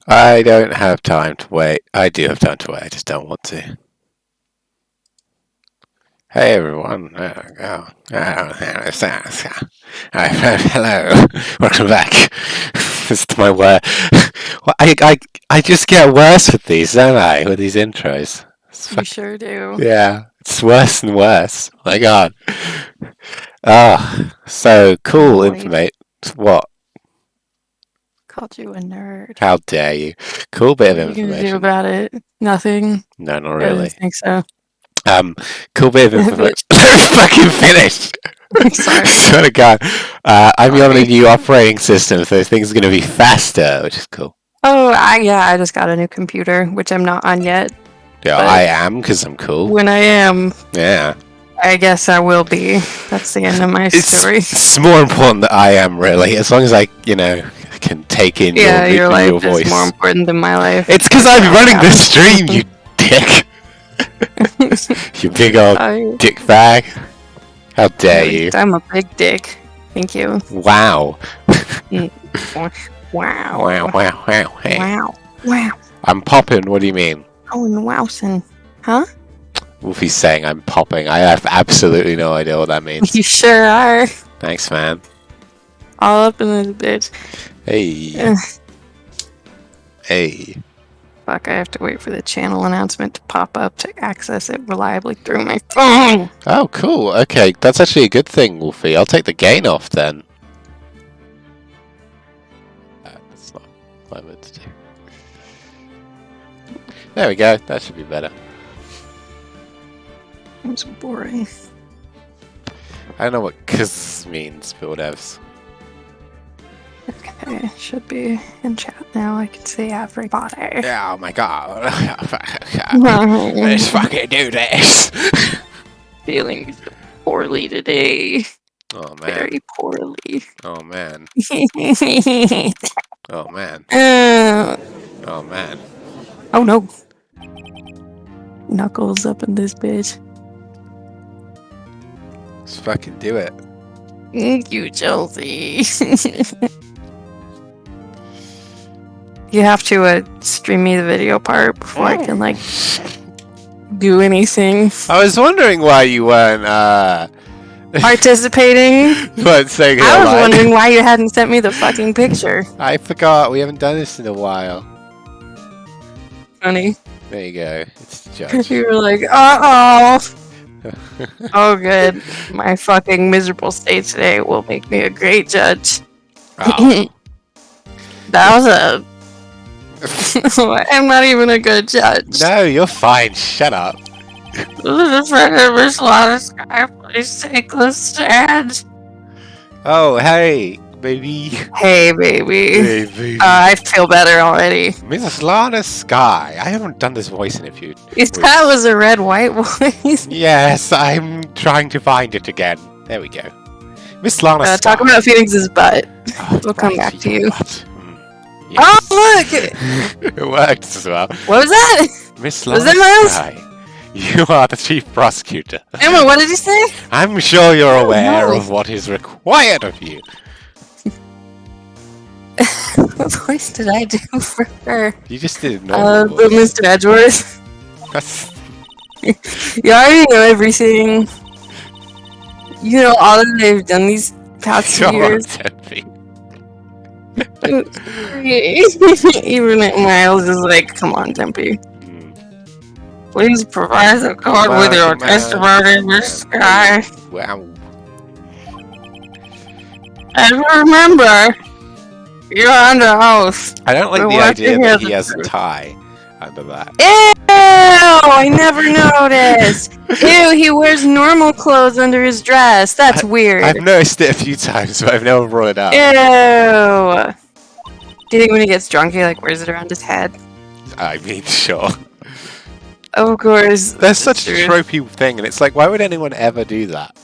I don't have time to wait. I do have time to wait, I just don't want to. Hey everyone. Hello. Welcome back. This is my word. Well, I just get worse with these, don't I? With these intros. You sure do. Yeah, it's worse and worse. My God. Ah, so cool Annoyed. information. What? Called you a nerd. How dare you? Cool bit What of are you gonna do information. about it? Nothing. No, not I didn't really. think so. Cool bit of information. Fucking finished. Sorry. Swear to God. I'm on a Sorry. new operating system, so things are going to be faster, which is cool. Oh, I just got a new computer, which I'm not on yet. Yeah, But I am, because I'm cool. when I am, Yeah. I guess I will be. That's the end of my story. It's more important that I am, really, as long as I, can take in Yeah, your your life voice. is more important than my life. It's because I'm running the stream, you dick. You big old dick bag. How dare you? I'm a big dick. Thank you. Wow. Wow. Wow, wow, wow. Hey. Wow. Wow. I'm popping, what do you mean? Oh, and wowsin. Huh? Wolfie's saying I'm popping. I have absolutely no idea what that means. You sure are. Thanks, man. All up in this bitch. Hey. Hey. Fuck, I have to wait for the channel announcement to pop up to access it reliably through my phone. Oh, cool. Okay, that's actually a good thing, Wolfie. I'll take the gain off then. That's not what I meant to do. There we go. That should be better. It's boring. I don't know what "cuz" means, but whatevs. Okay, should be in chat now. I can see everybody. Yeah, oh my God. Let's fucking do this. Feeling poorly today. Oh, man. Very poorly. Oh, man. Oh, man. Oh, man. Oh, no. Knuckles up in this bitch. Let's fucking do it. Thank you, Chelsea. You have to stream me the video part before I can, do anything. I was wondering why you weren't, Participating? weren't saying I was hello. wondering why you hadn't sent me the fucking picture. I forgot. We haven't done this in a while. Funny. There you go. It's the judge. You were like, uh-oh. Oh, good. My fucking miserable state today will make me a great judge. Oh. That was a... I'm not even a good judge. No, you're fine. Shut up. Miss Sky, please take the stand. Oh, hey, baby. Hey, baby. Hey, baby. I feel better already. Mrs. Lana Sky. I haven't done this voice in a few weeks. That was a red-white voice. Yes, I'm trying to find it again. There we go. Miss Lana Sky. Talk about Phoenix's butt. Oh, We'll come back to you. Yes. Oh, look! It worked as well. What was that? Miss Was Lana that Miles? Sky. You are the chief prosecutor. Emma, what did you say? I'm sure you're aware know. of what is required of you. What voice did I do for her? You just did normal The voice. Mr. Edgeworth. That's- You already know everything. You know all that they've done these past 2 Come on, years. Tempe. Even Miles is like, come on, Tempe. Please provide the code with your testimony, Miss Sky. Wow. And remember, you're under oath. I don't like We the want idea to hear that he the has a truth. tie under that. Ew! I never noticed. Ew, he wears normal clothes under his dress. That's weird. I've noticed it a few times, but I've never brought it up. Ew. Do you think when he gets drunk, he wears it around his head? I mean, sure. Of course. There's such a True. tropey thing, and it's like, why would anyone ever do that?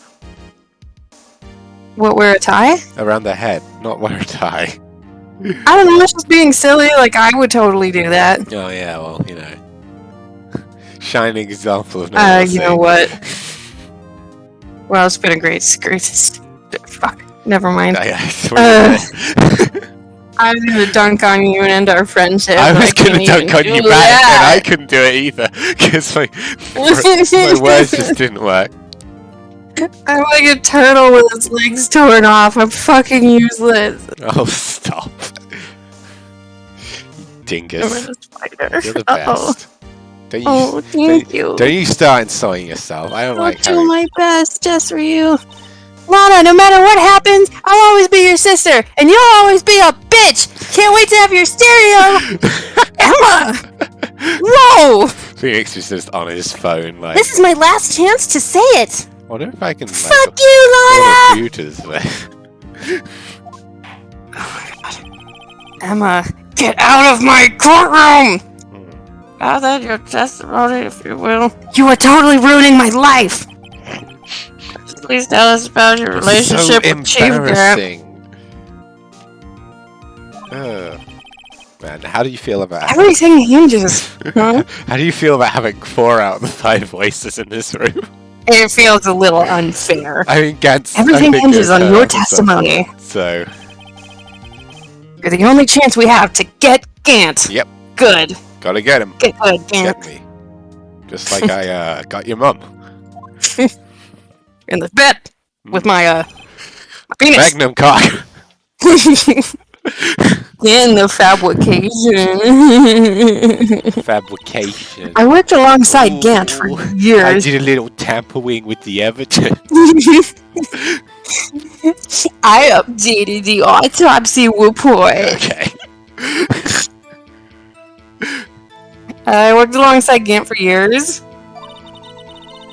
What, wear a tie? Around their head, not wear a tie. I don't know, it's just being silly. I would totally do that. Oh yeah, well, shining example of You know what? Well, it's been a great fuck. Never mind. I was gonna dunk on you and end our friendship. I was gonna dunk on you back, and I couldn't do it either because my words just didn't work. I'm like a turtle with its legs torn off. I'm fucking useless. Oh, stop. Dingus. I'm a spider. You're the best. Thank you. Don't you start insulting yourself. I don't like I'll do having... my best just for you. Lana, no matter what happens, I'll always be your sister, and you'll always be a bitch! Can't wait to have your stereo! Emma! Whoa! Phoenix is just on his phone, like... This is my last chance to say it! I wonder if I can, like... Fuck you, Lana! Computers, like... Oh my god. Emma, get out of my courtroom! Now that your testimony, if you will. You are totally ruining my life! Please tell us about your relationship with Chief Grant. Man, how do you feel about everything hinges? Huh? How do you feel about having 4 out of the 5 voices in this room? It feels a little unfair. I mean, Gantz. Everything hinges on your testimony. So you're the only chance we have to get Gant. Yep. Good. Gotta get him. Get good, Gant. Get me. Just like I got your mum. In the bed with my penis. Magnum cock. In the fabrication. Fabrication. I worked alongside Gant for years. I did a little tampering with the evidence. I updated the autopsy report. Okay. I worked alongside Gant for years.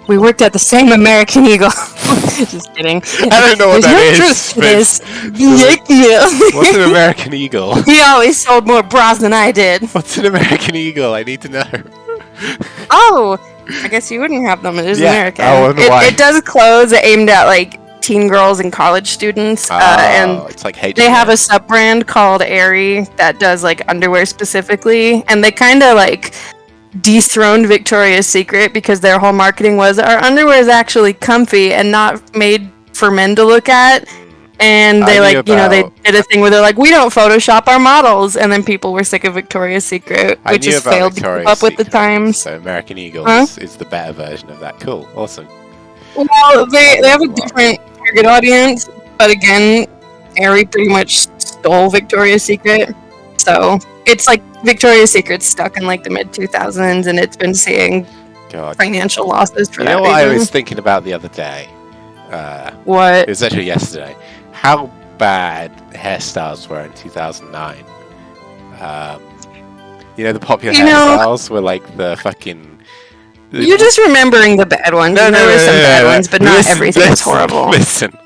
We worked at the same American Eagle. Just kidding. I don't know what that is. What's an American Eagle? He always sold more bras than I did. What's an American Eagle? I need to know. Oh, I guess you wouldn't have them. It is American. I wonder why. It does clothes aimed at like teen girls and college students. And it's like H&M. They have a sub brand called Aerie that does like underwear specifically, and they kind of like dethroned Victoria's Secret because their whole marketing was our underwear is actually comfy and not made for men to look at. And they they did a thing where they're like, we don't Photoshop our models, and then people were sick of Victoria's Secret, which just failed to keep up with the times. So American Eagle is the better version of that. Cool, awesome. Well, they have a different target audience, but again, Aerie pretty much stole Victoria's Secret, so it's like Victoria's Secret's stuck in like the mid 2000s, and it's been seeing financial losses for that reason. You know what I was thinking about the other day? What? It was actually yesterday. How bad hairstyles were in 2009. The popular hairstyles were like the fucking... You're just remembering the bad ones. There were some bad ones, but not everything was horrible. Listen.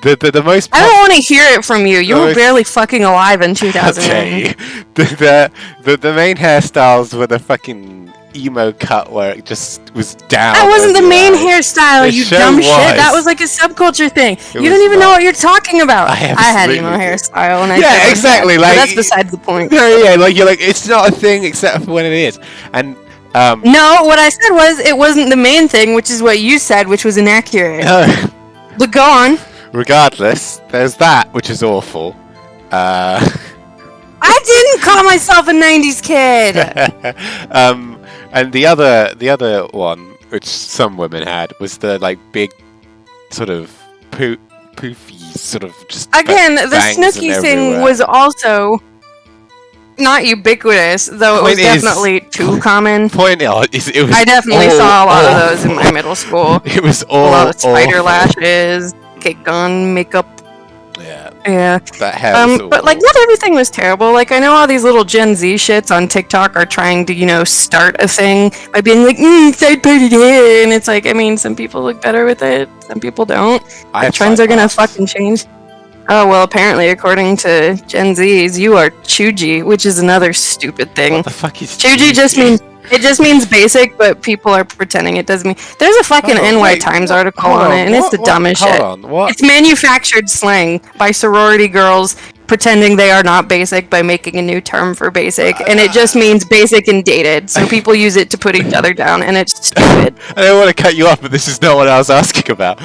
The most... I don't want to hear it from you. You were barely fucking alive in 2009. Okay. The main hairstyles were the fucking emo cut where it just was down. That wasn't the main hairstyle, you dumb shit. That was like a subculture thing. You don't even know what you're talking about. I had emo hairstyle, and I exactly. Like that's besides the point. Yeah, like you're like it's not a thing except for when it is. And no, what I said was it wasn't the main thing, which is what you said, which was inaccurate. But go on. Regardless, there's that, which is awful. I didn't call myself a 90s kid. And the other one, which some women had, was the like big, sort of poofy, sort of just. Again, the Snooki thing was also not ubiquitous, though it was definitely too common. Point is, it was. I definitely saw a lot of those in my middle school. It was a lot of spider lashes, cake gun makeup. Yeah. That hair but like not everything was terrible. Like I know all these little Gen Z shits on TikTok are trying to, start a thing by being like, side parted hair, and it's like, I mean, some people look better with it, some people don't. The trends are gonna fucking change. Oh well, apparently according to Gen Zs, you are Chuji, which is another stupid thing. What the fuck is Chuji? Just means basic, but people are pretending it doesn't mean. There's a fucking NY Times article on it, and it's the dumbest shit. Hold on, what? It's manufactured slang by sorority girls pretending they are not basic by making a new term for basic, and it just means basic and dated. So people use it to put each other down, and it's stupid. I don't want to cut you off, but this is not what I was asking about.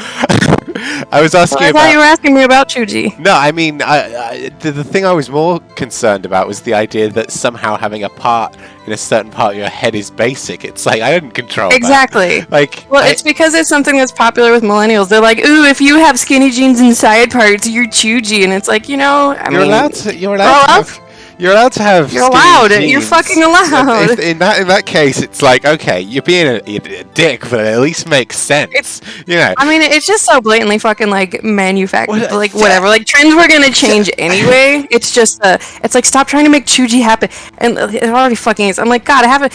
I was asking I about. thought you were asking me about Chuji. No, I mean, the thing I was more concerned about was the idea that somehow having a part in a certain part of your head is basic. It's like, I didn't control Exactly. that. Like, Well, it's because it's something that's popular with millennials. They're like, ooh, if you have skinny jeans and side parts, you're Chuji. And it's like, you know, you're allowed to have You're allowed to have. You're skinny allowed. jeans. You're fucking allowed. In that case, it's like, okay, you're being a dick, but it at least makes sense. You know. I mean, it's just so blatantly fucking like manufactured. What- Like whatever. Like trends were gonna change anyway. It's just it's like stop trying to make Chuji happen. And it already fucking is. I'm like, God, I haven't.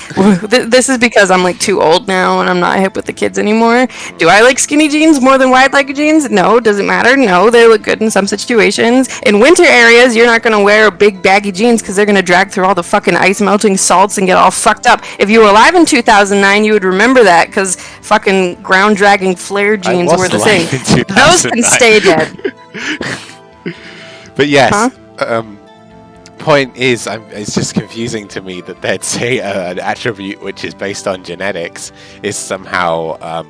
This is because I'm like too old now and I'm not hip with the kids anymore. Do I like skinny jeans more than wide leg jeans? No. Does it matter? No. They look good in some situations. In winter areas, you're not gonna wear big baggy jeans because they're gonna drag through all the fucking ice melting salts and get all fucked up. If you were alive in 2009, you would remember that because fucking ground dragging flare jeans were the thing. Those can stay dead. But yes, point is, it's just confusing to me that they'd say an attribute which is based on genetics is somehow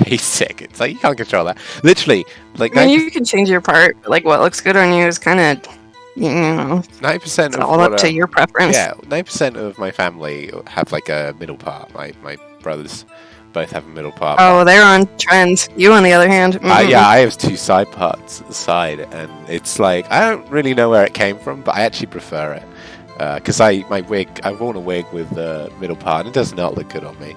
basic. It's like you can't control that. Literally, like I mean, you can change your part. But, like what looks good on you is kind of, you know, 90% it's of all up to your preference. Yeah, 90% of my family have like a middle part. My brothers both have a middle part. Oh, they're on trends. You, on the other hand, Yeah, I have two side parts at the side, and it's like I don't really know where it came from, but I actually prefer it because I've worn a wig with the middle part, and it does not look good on me.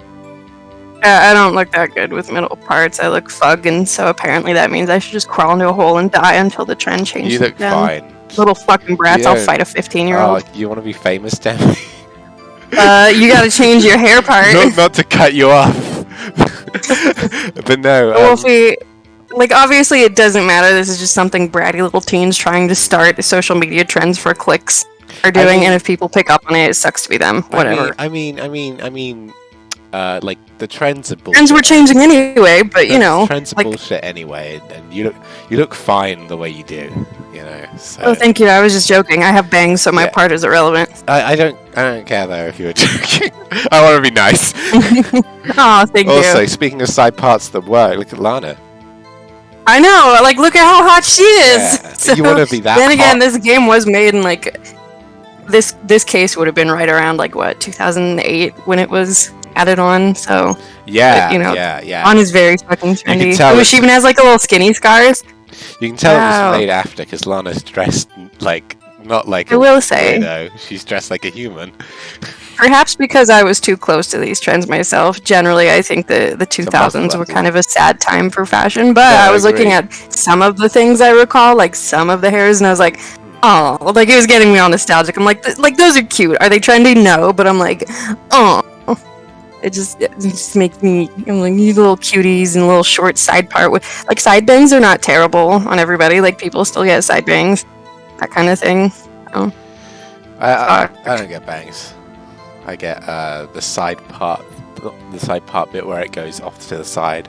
I don't look that good with middle parts. I look fug, and so apparently that means I should just crawl into a hole and die until the trend changes. You look again. fine. Little fucking brats. You I'll don't- fight a 15-year-old. Oh, you want to be famous, Demi? You gotta change your hair part. not to cut you off, but no. Wolfie, like obviously it doesn't matter. This is just something bratty little teens trying to start social media trends for clicks are doing, and if people pick up on it, it sucks to be them. Whatever. I mean, like the trends are bullshit. Trends were changing anyway, but you know, trends are like. bullshit anyway, and you look fine the way you do. You know. So. Oh, thank you. I was just joking. I have bangs, so my Yeah. part is irrelevant. I don't care though if you were joking. I want to be nice. Oh, thank Also, you. speaking of side parts that work, look at Lana. I know. Like, look at how hot she is. Yeah, So, you want to be that then again, hot. this game was made in like this case would have been right around like what 2008 when it was added on. So Yeah, you know, yeah. on is very fucking trendy. tell Oh, it's- she even has like a little skinny scars. You can tell it Wow. was made after because Lana's dressed like not like I will say. weirdo. She's dressed like a human. Perhaps because I was too close to these trends myself. Generally, I think the 2000s were kind of a sad time for fashion. But Yeah, I I was looking agree. at some of the things I recall, like some of the hairs, and I was like, oh, like it was getting me all nostalgic. I'm like, those are cute. Are they trendy? No, but I'm like, oh. It just makes me, I'm like, these little cuties and little short side part with, like, side bangs are not terrible on everybody. Like, people still get side bangs, that kind of thing. I don't get bangs. I get the side part bit where it goes off to the side.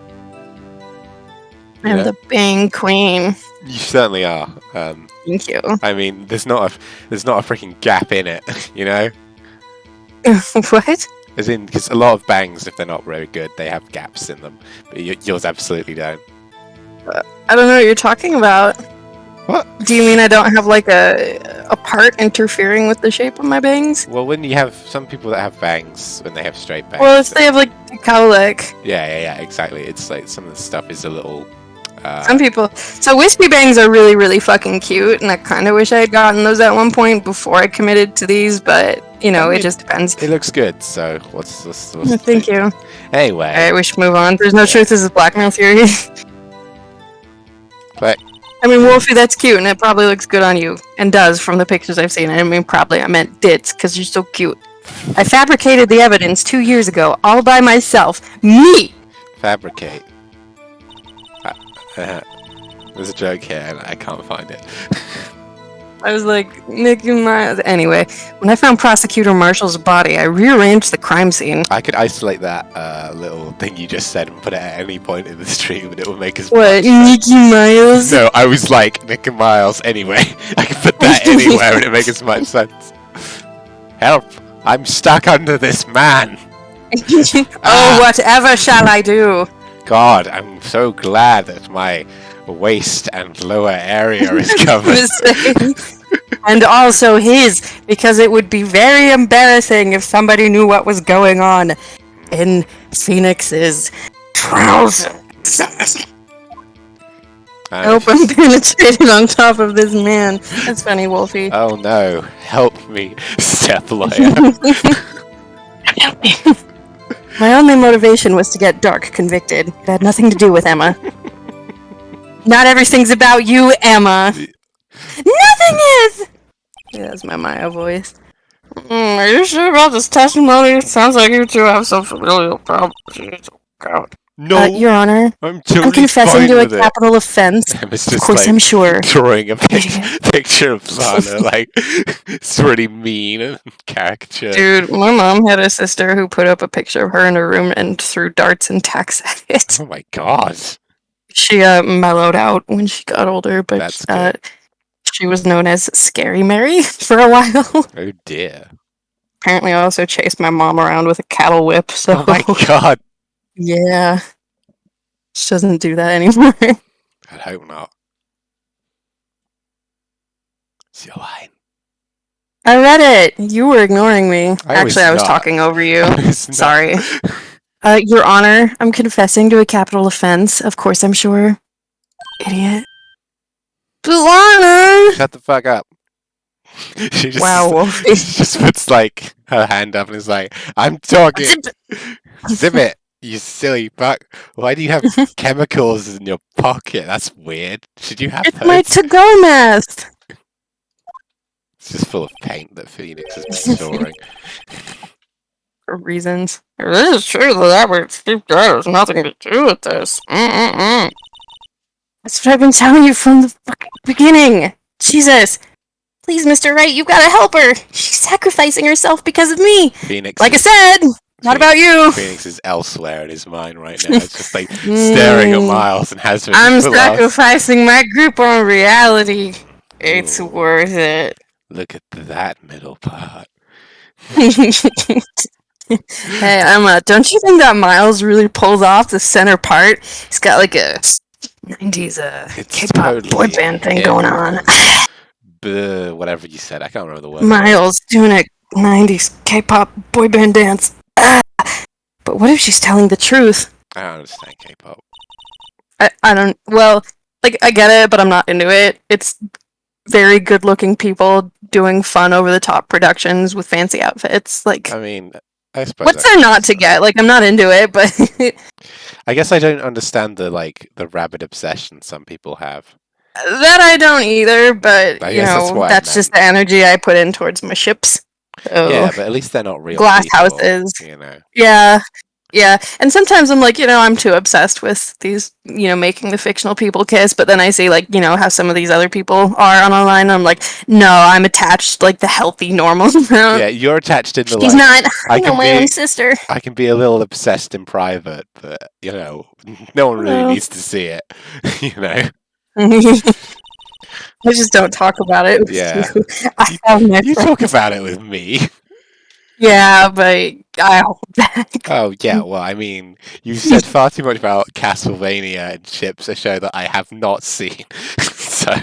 I'm Yeah. the bang queen. You certainly are. Thank you. I mean, there's not a freaking gap in it, you know. What? As in, because a lot of bangs, if they're not very good, they have gaps in them. But yours absolutely don't. I don't know what you're talking about. What? Do you mean I don't have like a part interfering with the shape of my bangs? Well, when you have some people that have bangs, when they have straight bangs. Well, if they have like cowlick. Yeah, exactly. It's like some of the stuff is a little. Some people. So wispy bangs are really, really fucking cute, and I kind of wish I had gotten those at one point before I committed to these. But you know, I mean, it just depends. It looks good. So what's the Thank thing? you. Anyway, Alright, we should move on. There's no truth. This is blackmail theory. but I mean, Wolfie, that's cute, and it probably looks good on you, and does from the pictures I've seen. I didn't mean probably. I meant dits, because you're so cute. I fabricated the evidence 2 years ago, all by myself. Me. fabricate. There's a joke here, and I can't find it. I was like, Mickey Miles. Anyway, when I found Prosecutor Marshall's body, I rearranged the crime scene. I could isolate that little thing you just said and put it at any point in the stream, and it will make us. What, Mickey Miles? No, I was like Nick and Miles. Anyway, I can put that anywhere, and it makes as much sense. Help! I'm stuck under this man. Oh, whatever shall I do? God, I'm so glad that my waist and lower area is covered. And also his, because it would be very embarrassing if somebody knew what was going on in Phoenix's trousers. I hope I'm penetrated on top of this man. That's funny, Wolfie. Oh no, help me, step lawyer. Help me. My only motivation was to get Dark convicted. It had nothing to do with Emma. Not everything's about you, Emma. Nothing is! Yeah, that's my Maya voice. Are you sure about this testimony? Sounds like you two have some familial problems. God. No, Your Honor, I'm confessing to a capital offense. Of course, like, I'm sure. Drawing a picture of Lana, like, it's really mean and caricature. Dude, my mom had a sister who put up a picture of her in her room and threw darts and tacks at it. Oh my god. She mellowed out when she got older, but she was known as Scary Mary for a while. Oh dear. Apparently, I also chased my mom around with a cattle whip. So. Oh my god. Yeah. She doesn't do that anymore. I hope not. It's your line. I read it. You were ignoring me. I was not. talking over you. Sorry. Your Honor, I'm confessing to a capital offense. Of course, I'm sure. Idiot. Lana! Shut the fuck up. She just, wow. She just puts like her hand up and is like, I'm talking. Zip it, you silly fuck. Why do you have chemicals in your pocket? That's weird. Should you have It's my to-go mask. It's just full of paint that Phoenix has been storing. For reasons. This is true that Steve Jobs has nothing to do with this. That's what I've been telling you from the fucking beginning. Jesus. Please, Mr. Wright, you've got to help her. She's sacrificing herself because of me. Phoenix like I said, not about you. Phoenix is elsewhere in his mind right now. It's just like staring at Miles and has been. I'm sacrificing my grip on reality. It's worth it. Look at that middle part. Hey, Emma, don't you think that Miles really pulls off the center part? He's got like a 90s K-pop boy band thing going on. Whatever you said, I can't remember the word. Miles doing a 90s K-pop boy band dance. But what if she's telling the truth? I don't understand K-pop. I don't. Well, like I get it, but I'm not into it. It's very good-looking people doing fun, over-the-top productions with fancy outfits. Like, I mean, I suppose. What's there not to get? Like, I'm not into it, but I guess I don't understand the rabid obsession some people have. That I don't either, but you know, that's just the energy I put in towards my ships. So, yeah, but at least they're not real glass people, houses. You know. Yeah. And sometimes I'm like, I'm too obsessed with these, making the fictional people kiss, but then I see how some of these other people are on online, and I'm like, no, I'm attached like the healthy, normal amount. Yeah, you're attached in the He's not. I know my own sister. I can be a little obsessed in private, but no one really needs to see it. I just don't talk about it with you. You talk about it with me. Yeah, but I hold back. Oh, yeah, well, I mean, you said far too much about Castlevania and Chips, a show that I have not seen. So,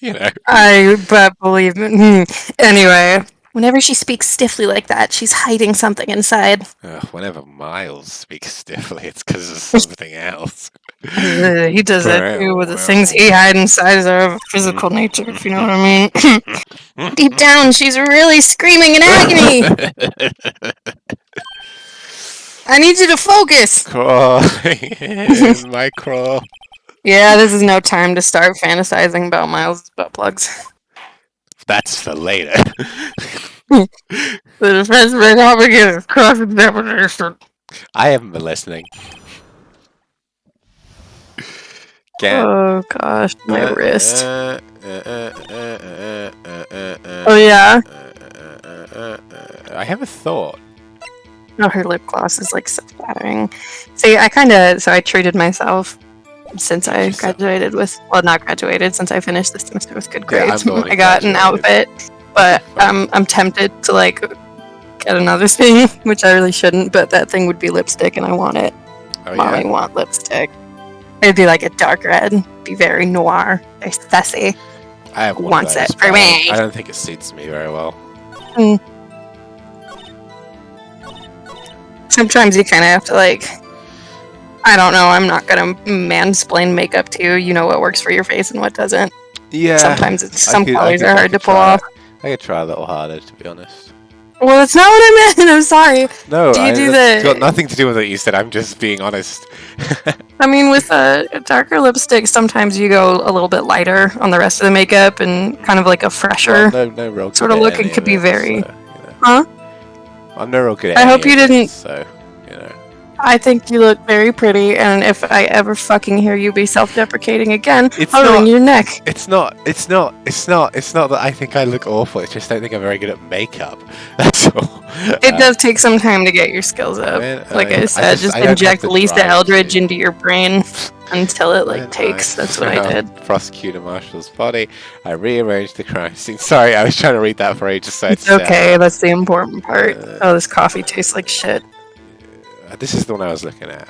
But believe me. Anyway, whenever she speaks stiffly like that, she's hiding something inside. Whenever Miles speaks stiffly, it's because of something else. He does that too, with the things he hides inside are of a physical nature, if you know what I mean. Deep down, she's really screaming in agony. I need you to focus. Crawl. My crawl. Yeah, this is no time to start fantasizing about Miles' butt plugs. That's for later. The defense may not begin cross-examination. I haven't been listening. Again. Oh gosh, my wrist. Oh Oh yeah. I have a thought. No, her lip gloss is like so flattering. See, I treated myself since I Yourself. graduated with, well, not graduated, since I finished the semester with good Yeah, I'm grades. the one who I got an graduated. outfit, but I'm tempted to like get another thing, which I really shouldn't. But that thing would be lipstick, and I want it. Oh Mommy yeah. want lipstick. It'd be like a dark red, be very noir, very sassy. I have one Wants of those, it for but me. I don't think it suits me very well. Sometimes you kind of have to like, I don't know. I'm not gonna mansplain makeup to you. You know what works for your face and what doesn't. Yeah. Sometimes some I colors could- are I hard to could pull try- off. I could try a little harder, to be honest. Well, that's not what I meant. I'm sorry. No, Do you do it's the- got nothing to do with what you said. I'm just being honest. I mean, with a darker lipstick, sometimes you go a little bit lighter on the rest of the makeup and kind of like a fresher. Well, no real sort good of at look, it any could of be very- so, you know. Huh? I'm no real good at I any hope you of it, didn't- So, you know. I think you look very pretty, and if I ever fucking hear you be self-deprecating again, It's I'll wring not- your neck. It's not that I think I look awful. It's just I don't think I'm very good at makeup. That's all. It does take some time to get your skills up. man, Like I I said, just- just I don't have inject the Lisa drive Eldridge to. into your brain until it like Then takes. That's what I did. Prosecutor Marshall's body. I rearranged the crime scene. Sorry, I was trying to read that for ages. So It's okay. That's the important part. Uh, Oh, this coffee tastes like shit. This is the one I was looking at.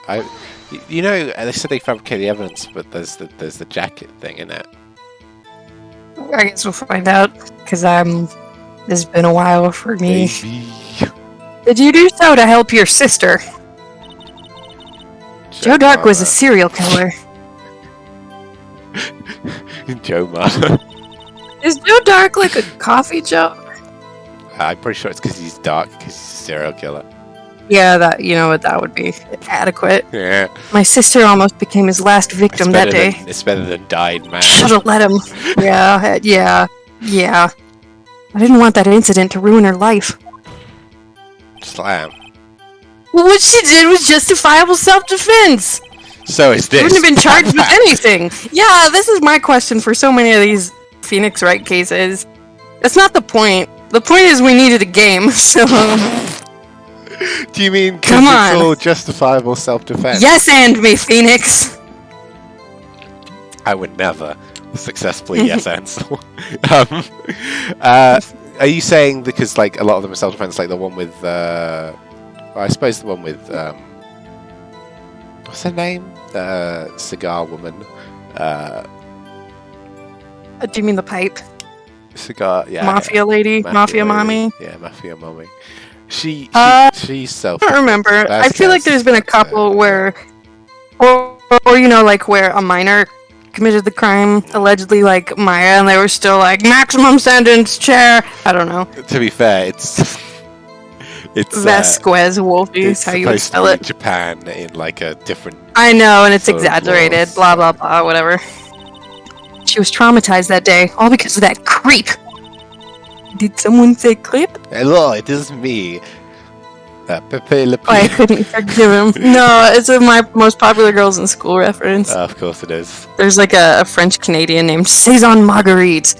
You know, they said they fabricated the evidence, but there's the jacket thing in it. I guess we'll find out because It's been a while for me. Baby. Did you do so to help your sister? Joe Dark was a serial killer. Joe Mama. Is Joe Dark like a coffee joke? I'm pretty sure it's because he's dark, because he's a serial killer. Yeah, that you know what that would be adequate. Yeah. My sister almost became his last victim that day. It's better than died, man. Should have let him. Yeah. I didn't want that incident to ruin her life. Slam. Well, what she did was justifiable self-defense. So is this. Wouldn't have been charged with anything. Yeah, this is my question for so many of these Phoenix Wright cases. That's not the point. The point is we needed a game, so... Do you mean 'cause Come it's on. all justifiable self-defense? Yes, and me, Phoenix! I would never successfully yes answer. Are you saying because like a lot of them are self-defense, like the one with well, I suppose the one with what's her name? Cigar woman. Do you mean the pipe? Cigar, yeah. Mafia lady? Mafia lady. mommy? Yeah, mafia mommy. She's self. I don't remember. That's I feel like good. there's been a couple where... Or you know, like where a minor committed the crime, allegedly like Maya, and they were still like, maximum sentence, chair! I don't know. To be fair, it's Vasquez Wolfie is it's how you would supposed spell to it. be Japan in like a different. I know, and it's sort of exaggerated, laws. blah blah blah, whatever. She was traumatized that day, all because of that creep. Did someone say creep? Hello, it is me. Pepe Le Oh, I Pew. couldn't forgive him. No, it's my most popular girls in school reference. Of course it is. There's like a French Canadian named Saison Marguerite.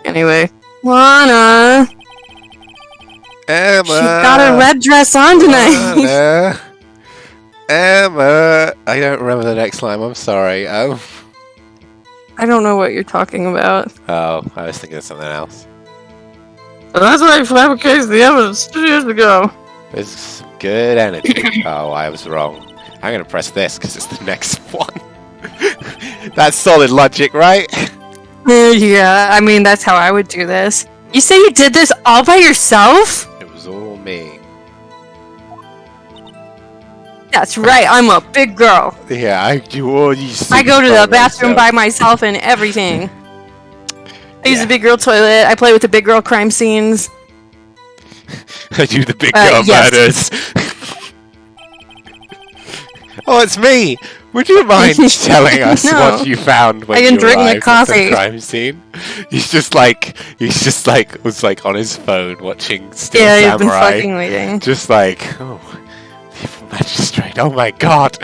Anyway, Lana, Emma. she got a red dress on tonight. Lana. Emma. I don't remember the next line. I'm sorry. I don't know what you're talking about. Oh, I was thinking of something else. That's why I fabricated the evidence 2 years ago. There's some good energy. Oh, I was wrong. I'm gonna press this because it's the next one. That's solid logic, right? Yeah, I mean, that's how I would do this. You say you did this all by yourself? It was all me. That's right, I'm a big girl. Yeah, I I go to the bathroom by myself and everything. I use Yeah. the big girl toilet, I play with the big girl crime scenes. I do the big girl yes. murders. Oh, it's me. Would you mind telling us No. what you found when I you can drink my arrived at coffee. the crime scene? He's just like was like on his phone watching Still Yeah, you've been Samurai. fucking waiting. Just like, oh, the magistrate. Oh my god.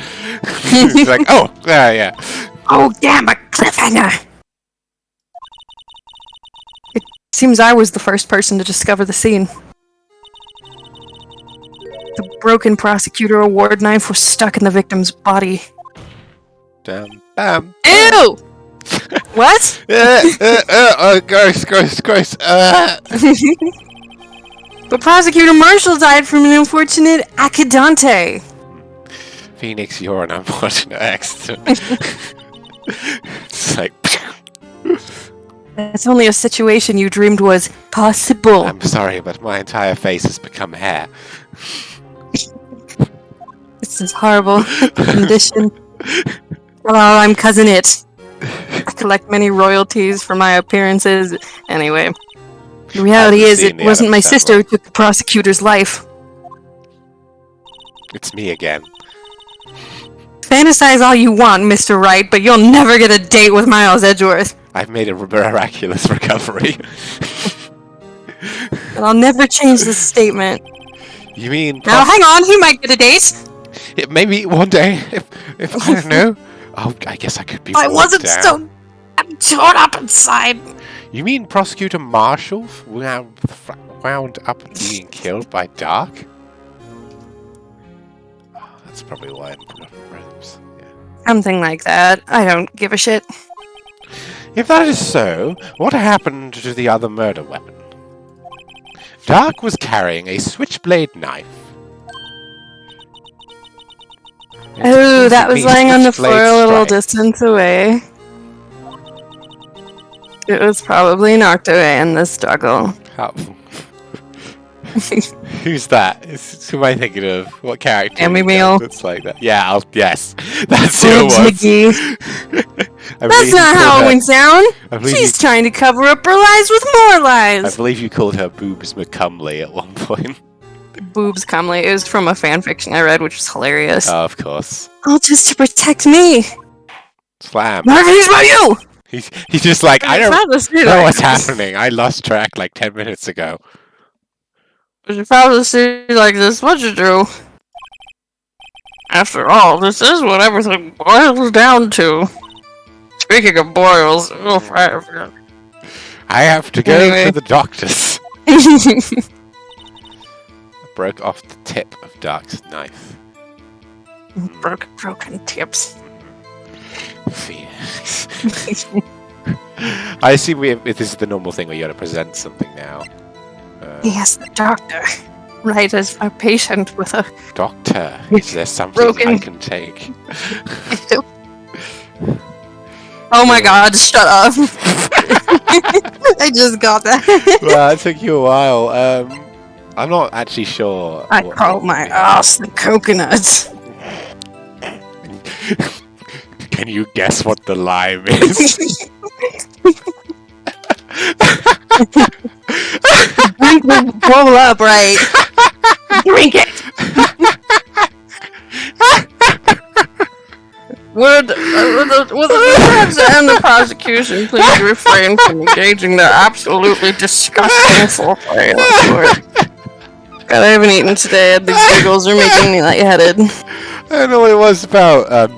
He's like, oh, yeah. Oh, damn, a cliffhanger! It seems I was the first person to discover the scene. The broken prosecutor award knife was stuck in the victim's body. Damn. Bam. Ew! What? Gross. But Prosecutor Marshall died from an unfortunate accidente. Phoenix, you're an unfortunate accident. It's like... That's only a situation you dreamed was possible. I'm sorry, but my entire face has become hair. It's this horrible condition. Well, I'm Cousin It. I collect many royalties for my appearances. Anyway, the reality is it wasn't my sister who took the prosecutor's life. It's me again. Fantasize all you want, Mr. Wright, but you'll never get a date with Miles Edgeworth. I've made a miraculous recovery. And I'll never change this statement. You mean... Now, hang on, he might get a date. Maybe one day, if I don't know. Oh, I guess I could be. I wasn't so... I'm torn up inside. You mean Prosecutor Marshall wound up being killed by Dark? Oh, that's probably why I didn't put up rooms. Yeah. Something like that. I don't give a shit. If that is so, what happened to the other murder weapon? Dark was carrying a switchblade knife. Oh, that was lying on the floor a little distance away. It was probably knocked away in the struggle. How? Who's that? Who am I thinking of? What character? Amy Meal. It's like that. Yeah, yes. That's who it was. That's not how it went down. She's trying to cover up her lies with more lies. I believe you called her Boobs McCumley at one point. Boobs Cumley. It was from a fanfiction I read, which was hilarious. Oh, of course. All just to protect me. Slam. Marvin's about you! He's just like, I don't know what's happening. I lost track like 10 minutes ago. If you found a city like this, what'd you do? After all, this is what everything boils down to. Speaking of boils, I have to go to the doctors. Broke off the tip of Dark's knife. Broken tips. Phoenix. I assume this is the normal thing where you gotta present something now. Yes, the doctor. Right, as a patient with a... Doctor, is there something I can take? Oh my god, shut up. I just got that. Well, it took you a while. I'm not actually sure. I call my ass the coconuts. Can you guess what the lime is? Drink the bowl up, right? Drink it! Would the defense and the prosecution please refrain from engaging their absolutely disgusting foreplay? God, I haven't eaten today, and these giggles are making me lightheaded. I don't know what it was about.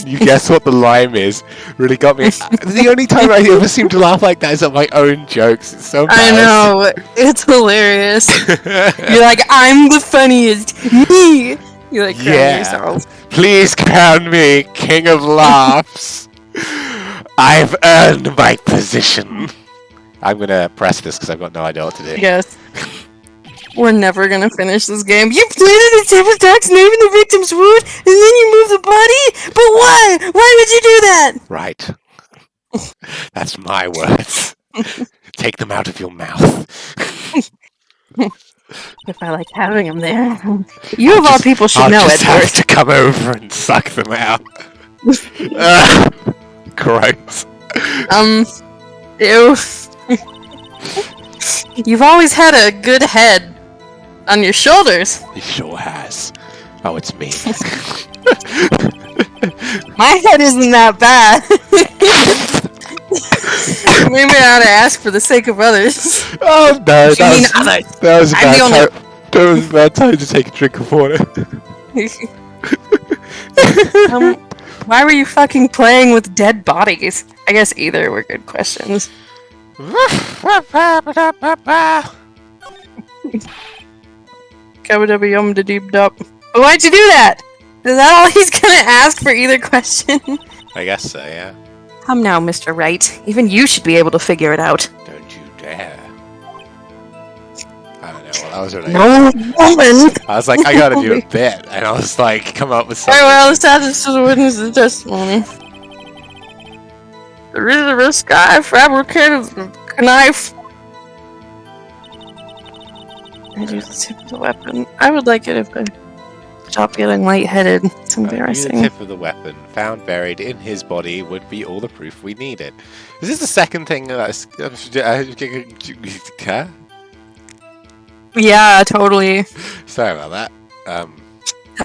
You guess what the lime is? Really got me. The only time I ever seem to laugh like that is at my own jokes. It's so I know, it's hilarious. You're like, I'm the funniest. Me. You like crown yourself. Please crown me king of laughs. I've earned my position. I'm gonna press this because I've got no idea what to do. Yes. We're never gonna finish this game. You planted the tip of Dark's name in the victim's wound, and then you moved the body? But why? Why would you do that? Right. That's my words. Take them out of your mouth. If I like having them there. You of all people should know it. I'll just have to come over and suck them out. Gross. Ew. You've always had a good head on your shoulders. He sure has. Oh, it's me. My head isn't that bad. Maybe I ought to ask for the sake of others. Oh no, that was a bad time to take a drink of water. Why were you fucking playing with dead bodies? I guess either were good questions. Why'd you do that? Is that all he's gonna ask for either question? I guess so, yeah. Come now, Mr. Wright. Even you should be able to figure it out. Don't you dare. I don't know what I was related. No woman! I was like, I gotta do a bit, and I was like, come up with something. Very well, established to the witness's testimony. The Elizabeth Sky fabricated the knife. I use the tip of the weapon. I would like it if I stop getting lightheaded. It's embarrassing. The tip of the weapon found buried in his body would be all the proof we needed. Is this the second thing that's... Yeah, totally. Sorry about that.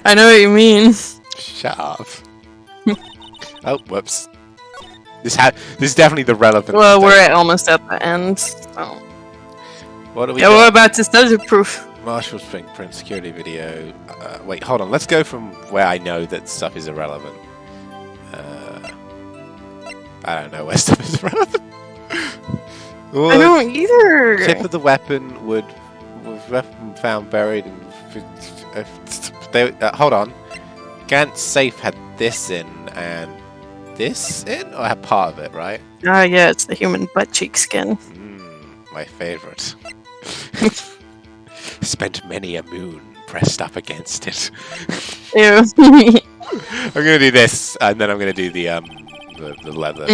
I know what you mean. Shut up. Oh, whoops. This is definitely the relevant. Well, we're almost at the end. So. What are we? Yeah, what about this other proof? Marshall's fingerprint security video. Wait, hold on. Let's go from where I know that stuff is irrelevant. I don't know where stuff is irrelevant. I don't either. Tip of the weapon was weapon found buried in. Hold on. Gant's safe had this in and this in, or had part of it, right? Yeah, it's the human butt cheek skin. My favorite. Spent many a moon pressed up against it. Ew. I'm gonna do this, and then I'm gonna do the leather.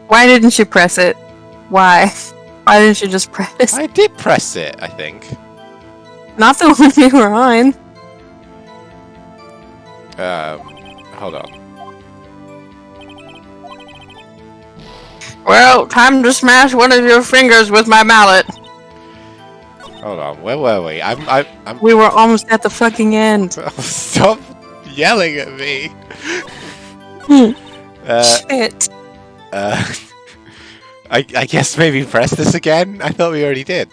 Why didn't you press it? Why? Why didn't you just press? I did press it, I think. Not the one we were on. Hold on. Well, time to smash one of your fingers with my mallet. Hold on, where were we? I'm. We were almost at the fucking end. Stop yelling at me. Shit. I guess maybe press this again. I thought we already did.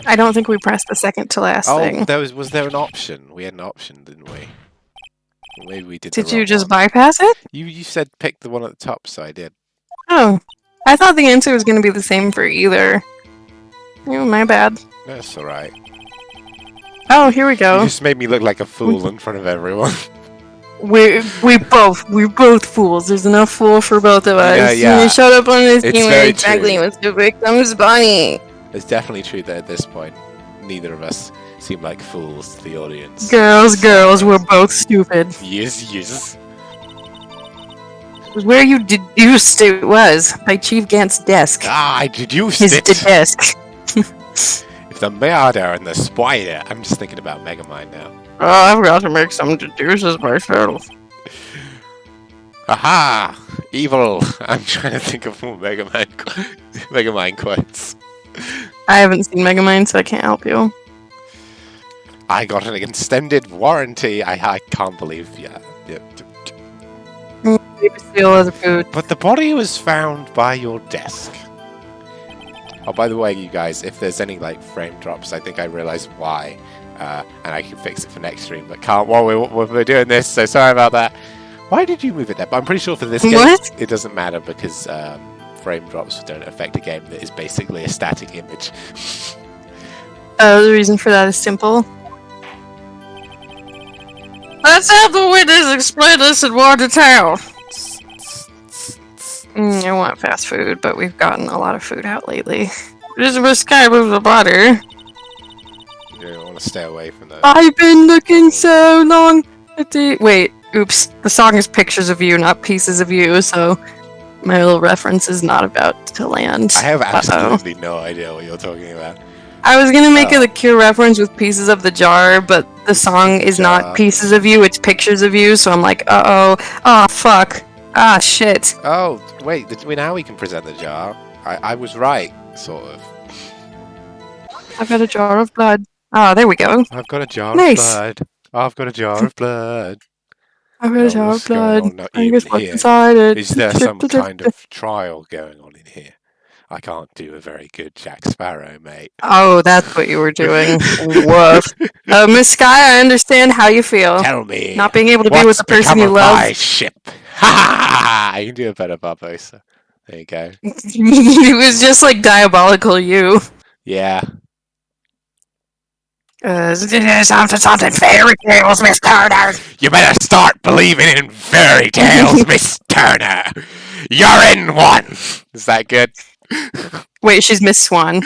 I don't think we pressed the second to last thing. Was there an option? We had an option, didn't we? Or maybe we did. Did you just bypass it? You said pick the one at the top, so I did. Oh, I thought the answer was going to be the same for either. Oh, my bad. That's all right. Oh, here we go. You just made me look like a fool in front of everyone. We both fools. There's enough fool for both of us. Yeah. You showed up on this game very exactly true. with the victim's bunny. It's definitely true that at this point, neither of us seem like fools to the audience. Girls, we're both stupid. Yes. Where you deduced it was by Chief Gant's desk. I deduced His it. desk. If the murder and the spider. I'm just thinking about Megamind now. Oh, I've got to make some deduces myself. Aha! Evil! I'm trying to think of more Megamind quotes. I haven't seen Megamind, so I can't help you. I got an extended warranty. I can't believe. Yeah. Maybe steal other food. But the body was found by your desk. Oh, by the way, you guys, if there's any like frame drops, I think I realized why, and I can fix it for next stream, but can't while we're doing this. So sorry about that. Why did you move it there? But I'm pretty sure for this game, it doesn't matter because frame drops don't affect a game that is basically a static image. The reason for that is simple. Let's have the witness explain this in more detail. I want fast food, but we've gotten a lot of food out lately. Elizabeth Sky moves the butter. You want to stay away from that. I've been looking so long at the... Wait, oops. The song is pictures of you, not pieces of you, so my little reference is not about to land. I have absolutely no idea what you're talking about. I was gonna make a The Cure reference with pieces of the jar, but the song is not pieces of you, it's pictures of you, so I'm like, oh, fuck. Ah, shit. Oh, wait, now we can present the jar. I was right, sort of. I've got a jar of blood. Oh, there we go. I've got a jar of blood. I've got a jar of blood. I've got a jar of blood. I guess what's inside it. Is there some kind of trial going on in here? I can't do a very good Jack Sparrow, mate. Oh, that's what you were doing. Woof. Miss Sky, I understand how you feel. Tell me, Not being able to be with the person become you of love. my ship? Ha! You can do a better Barbosa. There you go. It was just like diabolical you. Yeah. Something fairy tales, Miss Turner. You better start believing in fairy tales, Miss Turner. You're in one. Is that good? Wait, she's Miss Swan.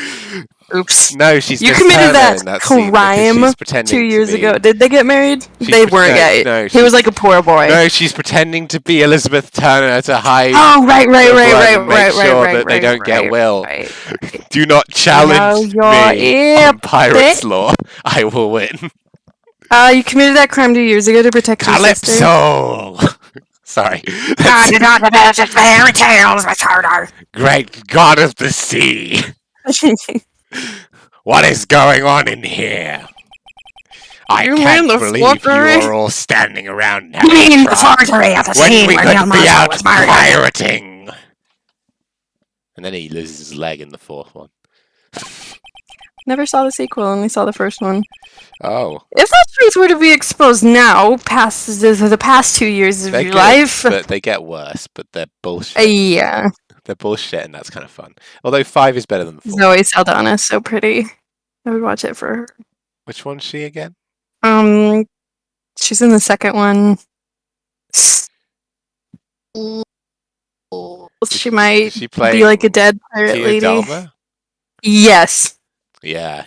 Oops. No, she's You Miss committed Turner in that scene because crime she's pretending 2 years to be... ago. Did they get married? They weren't yet. No, he was like a poor boy. No, she's pretending to be Elizabeth Turner to hide. Oh, right, the blood and make right, sure that they don't get Will. Right. Do not challenge me on Pirate's Law. I will win. You committed that crime 2 years ago to protect your sister. Calypso! Sorry. Did not imagine fairy tales, Miss Turner. Great God of the Sea! What is going on in here? I can't believe you are all standing around having the forgery at the scene when we where could Neil be Marshall out was murdered. pirating. And then he loses his leg in the fourth one. Never saw the sequel, only saw the first one. Oh. If that truth were to be exposed now, past the past 2 years of They're your good, life, but they get worse. But they're bullshit. yeah. They're bullshit, and that's kind of fun. Although 5 is better than 4. Zoe Saldana is so pretty. I would watch it for her. Which one's she again? She's in the second one. She might be like a dead pirate Tia lady. Dalma? Yes. Yeah.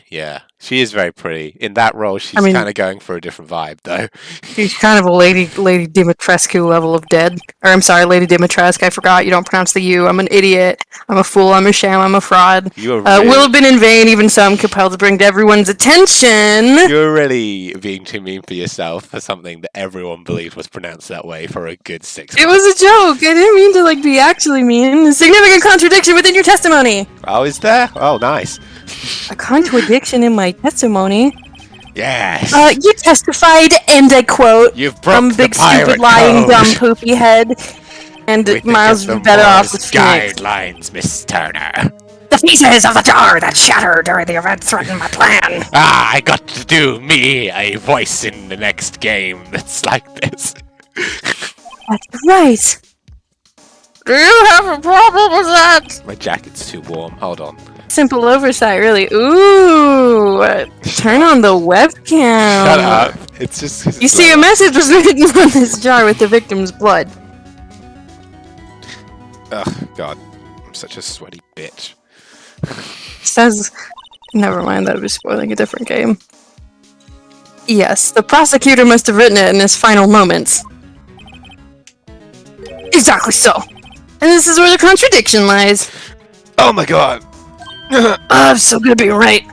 She is very pretty. In that role, she's kind of going for a different vibe, though. She's kind of a Lady Dimitrescu level of dead. Or, I'm sorry, Lady Dimitrescu. I forgot. You don't pronounce the U. I'm an idiot. I'm a fool. I'm a sham. I'm a fraud. You are will have been in vain, even so I'm compelled to bring to everyone's attention. You're really being too mean for yourself for something that everyone believed was pronounced that way for a good 6 months. It was a joke. I didn't mean to, be actually mean. A significant contradiction within your testimony. Oh, is there? Oh, nice. A contradiction in my testimony? Yes. You testified, and I quote, You've broke big, the pirate stupid, lying, code. dumb, poopy head. And Miles would be better off with Phoenix. Guidelines, Miss Turner. The pieces of the jar that shattered during the event threaten my plan. I got to do me a voice in the next game that's like this. That's right. Do you have a problem with that? My jacket's too warm. Hold on. Simple oversight, really. Ooh, turn on the webcam. Shut up. It's just... You see, a message was written on this jar with the victim's blood. Ugh, God. I'm such a sweaty bitch. Says... Never mind, that would be spoiling a different game. Yes, the prosecutor must have written it in his final moments. Exactly so. And this is where the contradiction lies. Oh my God. I'm so good at being right.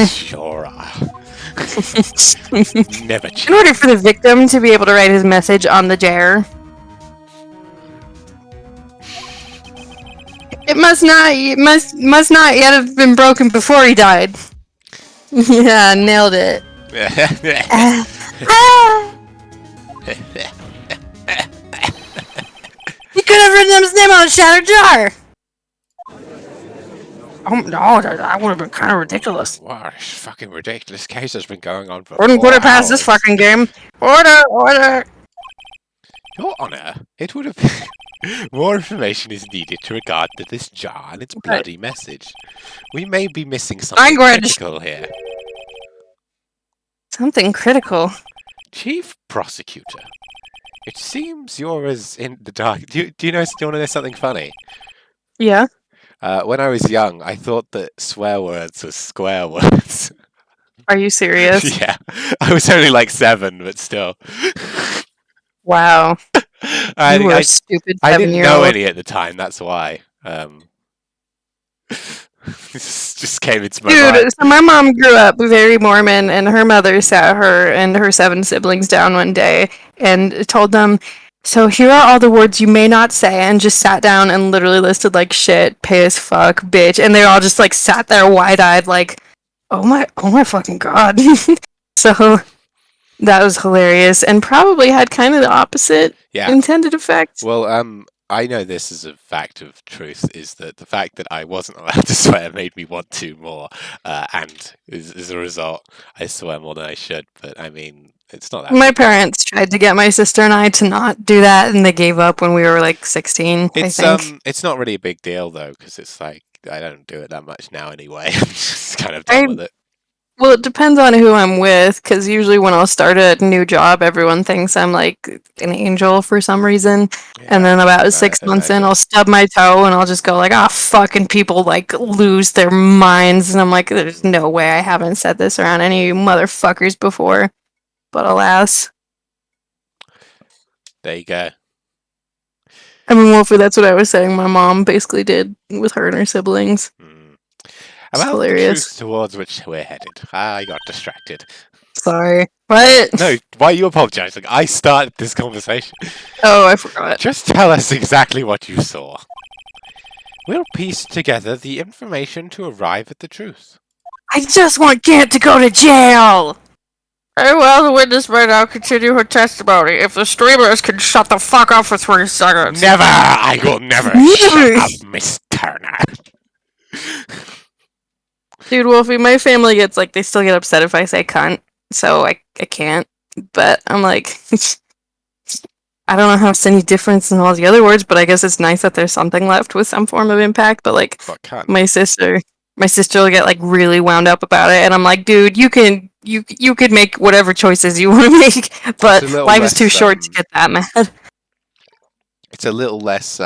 Sure. Never change. In order for the victim to be able to write his message on the jar, it must not yet have been broken before he died. Yeah, nailed it. He could have written his name on a shattered jar. Oh no, that would have been kind of ridiculous. Wow, this fucking ridiculous case has been going on for Wouldn't 4 put it past this hours. fucking game. Order! Your Honor, it would have more information is needed to regard to this jar and its bloody message. We may be missing something critical here. Something critical. Chief Prosecutor, it seems you're as in the dark. Do you want to know something funny? Yeah. When I was young, I thought that swear words were square words. Are you serious? Yeah. I was only like 7, but still. Wow. You were a stupid 7-year-old. I didn't know any at the time, that's why. This just came into my mind. So my mom grew up very Mormon, and her mother sat her and her 7 siblings down one day and told them, so here are all the words you may not say, and just sat down and literally listed like shit, piss, fuck, bitch, and they all just like sat there wide-eyed like, oh my fucking God. So that was hilarious and probably had kind of the opposite intended effect. Well, I know this is a fact of truth, is that the fact that I wasn't allowed to swear made me want to more, and as a result, I swear more than I should. But I mean, it's not that. My parents tried to get my sister and I to not do that, and they gave up when we were like 16. I think. It's not really a big deal though, because it's like I don't do it that much now anyway. I'm just kind of done with it. Well, it depends on who I'm with, because usually when I'll start a new job, everyone thinks I'm like an angel for some reason. And then about 6 months in, I'll stub my toe and I'll just go like, "Ah, fucking people like lose their minds." And I'm like, "There's no way I haven't said this around any of you motherfuckers before." But alas. There you go. I mean, Wolfie, that's what I was saying. My mom basically did with her and her siblings. About hilarious. The truth towards which we're headed. I got distracted. Sorry. What? No, why are you apologizing? I started this conversation. Oh, I forgot. Just tell us exactly what you saw. We'll piece together the information to arrive at the truth. I just want Gant to go to jail! Very well, the witness may now continue her testimony. If the streamers can shut the fuck up for 3 seconds. Never! I will never shut up, Miss Turner. Dude, Wolfie, my family gets like, they still get upset if I say cunt, so I can't. But I'm like, I don't know how it's any difference in all the other words, but I guess it's nice that there's something left with some form of impact. But like, my sister will get like really wound up about it, and I'm like, dude, you could make whatever choices you want to make, but life is too short to get that mad. It's a little less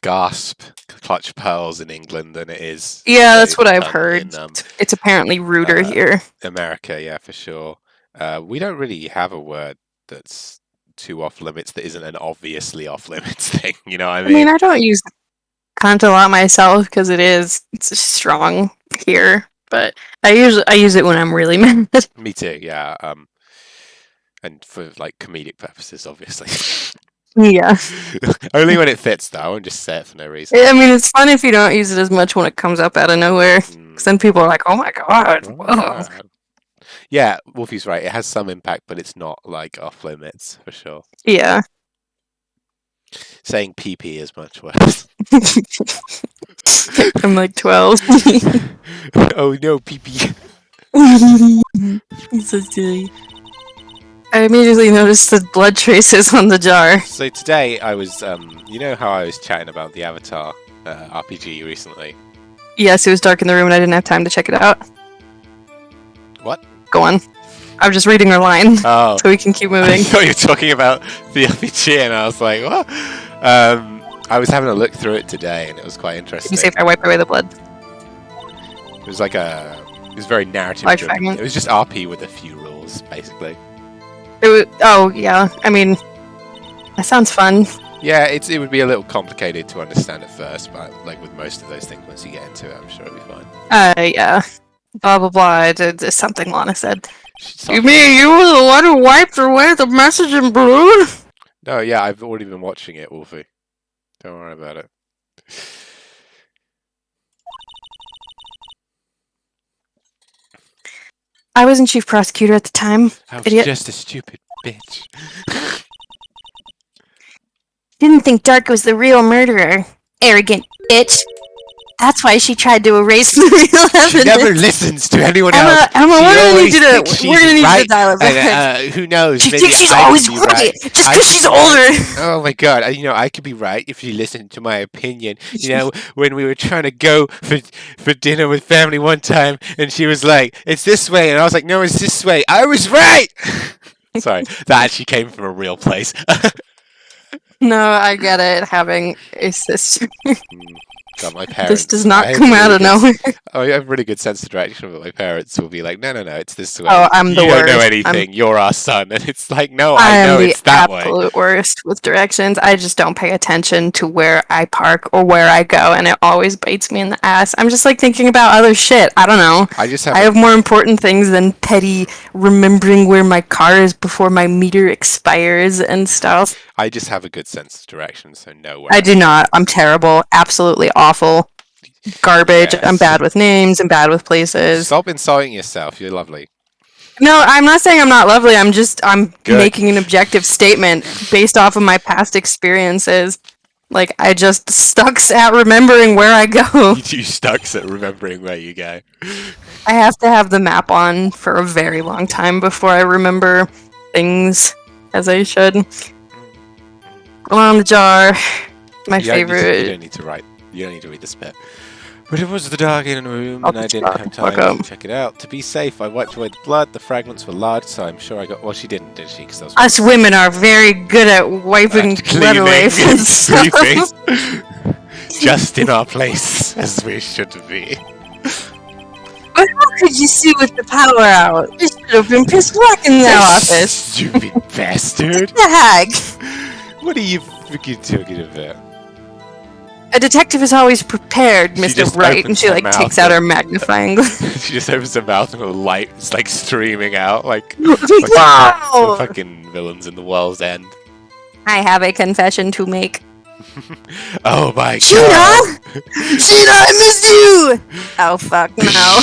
gasp, clutch pearls in England than it is. Yeah, that's what I've heard. It's apparently ruder here. America, yeah, for sure. We don't really have a word that's too off limits that isn't an obviously off limits thing. You know what I mean? I mean, I don't use cunt a lot myself because it's strong here, but I use it when I'm really mad. Me too, yeah. And for like comedic purposes, obviously. Yeah. Only when it fits, though. I won't just say it for no reason. I mean, it's fun if you don't use it as much when it comes up out of nowhere, because then people are like, "Oh my god!" Whoa. Yeah, Wolfie's right. It has some impact, but it's not like off limits for sure. Yeah. Saying PP is much worse. I'm like 12. Oh no, PP. So silly. I immediately noticed the blood traces on the jar. So today I was, you know how I was chatting about the Avatar RPG recently? Yes, it was dark in the room and I didn't have time to check it out. What? Go on. I'm just reading her line. Oh. So we can keep moving. I thought you were talking about the RPG and I was like, what? I was having a look through it today and it was quite interesting. Can you say if I wipe away the blood? It was like it was very narrative driven. It was just RP with a few rules, basically. Oh, yeah. I mean, that sounds fun. Yeah, it would be a little complicated to understand at first, but like with most of those things, once you get into it, I'm sure it'll be fine. Yeah. Blah, blah, blah. It's something Lana said. You mean you were the one who wiped away the message in blue? No, yeah, I've already been watching it, Wolfie. Don't worry about it. I wasn't chief prosecutor at the time. I was just a stupid bitch. Didn't think Dark was the real murderer. Arrogant bitch. That's why she tried to erase the real evidence. She never listens to anyone else. Emma, we're gonna need you to dial it back. Who knows? She thinks she's always right, just because she's older. Oh my god! I could be right if you listen to my opinion. You know, when we were trying to go for dinner with family one time, and she was like, "It's this way," and I was like, "No, it's this way." I was right. Sorry, that actually came from a real place. No, I get it. Having a sister. God, my parents. This does not come out of nowhere. I have really good sense of direction, but my parents will be like, "No, it's this way." Oh, I'm the worst. You don't know anything. You're our son, and it's like, no, I know it's that way. I'm the absolute worst with directions. I just don't pay attention to where I park or where I go, and it always bites me in the ass. I'm just like thinking about other shit. I don't know. I have more important things than petty remembering where my car is before my meter expires and stuff. I just have a good sense of direction, so no. I do not. I'm terrible. Absolutely awful. Garbage. Yes. I'm bad with names. I'm bad with places. Stop insulting yourself. You're lovely. No, I'm not saying I'm not lovely. I'm making an objective statement based off of my past experiences. Like, I just stucks at remembering where I go. You stucks at remembering where you go. I have to have the map on for a very long time before I remember things as I should. On the jar, my favorite. You don't need to write. You don't need to read this bit. But it was the dark in the room, and I didn't have time to check it out. To be safe, I wiped away the blood. The fragments were large, so I'm sure I got. Well, she didn't, did she? Cause Us women are very good at wiping blood away from stuff. Just in our place, as we should be. But how could you see with the power out? You should have been pissed walk in that office. Stupid bastard. What the heck? What are you freaking talking about? A detective is always prepared, Mr. Wright, and she like takes out her magnifying glass. She just opens her mouth and the light is like streaming out like wow! fucking villains in the world's end. I have a confession to make. Oh my god! Sheena! Sheena, I missed you! Oh fuck no.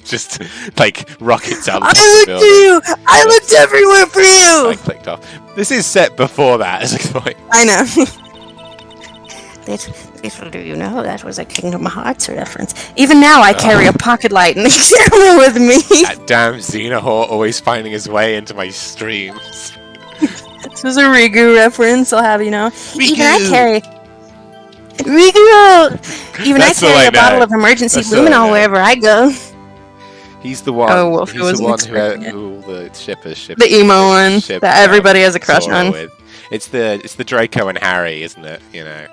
Just like rockets out of the I looked for you! I looked everywhere for you! I clicked off. This is set before that as a point. I know. Little do you know, that was a Kingdom Hearts reference. Even now I carry a pocket light and a camera with me. That damn Xenohort always finding his way into my streams. This was a Rigu reference, I'll have you know. Rigu. Even I carry... Rigu! Even That's I carry a know. bottle of emergency That's all I luminol know. wherever I go. He's the one. Oh, Wolfie he's the wasn't one expecting who the shippers. The emo one that everybody has a crush on. With. It's the Draco and Harry, isn't it? You know.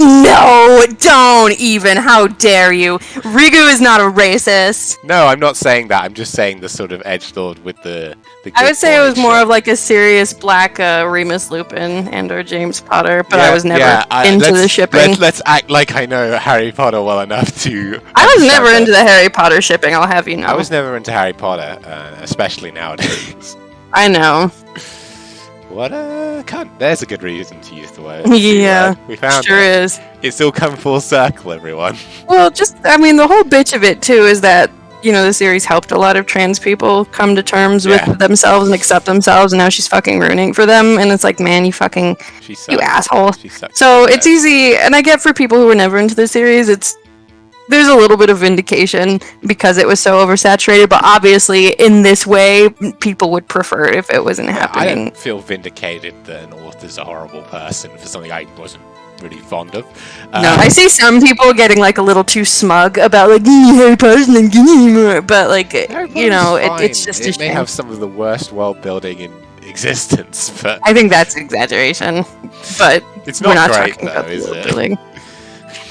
No, don't even. How dare you? Rigu is not a racist. No, I'm not saying that. I'm just saying the sort of edgelord with the I would say it was more of like a serious black Remus Lupin and or James Potter, but I was never into the shipping. Let's act like I know Harry Potter well enough to... I was never into the Harry Potter shipping, I'll have you know. I was never into Harry Potter, especially nowadays. I know. What a cunt. There's a good reason to use the word. Yeah, we found sure it. is. It's all come full circle, everyone. Well, I mean, the whole bitch of it, too, is that, you know, the series helped a lot of trans people come to terms with themselves and accept themselves, and now she's fucking ruining for them, and it's like, man, you fucking, you asshole. So it's easy, and I get for people who were never into the series, there's a little bit of vindication because it was so oversaturated, but obviously in this way, people would prefer it if it wasn't happening. I don't feel vindicated that an author's a horrible person for something I wasn't really fond of. No, I see some people getting like a little too smug about like Harry Potter's not getting anymore, but like you know, it's just it may have some of the worst world building in existence, but I think that's exaggeration. But it's not we're not great, talking though, about the is world it? building.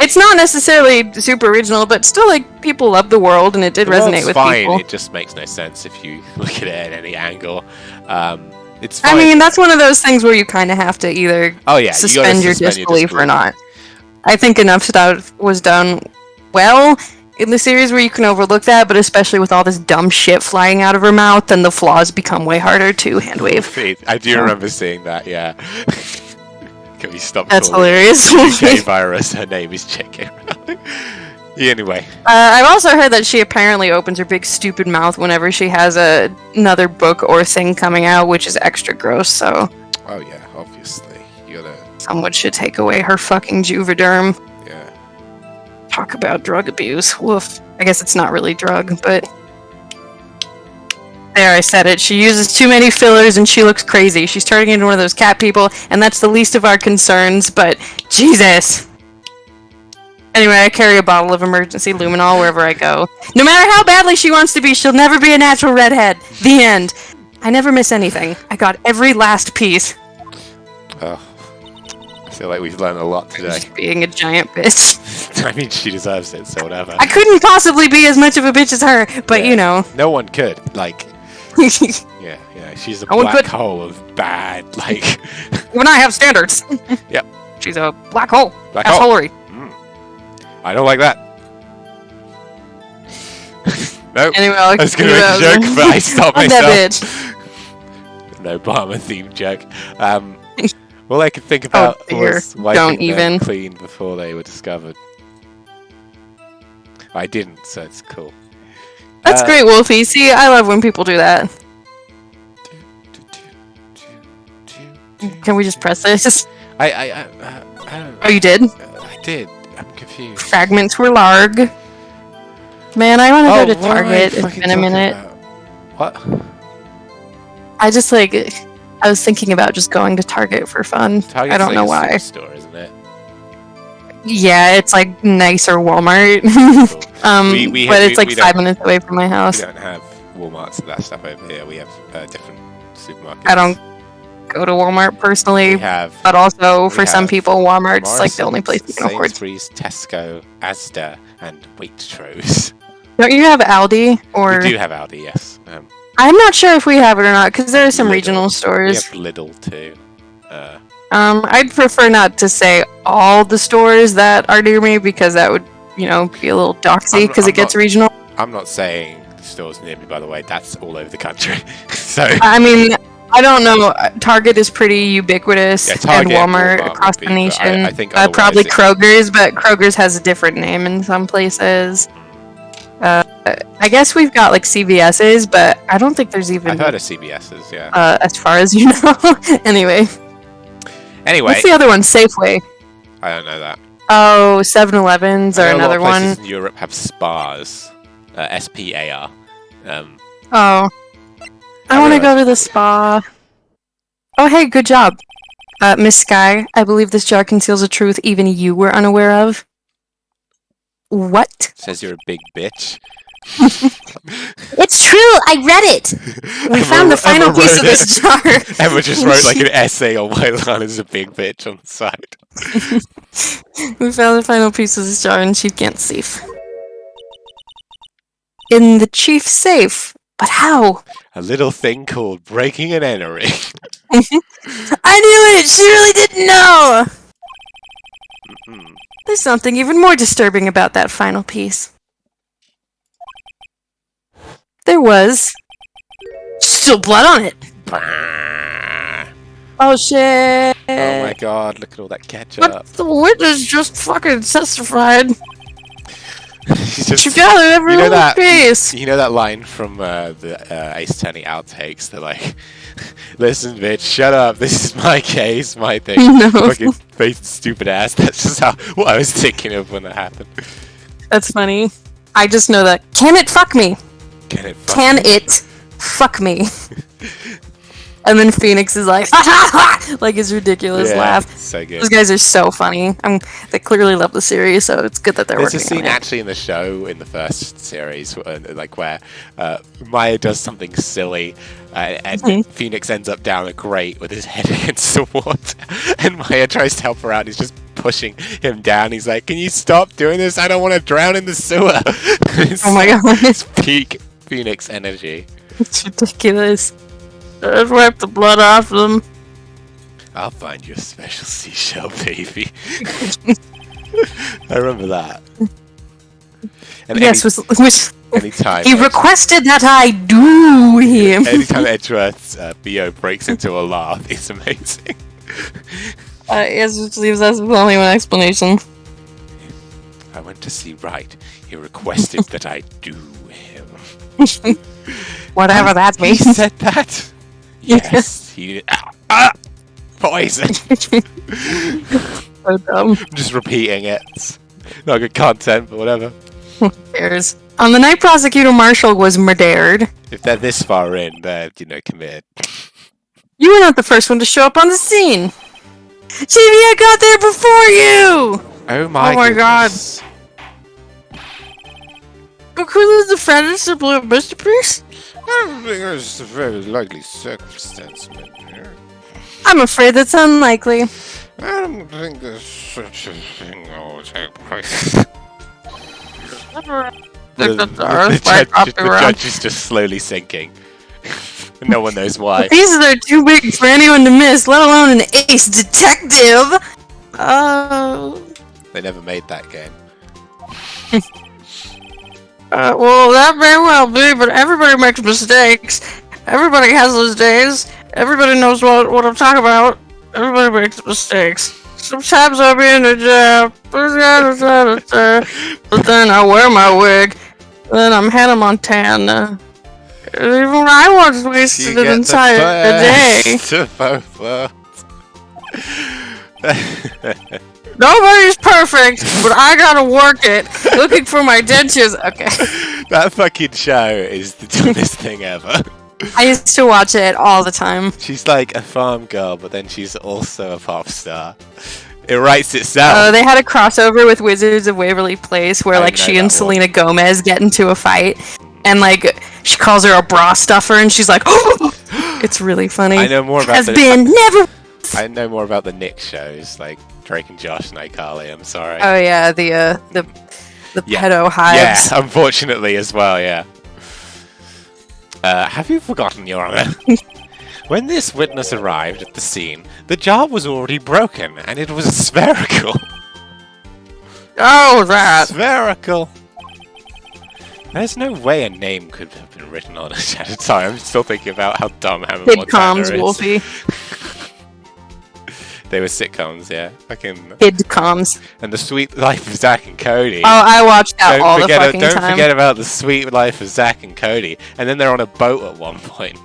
It's not necessarily super original, but still, like, people love the world, and it did resonate with people. It just makes no sense if you look at it at any angle. It's fine. I mean, that's one of those things where you kind of have to either suspend your disbelief or not. I think enough stuff was done well in the series where you can overlook that, but especially with all this dumb shit flying out of her mouth, then the flaws become way harder to handwave. I do remember seeing that, yeah. Can we stop? That's hilarious. JK virus. Her name is JK. Anyway, I've also heard that she apparently opens her big stupid mouth whenever she has another book or thing coming out, which is extra gross. So. Oh yeah, obviously you gotta. Someone should take away her fucking Juvederm. Yeah. Talk about drug abuse. Woof. I guess it's not really drug, but. There, I said it. She uses too many fillers and she looks crazy. She's turning into one of those cat people, and that's the least of our concerns, but Jesus! Anyway, I carry a bottle of emergency luminol wherever I go. No matter how badly she wants to be, she'll never be a natural redhead. The end. I never miss anything. I got every last piece. Oh. I feel like we've learned a lot today. Just being a giant bitch. I mean, she deserves it, so whatever. I couldn't possibly be as much of a bitch as her, but you know. No one could. Like... yeah, she's a black hole of bad, like... When I have standards. Yep. She's a black hole. Black hole. Assholery. I don't like that. Nope. Anyway, I was going to make a joke, but I stopped myself. That bitch. No Obama-themed joke. All I could think about was wiping them clean before they were discovered. I didn't, so it's cool. That's great, Wolfie. See, I love when people do that. Can we just press this? I don't Oh, you did? I did. I'm confused. Fragments were larg. Man, I want to go to what am I Target. It's fucking been a talking minute. about? What? I just I was thinking about just going to Target for fun. Target's I don't know like a why. superstore, isn't it? Yeah, it's like nicer Walmart. Cool. But it's like 5 minutes away from my We house. don't have Walmarts and that stuff over here. We have different supermarkets. I don't go to Walmart personally, We have but also for we some have people, Walmart's like the only place you Morrison's, can afford. Sainsbury's, Tesco, Asda, and Waitrose. Don't you have Aldi? Or We do have Aldi, yes. I'm not sure if we have it or not because there are some Lidl. regional We stores. have Lidl too. I'd prefer not to say all the stores that are near me because that would, be a little doxy because I'm it gets not- regional. I'm not saying stores near me, by the way. That's all over the country. So I mean, I don't know. Target is pretty ubiquitous, Yeah, and Target and Walmart Walmart across would be, the but nation. I think Probably otherwise Kroger's, but Kroger's has a different name in some places. I guess we've got like CVS's, but I don't think there's even I've heard of CBS's, yeah. as far as you know. Anyway, Anyway, what's the other one? Safeway. I don't know that. Oh, 7-Elevens I are know another a lot of one. places in Europe have spas, SPAR. Oh, I want to go to the spa. Oh, hey, good job, Miss Sky. I believe this jar conceals a truth even you were unaware of. What? Says you're a big bitch. It's true. I read it. We found the final piece of this jar. Emma just wrote like an essay on why Lana's a big bitch on the side. We found the final piece of this jar in Chief Gant's safe. In the chief's safe? But how? A little thing called breaking and entering. I knew it! She really didn't know! Mm-mm. There's something even more disturbing about that final piece. There was still blood on it. Oh shit! Oh my god, look at all that ketchup. But the witness just fucking testified. She's just, She gathered every you know little that- piece. You know that line from the Ace Attorney outtakes? They're like, listen, bitch, shut up. This is my case, my thing. No. Fucking face stupid ass. That's just what I was thinking of when that happened. That's funny. I just know that. Can it fuck me? Can it fuck Can me? it fuck me? And then Phoenix is like, ha ha ha! Like his ridiculous Yeah, laugh. so good. Those guys are so funny. They clearly love the series, so it's good that they're There's a working scene on it. actually in the show in the first series, like where Maya does something silly, and Phoenix ends up down a grate with his head against the water, and Maya tries to help her out. And he's just pushing him down. He's like, "Can you stop doing this? I don't want to drown in the sewer." Oh my god, It's peak Phoenix energy. it's ridiculous. Just wipe the blood off them. I'll find you a special seashell, baby. I remember that. And Yes, which anytime he requested that I do him. anytime Edgeworth's BO breaks into a laugh, it's amazing. Yes, which leaves us with only one explanation. I went to see Wright. He requested that I do him. Whatever that He means. said that? Yes, he did. Poison! So dumb. I'm just repeating it. It's not good content, but whatever. Who cares? On the night prosecutor Marshall was murdered. If they're this far in, they're, committed. You were not the first one to show up on the scene. I got there before you! Oh my God. But who is the friend that blew up Mr. Priest? I think it's a very likely circumstance. I'm afraid that's unlikely. I don't think there's such a thing will take place. The judge is just slowly sinking. No one knows why. Pieces are too big for anyone to miss, let alone an ace detective. Oh. They never made that game. Well, that may well be, but everybody makes mistakes. Everybody has those days. Everybody knows what I'm talking about. Everybody makes mistakes. Sometimes I'll be in the jail, but then I wear my wig. Then I'm Hannah Montana. Even I once wasted an entire day. To both worlds. Nobody's perfect, but I gotta work it. Looking for my dentures. Okay. That fucking show is the dumbest thing ever. I used to watch it all the time. She's like a farm girl, but then she's also a pop star. It writes itself. They had a crossover with Wizards of Waverly Place where I like know she that and one. Selena Gomez get into a fight, and like she calls her a bra stuffer, and she's like, it's really funny. I know more about Has the been never. I know more about the Nick shows, like Drake and Josh and iCarly. I'm sorry. Oh yeah, the Yeah. pedo hives. Yeah, unfortunately as well. Yeah. Have you forgotten, Your Honor? When this witness arrived at the scene, the jar was already broken, and it was spherical. Oh, that. Spherical. There's no way a name could have been written on it. Sorry, I'm still thinking about how dumb Hannah Montana Sitcoms, is. Wolfie. They were sitcoms, yeah. Fucking. Sitcoms. And the Sweet Life of Zack and Cody. Oh, I watched that all the fucking don't time. forget about the Sweet Life of Zack and Cody. And then they're on a boat at one point.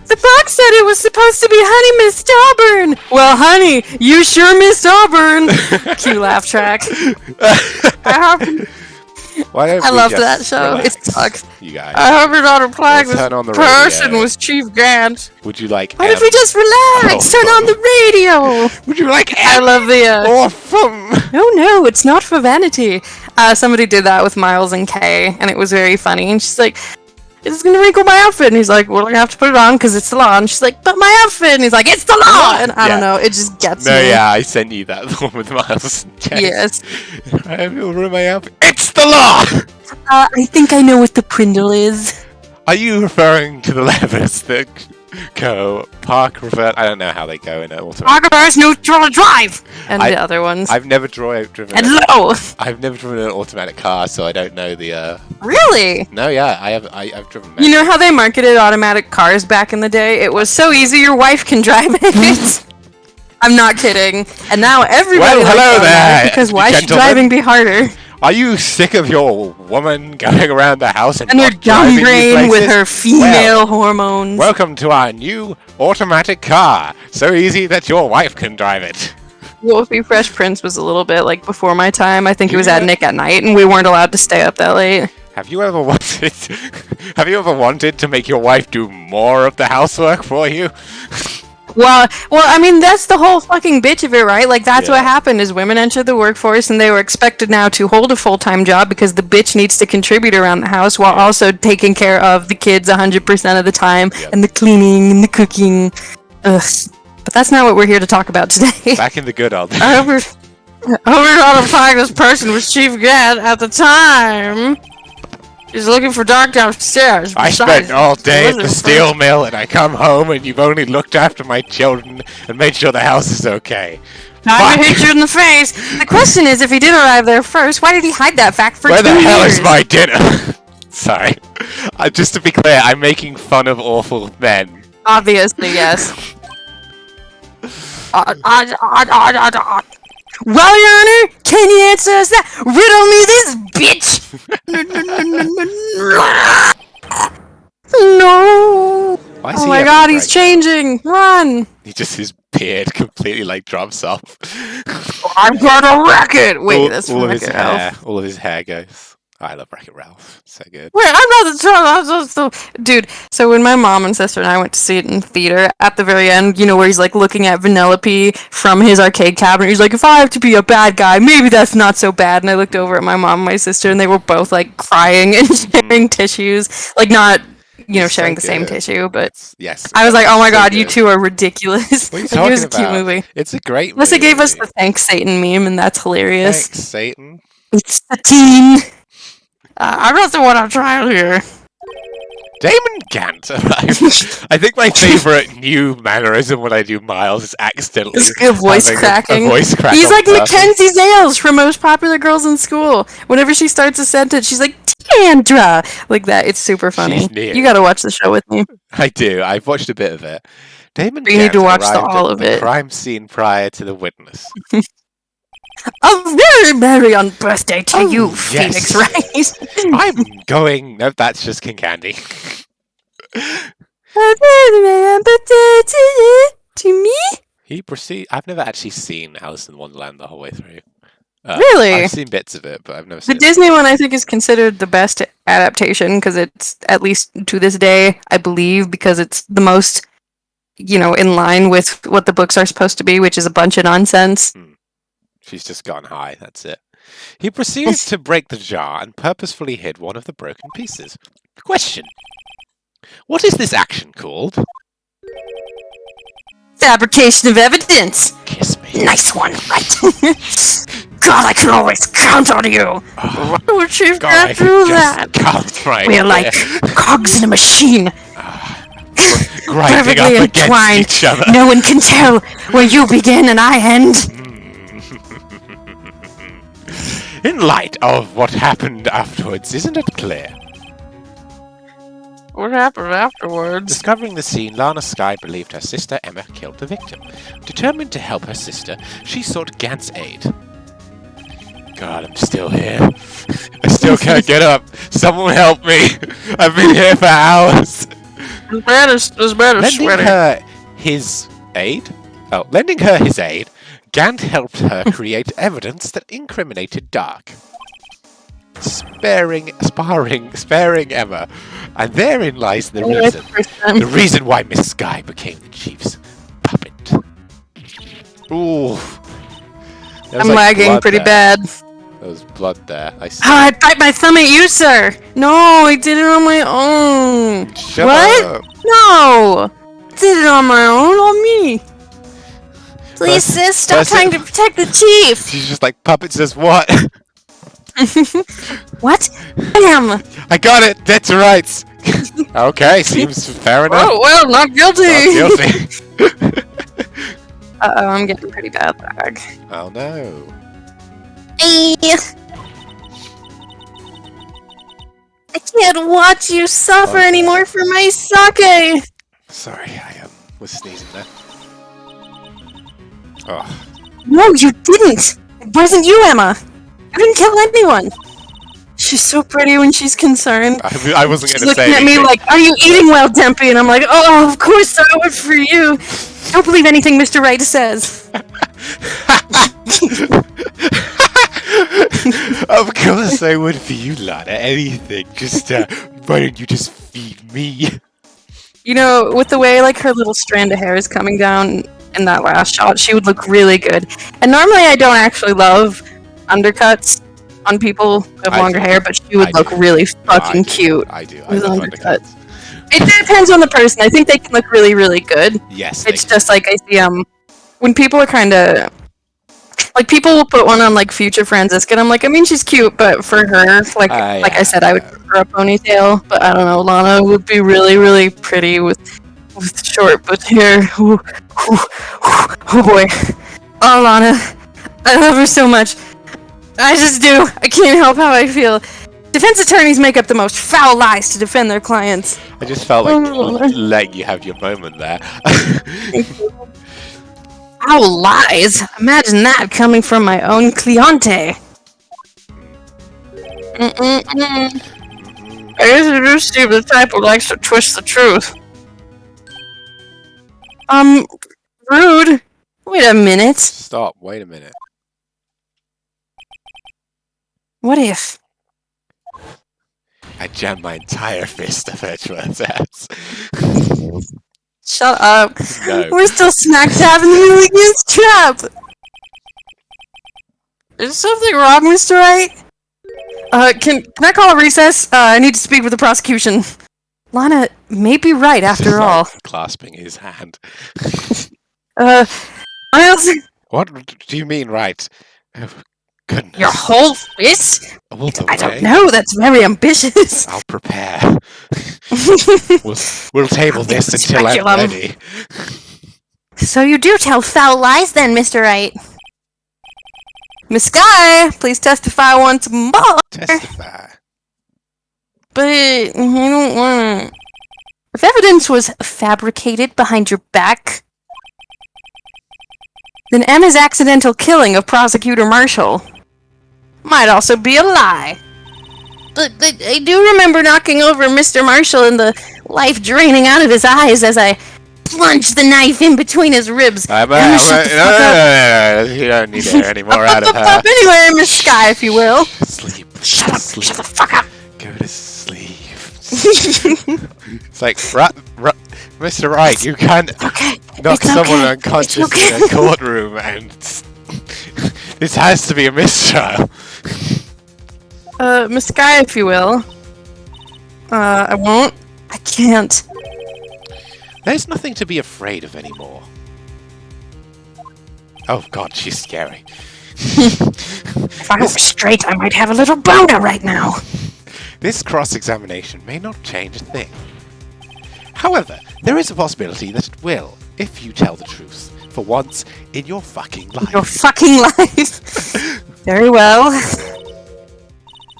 The box said it was supposed to be Honey Missed Auburn. Well, honey, you sure missed Auburn. Cue laugh track. Why don't I we loved just that show. relax, It sucks. You guys. I hope you're not implying We'll this turn on the person radio. was Chief Gant. Would you like What if we just relax? Oh. Turn on the radio. Would you like I love the. Awesome! No, it's not for vanity. Somebody did that with Miles and Kay, and it was very funny. And she's like, "It's gonna wrinkle my outfit." And he's like, "Well, I have to put it on because it's the law." And she's like, "But my outfit." And he's like, "It's the law." And I don't know. It just gets No, me. yeah, I sent you that one with Miles and Jay. Yes. I have your room, my outfit. It's the law! I think I know what the Prindle is. Are you referring to the levers that go park, revert? I don't know how they go in an automatic. Agarbar's neutral drive. And I- the other ones. I've never driven. And low. I've never driven an automatic car, so I don't know the. Really? No, yeah, I've driven. You know how they marketed automatic cars back in the day? It was so easy your wife can drive it. I'm not kidding. And now everybody Well, likes hello automatic there, because why should gentlemen. driving be harder? Are you sick of your woman going around the house and And her not driving you downgrade with places? her female hormones. Welcome to our new automatic car. So easy that your wife can drive it. Wolfie Fresh Prince was a little bit like before my time. I think it was Yeah. at Nick at Night, and we weren't allowed to stay up that late. Have you ever wanted? Have you ever wanted to make your wife do more of the housework for you? Well, I mean, that's the whole fucking bitch of it, right? Like, that's Yeah. what happened is women entered the workforce and they were expected now to hold a full-time job because the bitch needs to contribute around the house while also taking care of the kids 100% of the time Yep. and the cleaning and the cooking. Ugh. But that's not what we're here to talk about today. Back in the good old days. I hope you're not implying this person was Chief Gant at the time. He's looking for Doc downstairs. I Besides, spent all day at the delicious steel mill, and I come home, and you've only looked after my children and made sure the house is okay. Time to Fuck. hit you in the face. The question is, if he did arrive there first, why did he hide that fact for Where 2 the hell years? is my dinner? Sorry. Just to be clear, I'm making fun of awful men. Obviously, yes. Well, Your Honor, can you answer us that? Riddle me this, bitch! No! Why is Oh he my having god, a he's break? changing! Run! He just, his beard completely, like, drops off. I'm gonna wreck it! Wait, all, that's all of his Wreck-It hair, Ralph. all of his hair goes. I love Wreck-It Ralph. So good. Wait, I'm not the troll. I'm just the dude. So when my mom and sister and I went to see it in theater, at the very end, you know, where he's like looking at Vanellope from his arcade cabinet, he's like, "If I have to be a bad guy, maybe that's not so bad." And I looked over at my mom and my sister, and they were both like crying and sharing tissues, like not, you know, It's so sharing the same good. tissue, but Yes. I was like, "Oh my so god, you good. two are ridiculous." What are you Like, talking it was a cute about? movie. It's a great Plus, movie. they gave us the "Thanks Satan" meme, and that's hilarious. Thanks, Satan. It's the teen. I'm not the one I'm trying here. Damon Gant arrived. I think my favorite new mannerism when I do Miles is accidentally It's good voice having cracking. A voice crack He's on like purpose. Mackenzie Zales from Most Popular Girls in School. Whenever she starts a sentence, she's like, "Deandra!" Like that. It's super funny. She's near. You gotta watch the show with me. I do. I've watched a bit of it. Damon You need Gant to watch arrived all at of the it. crime scene prior to the witness. A very merry on birthday to Oh, you, yes. Phoenix Wright. I'm going. No, that's just King Candy. A very merry on birthday to you, to me. I've never actually seen Alice in Wonderland the whole way through. Really? I've seen bits of it, but I've never The seen it. Disney one, I think, is considered the best adaptation because it's, at least to this day, I believe, because it's the most, in line with what the books are supposed to be, which is a bunch of nonsense. She's just gone high, that's it. He proceeded to break the jar and purposefully hid one of the broken pieces. Question. What is this action called? Fabrication of evidence. Kiss me. Nice one, right? God, I can always count on you. Why would she God, I do could that? just count right We're like there. cogs in a machine, Grinding perfectly up against entwined. each other. No one can tell where you begin and I end. In light of what happened afterwards, isn't it clear? What happened afterwards? Discovering the scene, Lana Skye believed her sister Emma killed the victim. Determined to help her sister, she sought Gant's aid. God, I'm still here. I still can't get up. Someone help me. I've been here for hours. This man is Lending her his aid, Gant helped her create evidence that incriminated Dark. Sparing Emma. And therein lies the reason. The reason why Miss Skye became the chief's puppet. Ooh. I'm lagging pretty bad. There was blood there. I see. I bite my thumb at you, sir! No, I did it on my own! Shut What? up. No! I did it on my own, on me! Please, sis, stop that's trying it. to protect the chief. She's just like, puppet says what? What? Damn. I got it! That's right! Okay, seems fair enough. Oh, well, not guilty! Not guilty. Uh-oh, I'm getting pretty bad lag. Oh no. I can't watch you suffer Okay. anymore for my sake. Sorry, I was sneezing there. Oh. No, you didn't. It wasn't you, Emma. You didn't kill anyone. She's so pretty when she's concerned. I wasn't She's going to say looking at me anything. like, are you eating well, Dempy? And I'm like, oh, of course I would for you. Don't believe anything Mr. Wright says. Of course I would for you, Lana. Anything. Just, why don't you just feed me? You know, with the way like her little strand of hair is coming down in that last shot, she would look really good. And normally I don't actually love undercuts on people who have I longer do. hair, but she would I look do. really I fucking do. cute. I do. I with love undercuts. undercuts. It depends on the person. I think they can look really, really good. Yes. It's just like I see when people are kind of like people will put one on like Future Franziska, and I'm like, I mean, she's cute, but for her, like I said, I would prefer a ponytail. But I don't know, Lana would be really, really pretty with short but hair. Ooh, oh boy, oh Lana, I love her so much. I just do. I can't help how I feel. Defense attorneys make up the most foul lies to defend their clients. I just felt like Oh. letting you have your moment there. Foul lies? Imagine that coming from my own cliente. I introduced you to the type who likes to twist the truth. Rude. Wait a minute. Stop. Wait a minute. What if? I jammed my entire fist of Edgeworth's ass. Shut up. No. We're still smack dab in the middle of his trap. Is something wrong, Mr. Wright? Can I call a recess? I need to speak with the prosecution. Lana may be right after Just, all. like, clasping his hand. I also... What do you mean, right? Oh, goodness. Your whole fist? All the I don't way. know, that's very ambitious. I'll prepare. We'll table this until I'm Speculum. ready. So you do tell foul lies then, Mr. Wright. Miss Skye, please testify once more. Testify. But I don't want to. If evidence was fabricated behind your back, then Emma's accidental killing of Prosecutor Marshall might also be a lie. But I do remember knocking over Mr. Marshall and the life draining out of his eyes as I plunge the knife in between his ribs. No, you don't need to hear any more out of her. Anyway, Miss Sky, if you will. Sleep. Shut up! Sleep. Shut the fuck up! Go to sleep. It's like, Mr. Wright, you can't knock it's someone okay, unconscious it's okay. in a courtroom, and this has to be a mistrial. Miss Sky, if you will. I won't. I can't. There's nothing to be afraid of anymore. Oh god, she's scary. If I were straight, I might have a little boner right now. This cross-examination may not change a thing. However, there is a possibility that it will, if you tell the truth, for once in your fucking life. Your fucking life. Very well.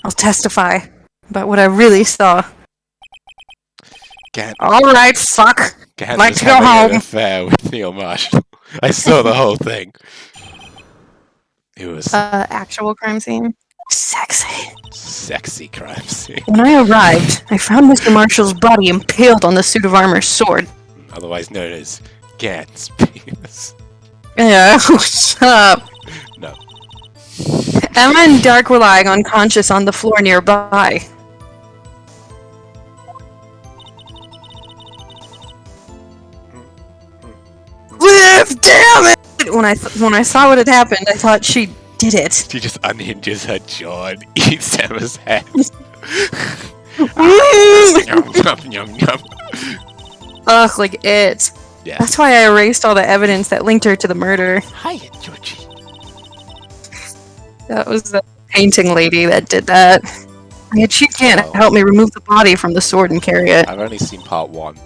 I'll testify about what I really saw. Gant, Alright, fuck. Gant like was to go having home. an affair with Neil Marshall. I saw the whole thing. It was Actual crime scene. Sexy. sexy crime scene, When I arrived, I found Mr. Marshall's body impaled on the suit of armor sword. otherwise known as Gant's penis. Yeah, shut up. No. Emma and Dark were lying unconscious on the floor nearby. Live, damn it! When I saw what had happened, I thought she did it. She just unhinges her jaw and eats Emma's head. Yum, yum, yum, yum. Ugh, like it. Yeah. That's why I erased all the evidence that linked her to the murder. Hiya, Georgie. That was the painting lady that did that. And she can't Oh. help me remove the body from the sword and carry it. I've only seen part one.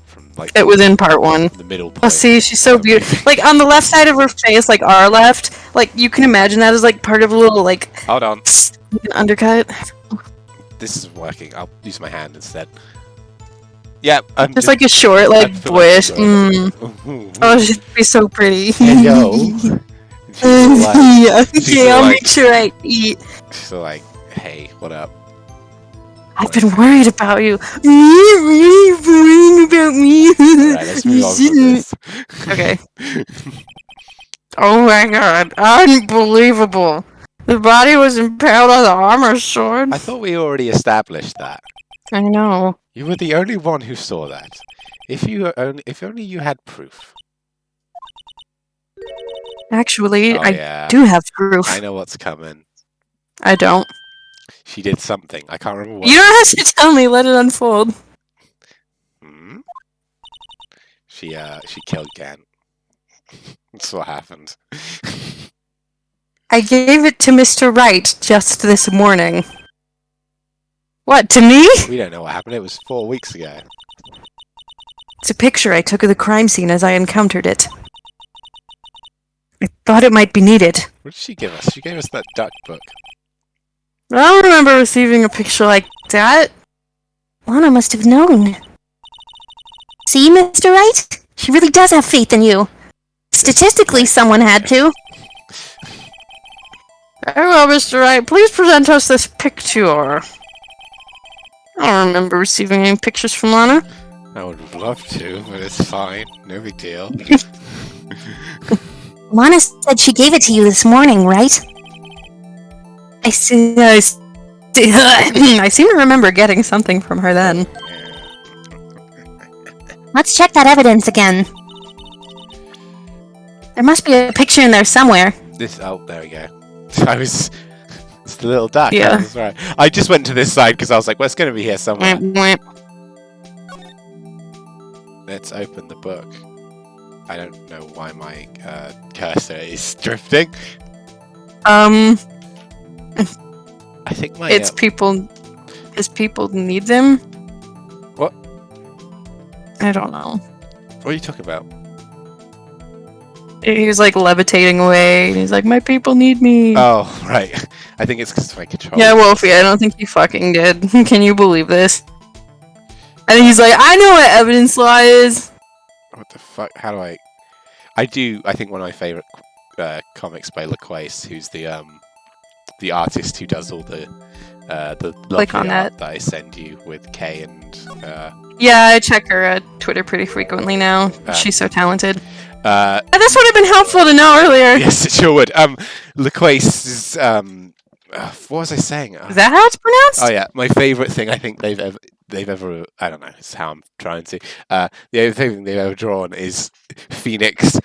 From like It was in part one. the middle point. Oh, see, she's so beautiful. Like, on the left side of her face, like, our left, like, you can imagine that as, like, part of a little, like, Hold on. an undercut. This isn't working. I'll use my hand instead. Yep. I'm Just, like, a short, like, I feel boyish. like Mm. Oh, she'd be so pretty. Hello. And she's all like, Yeah, she's okay, all I'll like- make sure I eat. she's all like, hey, what up? I've been worried about you. You're worrying about me. Alright, let's move You on from shouldn't. this. Okay. Oh my god, unbelievable. The body was impaled on the armor sword. I thought we already established that. I know. You were the only one who saw that. If only you had proof. Actually, Oh, I yeah. do have proof. I know what's coming. I don't. She did something. I can't remember what. You don't have to tell me, let it unfold. Hmm? She killed Gant. That's what happened. I gave it to Mr. Wright just this morning. What, to me? We don't know what happened. It was 4 weeks ago. It's a picture I took of the crime scene as I encountered it. I thought it might be needed. What did she give us? She gave us that duck book. I don't remember receiving a picture like that. Lana must have known. See, Mr. Wright? She really does have faith in you. Statistically, someone had to. Very well, Mr. Wright, please present us this picture. I don't remember receiving any pictures from Lana. I would have loved to, but it's fine. No big deal. Lana said she gave it to you this morning, right? I seem to remember getting something from her then. Let's check that evidence again. There must be a picture in there somewhere. Oh, there we go. It's the little duck. Yeah. That's right. I just went to this side because I was like, well, it's going to be here somewhere. Wimp, wimp. Let's open the book. I don't know why my cursor is drifting. Um, I think my... it's people. His people need them. What? I don't know. What are you talking about? He was like levitating away. And he's like, "My people need me." Oh, right. I think it's because of my control. Yeah, Wolfie, I don't think he fucking did. Can you believe this? And he's like, "I know what evidence law is." What the fuck? How do I... I think one of my favourite comics by LaQuace, who's the artist who does all the The Click on lovely art that. I send you with Kay and Yeah, I check her Twitter pretty frequently now. She's so talented. uh, This would have been helpful to know earlier. yes, it sure would. Laquace is what was I saying? Is that how it's pronounced? Oh yeah, my favorite thing I think they've ever I don't know, it's how I'm trying to. The only thing they've ever drawn is Phoenix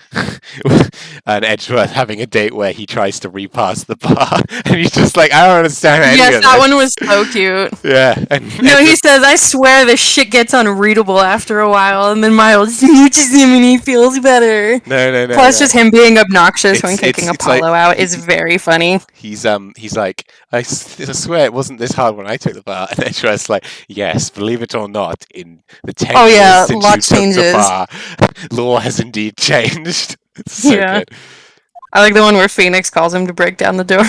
and Edgeworth having a date where he tries to repass the bar, and he's just like, I don't understand any Yes, of that this. one was so cute. Yeah, and No, he says, I swear this shit gets unreadable after a while, and then Miles smooches him and he feels better. no. Plus, just him being obnoxious when It's- kicking it's Apollo like- out is very funny. He's like, I swear it wasn't this hard when I took the bar, and Edgeworth's like, yes, believe it or not, in the 10 Oh, years yeah, since lots you took changes. the bar, law has indeed changed. It's so Yeah. good. I like the one where Phoenix calls him to break down the door.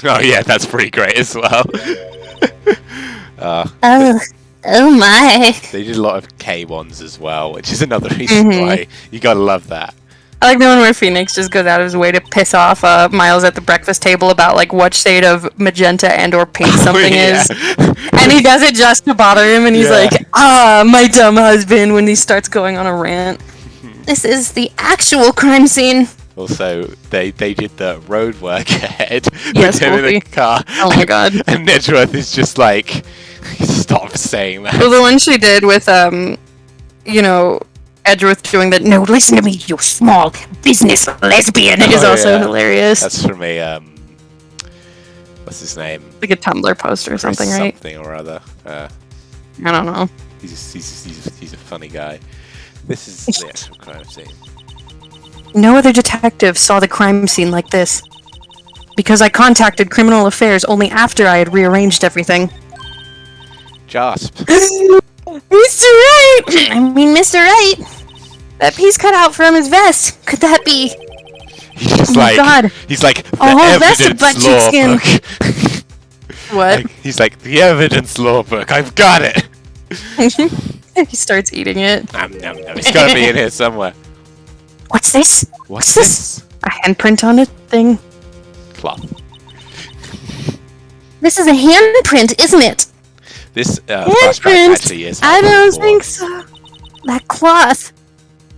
Oh yeah, that's pretty great as well. Oh my. They did a lot of K ones as well, which is another reason Mhm. why you gotta love that. I like the one where Phoenix just goes out of his way to piss off Miles at the breakfast table about like what shade of magenta and or pink something is. And he does it just to bother him, and he's Yeah. like, my dumb husband, when he starts going on a rant. This is the actual crime scene. Also, they did the road work ahead Yes, with him in the Wolfie. car. Oh my god. And Edgeworth is just like, stop saying that. Well, the one she did with, Edgeworth doing that, no, listen to me, you small business lesbian, is Oh, also yeah. hilarious. That's from a what's his name? like a Tumblr post or something, Chris right? Something or other. I don't know. He's a funny guy. This is the actual crime scene. No other detective saw the crime scene like this. Because I contacted Criminal Affairs only after I had rearranged everything. Jasp. Mr. Right! I mean, Mr. Right. That piece cut out from his vest. Could that be? He's just Oh my like, God. he's like the A whole vest of evidence butt cheek law skin. book. What? Like, he's like the evidence law book. I've got it. He starts eating it. Nom, nom, nom. It's got to be in here somewhere. What's this? What's this? A handprint on a thing? Cloth. This is a handprint, isn't it? This flashback Handprint? actually is. I don't hardcore. think so. That cloth.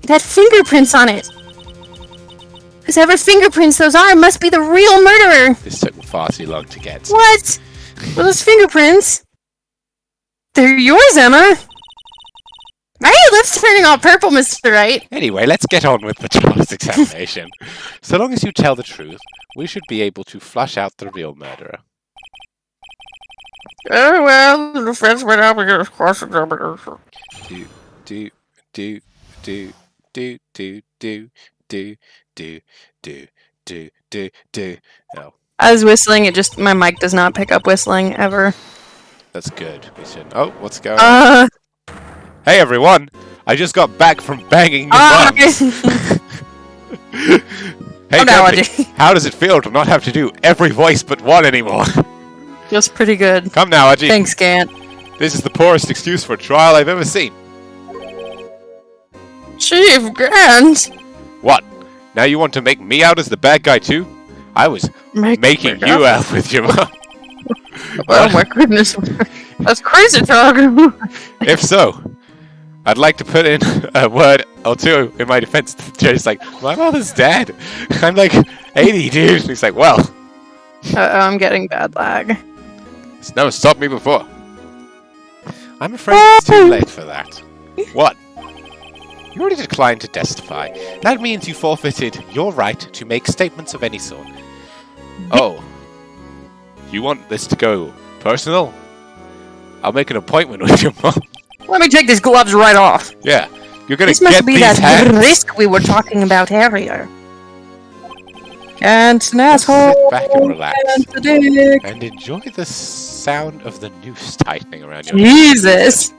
That fingerprints on it. Whoever fingerprints those are must be the real murderer. This took far too long to get. What? Well, those fingerprints. They're yours, Emma. Why are your lips turning all purple, Mr. Right? Anyway, let's get on with the trial's examination. So long as you tell the truth, we should be able to flush out the real murderer. Oh, well, the defense went out against cross-examination. Do do do do do do do do do do do do. Oh, I was whistling, my mic does not pick up whistling, ever. that's good. We should. Oh, what's going on? Hey everyone! I just got back from banging your bums. Hey, Oh, no, I Grumpy, how does it feel to not have to do every voice but one anymore? Feels pretty good. Come now, Aji. Thanks, Gant. This is the poorest excuse for a trial I've ever seen. Chief Grant! What? Now you want to make me out as the bad guy too? I was making you out with your mom. Oh my goodness. That's crazy talk. If so, I'd like to put in a word or two in my defense. The judge is like, my mother's dead. I'm like 80, dude. He's like, well, I'm getting bad lag. it's never stopped me before. I'm afraid it's too late for that. What? You already declined to testify. That means you forfeited your right to make statements of any sort. Oh. You want this to go personal? I'll make an appointment with your mom. Let me take these gloves right off. Yeah. You're gonna This must get be these that hands. risk we were talking about earlier. And an Just asshole. sit back and relax. And a dick. And enjoy the sound of the noose tightening around your Jesus.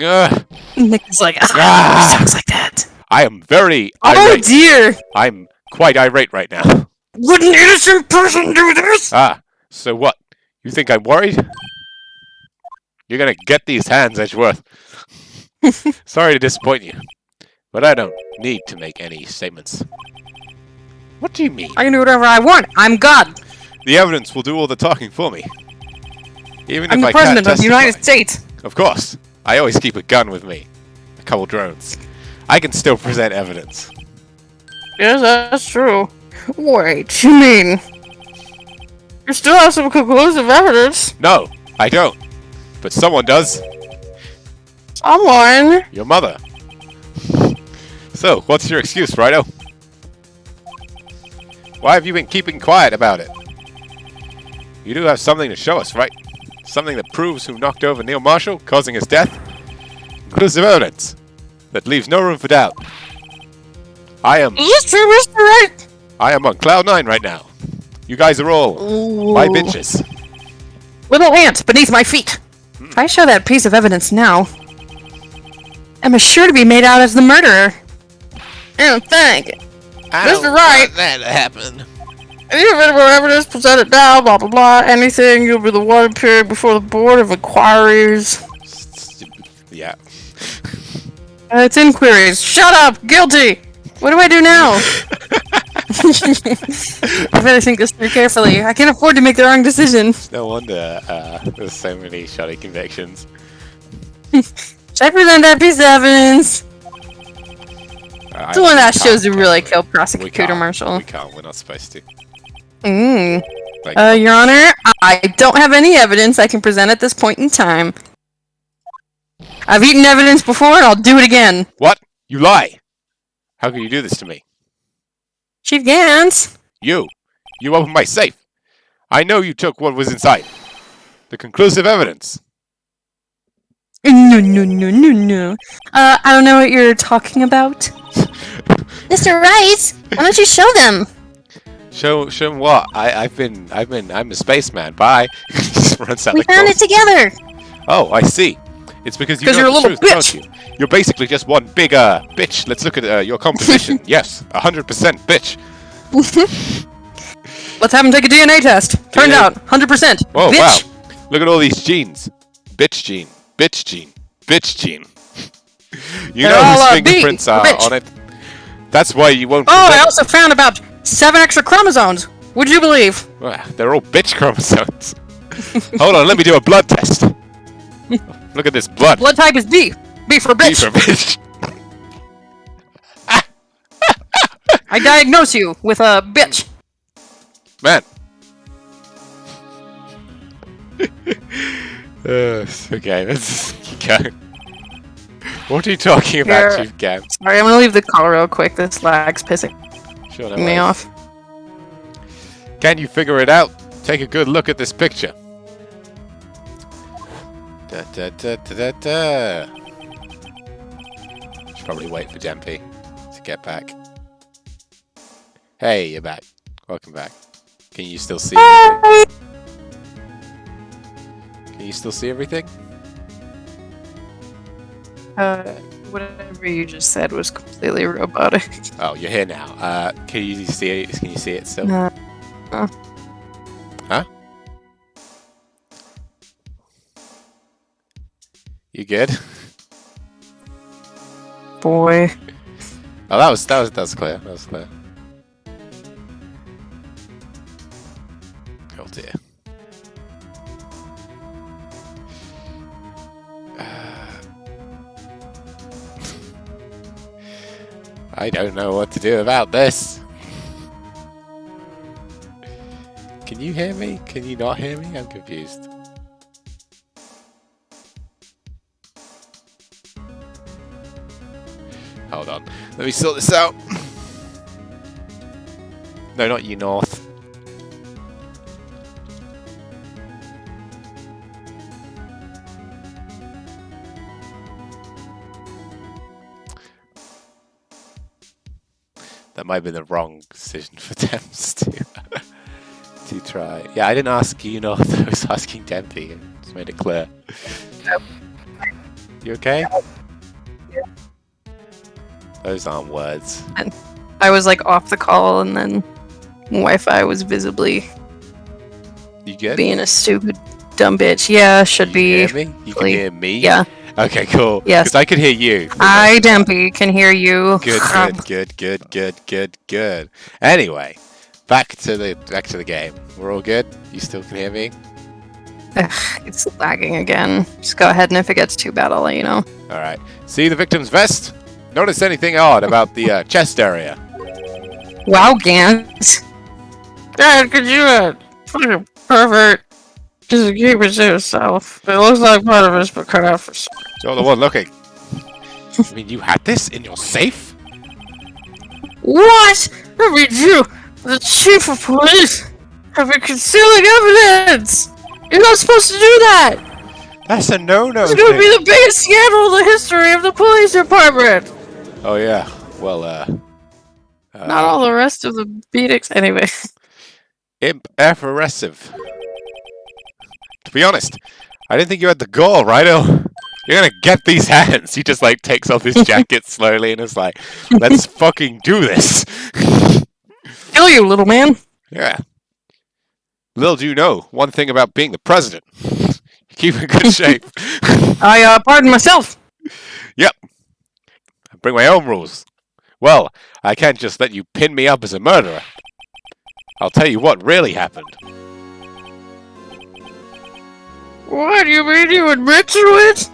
Ugh. Nick's like, Ah. sounds like that. I am very Oh irate. dear. I'm quite irate right now. Would an innocent person do this? Ah, so what? You think I'm worried? You're gonna get these hands, Edgeworth. Sorry to disappoint you, but I don't need to make any statements. What do you mean? I can do whatever I want. I'm God. The evidence will do all the talking for me. Even I'm if the I can't president of the testify. United States. Of course. I always keep a gun with me. A couple drones. I can still present evidence. Yes, that's true. Wait, you mean you still have some conclusive evidence? No, I don't. But someone does. Someone. Your mother. So, what's your excuse, Rido? Why have you been keeping quiet about it? You do have something to show us, right? Something that proves who knocked over Neil Marshall, causing his death? Conclusive evidence that leaves no room for doubt. I am Is this true, Mr. Wright? I am on cloud 9 right now. You guys are all my bitches. Little ant beneath my feet. If I show that piece of evidence now, Emma's sure to be made out as the murderer. I don't think. Mr. Wright. That happened. Any available evidence presented now, blah blah blah, anything, you'll be the one appearing before the Board of Inquiries. Yeah. It's inquiries. Shut up! Guilty! What do I do now? I better think this through carefully. I can't afford to make the wrong decision. No wonder there's so many shoddy convictions. Should I present that piece of evidence? It's the one that shows who really killed Prosecutor Marshall. We can't. We're not supposed to. Like, Your Honor, I don't have any evidence I can present at this point in time. I've eaten evidence before and I'll do it again. what? You lie! How can you do this to me? Chief Gans. You opened my safe. I know you took what was inside. The conclusive evidence. No. I don't know what you're talking about. Mr. Rice, why don't you show them? Show him what? I'm a spaceman. Bye. Just runs out We the found clothes. it together. Oh, I see. It's because you 'Cause know you're a the little truth, bitch. don't you? You're basically just one big bitch. Let's look at your composition. Yes, 100% bitch. Let's have him take a DNA test. Turned DNA. out, 100%. Oh Bitch. wow! Look at all these genes. Bitch gene. Bitch gene. Bitch gene. You They're know all, whose B, fingerprints are bitch. on it. That's why you won't. Oh, I present- also found about 7 extra chromosomes. Would you believe? Ah, they're all bitch chromosomes. Hold on, let me do a blood test. Look at this blood. Blood type is B. B for B bitch. for bitch. I diagnose you with a bitch. Man. Okay, let's keep going. What are you talking about, Here. Chief Gam? Sorry, I'm gonna leave the call real quick. This lag's pissing Sure, no me worries. off. Can you figure it out? Take a good look at this picture. Da, da, da, da, da, da. Should probably wait for Dempy to get back. Hey, you're back. Welcome back. Can you still see everything? Can you still see everything? Whatever you just said was completely robotic. Oh, you're here now. Can you see it? Can you see it still? No. Huh? You good? Boy. Oh, that was clear. That was clear. Oh dear. I don't know what to do about this. Can you hear me? Can you not hear me? I'm confused. Hold on. Let me sort this out. No, not you, North. That might have been the wrong decision for Dems to try. Yeah, I didn't ask you, North. I was asking Dempy. Just made it clear. You okay? Those aren't words. I was like off the call and then Wi-Fi was visibly You good? being a stupid dumb bitch. Yeah, should You be. hear me? You can hear me? Yeah. Okay, cool. Yes. Because I could hear you. I, Dempy, can hear you. Good. Anyway, back to the game. We're all good? You still can hear me? Ugh, it's lagging again. Just go ahead, and if it gets too bad, I'll let you know. Alright. See the victim's vest? Notice anything odd about the chest area? Wow, Gant. Dad, could you, fucking pervert, just keep it to yourself. It looks like part of it's been cut out for some. You're the one looking. I mean, you had this in your safe? What? I mean, you, the chief of police, have been concealing evidence! You're not supposed to do that! That's a no-no. It's gonna be the biggest scandal in the history of the police department! Oh, yeah. Well, Not all the rest of the beatings, anyway. Imp-efferesive. To be honest, I didn't think you had the gall, Rhino. You're gonna get these hands. He just, like, takes off his jacket slowly and is like, let's fucking do this. Kill you, little man. Yeah. Little do you know, one thing about being the president. You keep in good shape. I, pardon myself. Yep. I bring my own rules. Well, I can't just let you pin me up as a murderer. I'll tell you what really happened. What, you mean you admit to it?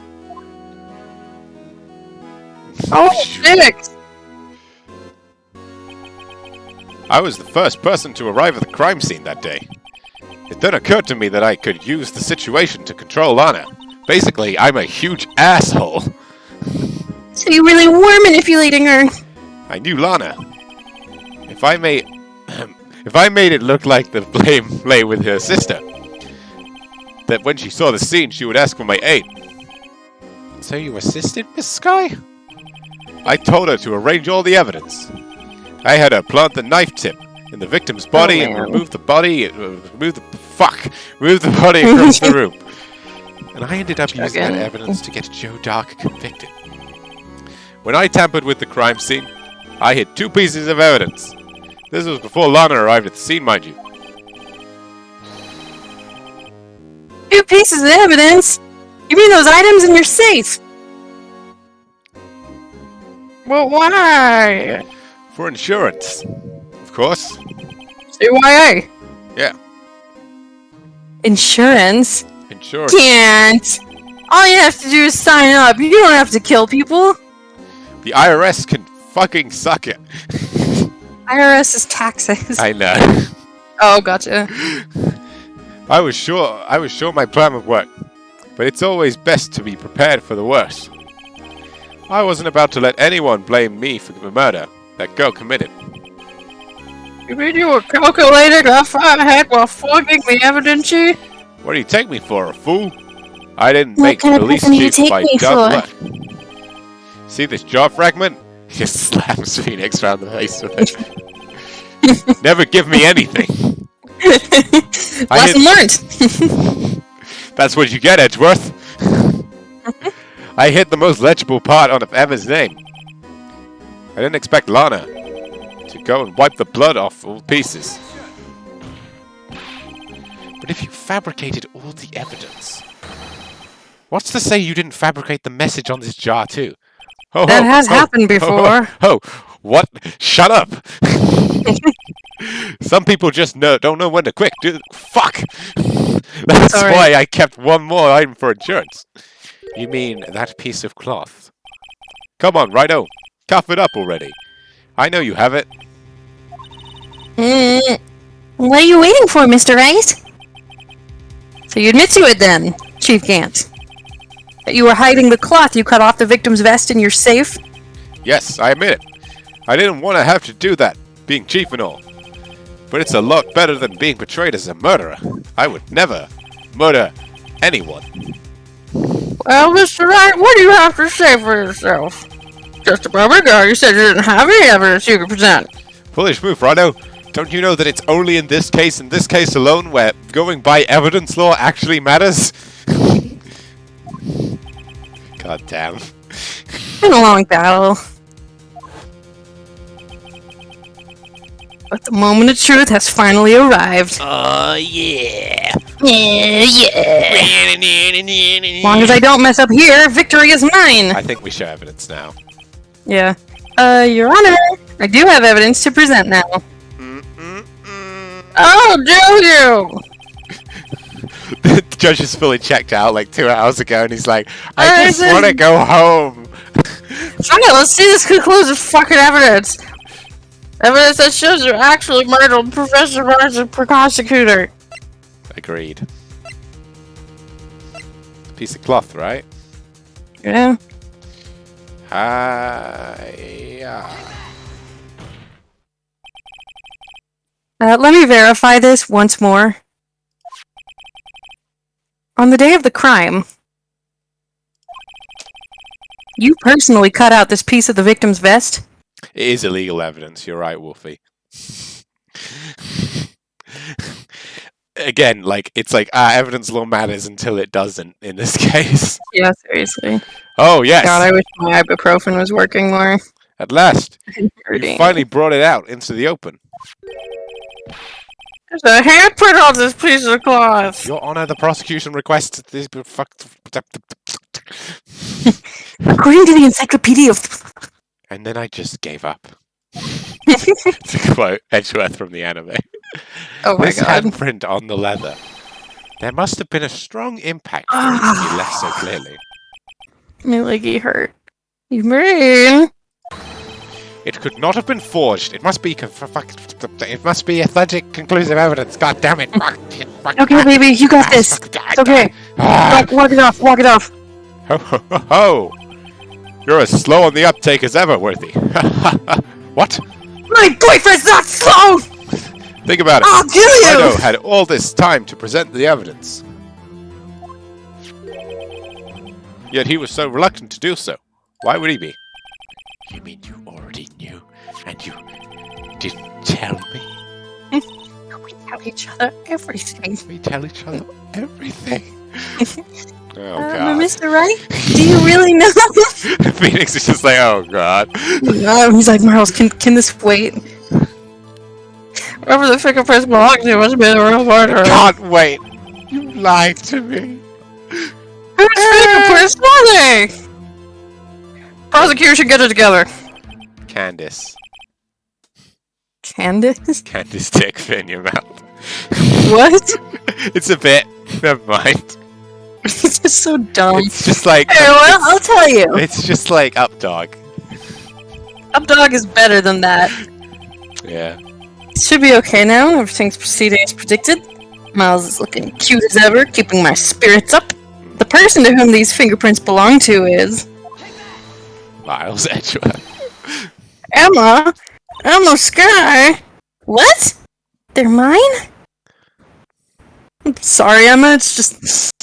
Oh, dick! I was the first person to arrive at the crime scene that day. It then occurred to me that I could use the situation to control Lana. Basically, I'm a huge asshole. So you really were manipulating her. I knew Lana. If I made it look like the blame lay with her sister, that when she saw the scene, she would ask for my aid. So you assisted Miss Sky? I told her to arrange all the evidence. I had her plant the knife tip in the victim's body and remove the body across the room. And I ended up using that evidence to get Joe Dark convicted. When I tampered with the crime scene, I hid 2 pieces of evidence. This was before Lana arrived at the scene, mind you. 2 pieces of evidence? You mean those items in your safe? Well, why? For insurance. Of course. CYA. Yeah, Insurance? insurance. Can't. All you have to do is sign up. You don't have to kill people. The IRS can fucking suck it. IRS is taxes. I know. Oh, gotcha. I was sure my plan would work, but it's always best to be prepared for the worst. I wasn't about to let anyone blame me for the murder that girl committed. You mean you were calculating how far ahead while flogging the evidence sheet? What do you take me for, a fool? I didn't What make kind of police person do you chief take by me dumb for? luck. See this jaw fragment? He just slams Phoenix round the face with it. Never give me anything. Lesson learned. That's what you get, Edgeworth. I hit the most legible part on Emma's name. I didn't expect Lana to go and wipe the blood off all pieces. But if you fabricated all the evidence, what's to say you didn't fabricate the message on this jar too? Ho, That ho, has ho, happened before. Ho, what? Shut up! Some people just don't know when to quit. Fuck! That's Sorry. why I kept one more item for insurance. You mean that piece of cloth? Come on, Rhino. Cuff it up already. I know you have it. What are you waiting for, Mr. Right? So you admit to it then, Chief Gant? That you were hiding the cloth you cut off the victim's vest in your safe? Yes, I admit it. I didn't want to have to do that, being chief and all. But it's a lot better than being portrayed as a murderer. I would never murder anyone. Well, Mr. Wright, what do you have to say for yourself? Just a moment ago, you said you didn't have any evidence you could present. Foolish move, Rhino. Don't you know that it's only in this case alone, where going by evidence law actually matters? God damn. It's been a long battle. But the moment of truth has finally arrived. Oh, yeah. As long as I don't mess up here, victory is mine! I think we show evidence now. Yeah. Your Honor, I do have evidence to present now. Oh, do you? judge is fully checked out like 2 hours ago, and he's like, I just want to go home. Okay, let's see this conclusive fucking evidence. Evidence that shows you actually murdered Professor Mars and prosecutor. Agreed. Piece of cloth, right? Yeah. Let me verify this once more. On the day of the crime, you personally cut out this piece of the victim's vest? It is illegal evidence, you're right, Wolfie. Again, like, it's like, evidence law matters until it doesn't, in this case. Yeah, seriously. Oh, yes! God, I wish my ibuprofen was working more. At last! You finally brought it out into the open. There's a handprint on this piece of cloth! Your Honor, the prosecution requests this... According to the encyclopedia of... And then I just gave up. To quote Edgeworth from the anime. Oh my This god. handprint on the leather. There must have been a strong impact for it to be left so clearly. My leggy hurt. You mean? It could not have been forged. It must be authentic, conclusive evidence. God damn it! Okay, baby, you got this. It's okay. Walk it off. Walk it off. Ho ho ho ho! You're as slow on the uptake as ever, Worthy. What? My boyfriend's not slow. Think about it. I'll kill you. Fido had all this time to present the evidence. Yet he was so reluctant to do so. Why would he be? You mean you already knew, and you didn't tell me? We tell each other everything. We tell each other everything. Oh god. Mr. Wright, do you really know? Phoenix is just like, oh god. He's like, Miles, can this wait? Whoever the fingerprints belong to must be the real murderer. Can't wait. You lied to me. Whose fingerprints are they? Prosecution, get it together. Candace. Candace? Candace dick fit in your mouth. What? It's a bit. Never mind. It's just so dumb. It's just like. Hey, well, I'll tell you. It's just like Updog. Updog is better than that. Yeah. It should be okay now. Everything's proceeding as predicted. Miles is looking cute as ever, keeping my spirits up. The person to whom these fingerprints belong to is... Miles Edgeworth. Emma Skye. What? They're mine? I'm sorry, Emma. It's just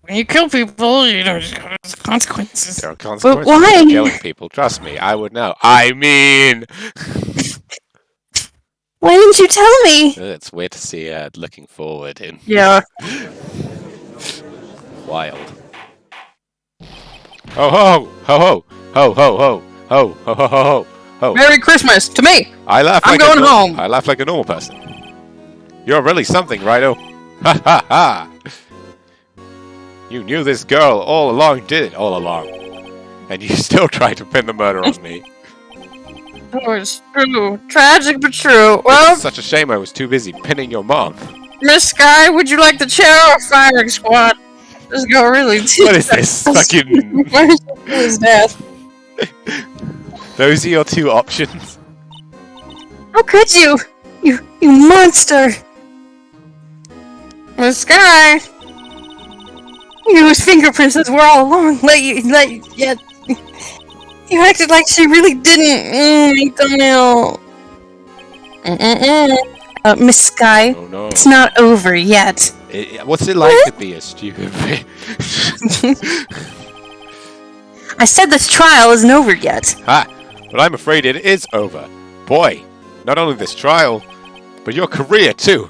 when you kill people, you know, there's consequences. There are consequences why? for killing people. Trust me, I would know. I mean, Why didn't you tell me? it's weird to see looking forward in Yeah. wild. Ho ho ho ho ho ho ho ho ho ho ho ho. Merry Christmas to me. I laugh. I'm like going home. I laugh like a normal person. You're really something, Righto. Ha ha ha! You knew this girl all along, did it? All along. And you still tried to pin the murder on me. Oh, it's true. Tragic but true. Well, It's such a shame I was too busy pinning your mom. Miss Skye, would you like the chair or firing squad? This girl really did. What is this? Fucking... His death. Those are your two options? How could you? You monster! Miss Skye. You knew his fingerprints were all along. Yet you acted like she really didn't. My thumbnail. Miss Skye, Oh no. it's not over yet. What's it like to be a stupid bitch? I said this trial isn't over yet. Ha! But I'm afraid it is over. Boy, not only this trial, but your career too.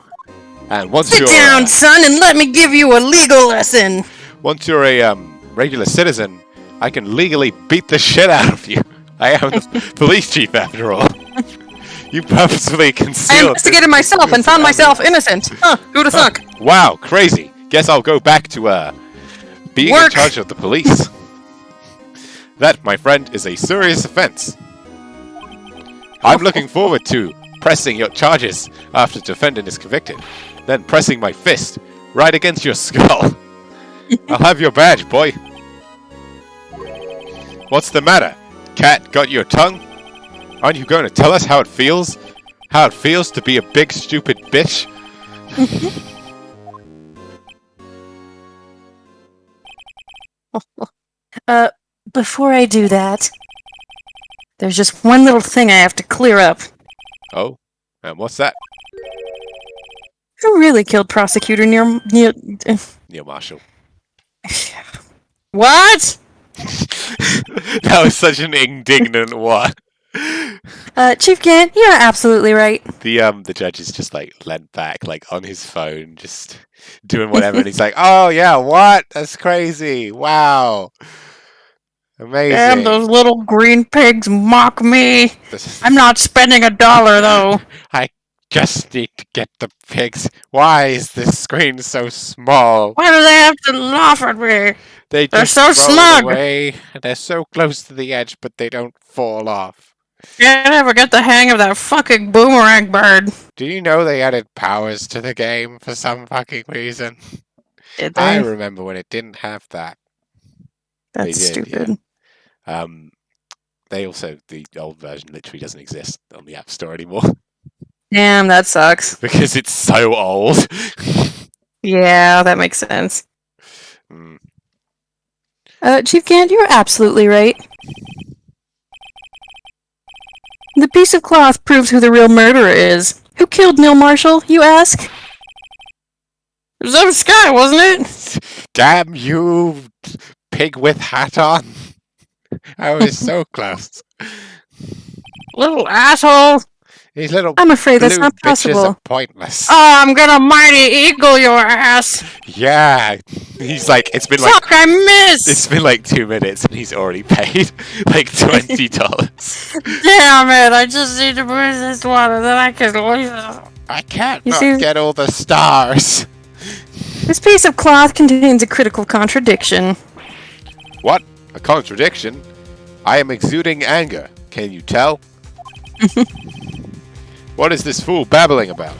And once Sit you're down, son, and let me give you a legal lesson. once you're a regular citizen, I can legally beat the shit out of you. I am the police chief after all. You purposefully I concealed. investigated myself and found myself innocent. Huh, who'd have thunk? Wow, crazy. Guess I'll go back to being in Work. charge of the police. That, my friend, is a serious offense. I'm looking forward to pressing your charges after defendant is convicted, then pressing my fist Right against your skull. I'll have your badge, boy. What's the matter? Cat got your tongue? Aren't you going to tell us how it feels? How it feels to be a big stupid bitch? Before I do that, there's just one little thing I have to clear up. Oh, and what's that? Who really killed Prosecutor Neil? Neil Marshall. What? That was such an indignant what. Chief Gant, you're absolutely right. The judge is just like leant back, like on his phone, just doing whatever, and he's like, "Oh yeah, what? That's crazy! Wow, amazing!" Damn, those little green pigs mock me. I'm not spending $1 though. I just need to get the pigs. Why is this screen so small? Why do they have to laugh at me? They're so roll snug. away. They're so close to the edge, but they don't fall off. Can't ever get the hang of that fucking boomerang bird. Do you know they added powers to the game for some fucking reason? Did they? I remember when it didn't have that. That's They did, stupid. They also, the old version literally doesn't exist on the App Store anymore Damn, that sucks. because it's so old. Yeah, that makes sense. Mm. Chief Gant, you're absolutely right. The piece of cloth proves who the real murderer is. Who killed Neil Marshall, you ask? It was up Sky, wasn't it? Damn you, pig with hat on. I was so close. Little asshole. These little I'm afraid that's blue not bitches possible. are pointless. Oh, I'm gonna mighty eagle your ass. Yeah, he's like, it's been like Fuck, I missed. It's been like 2 minutes and he's already paid like $20. Damn it, I just need to bring this one and then I can leave. I can't You not see- get all the stars. This piece of cloth contains a critical contradiction. What? A contradiction? I am exuding anger. Can you tell? What is this fool babbling about?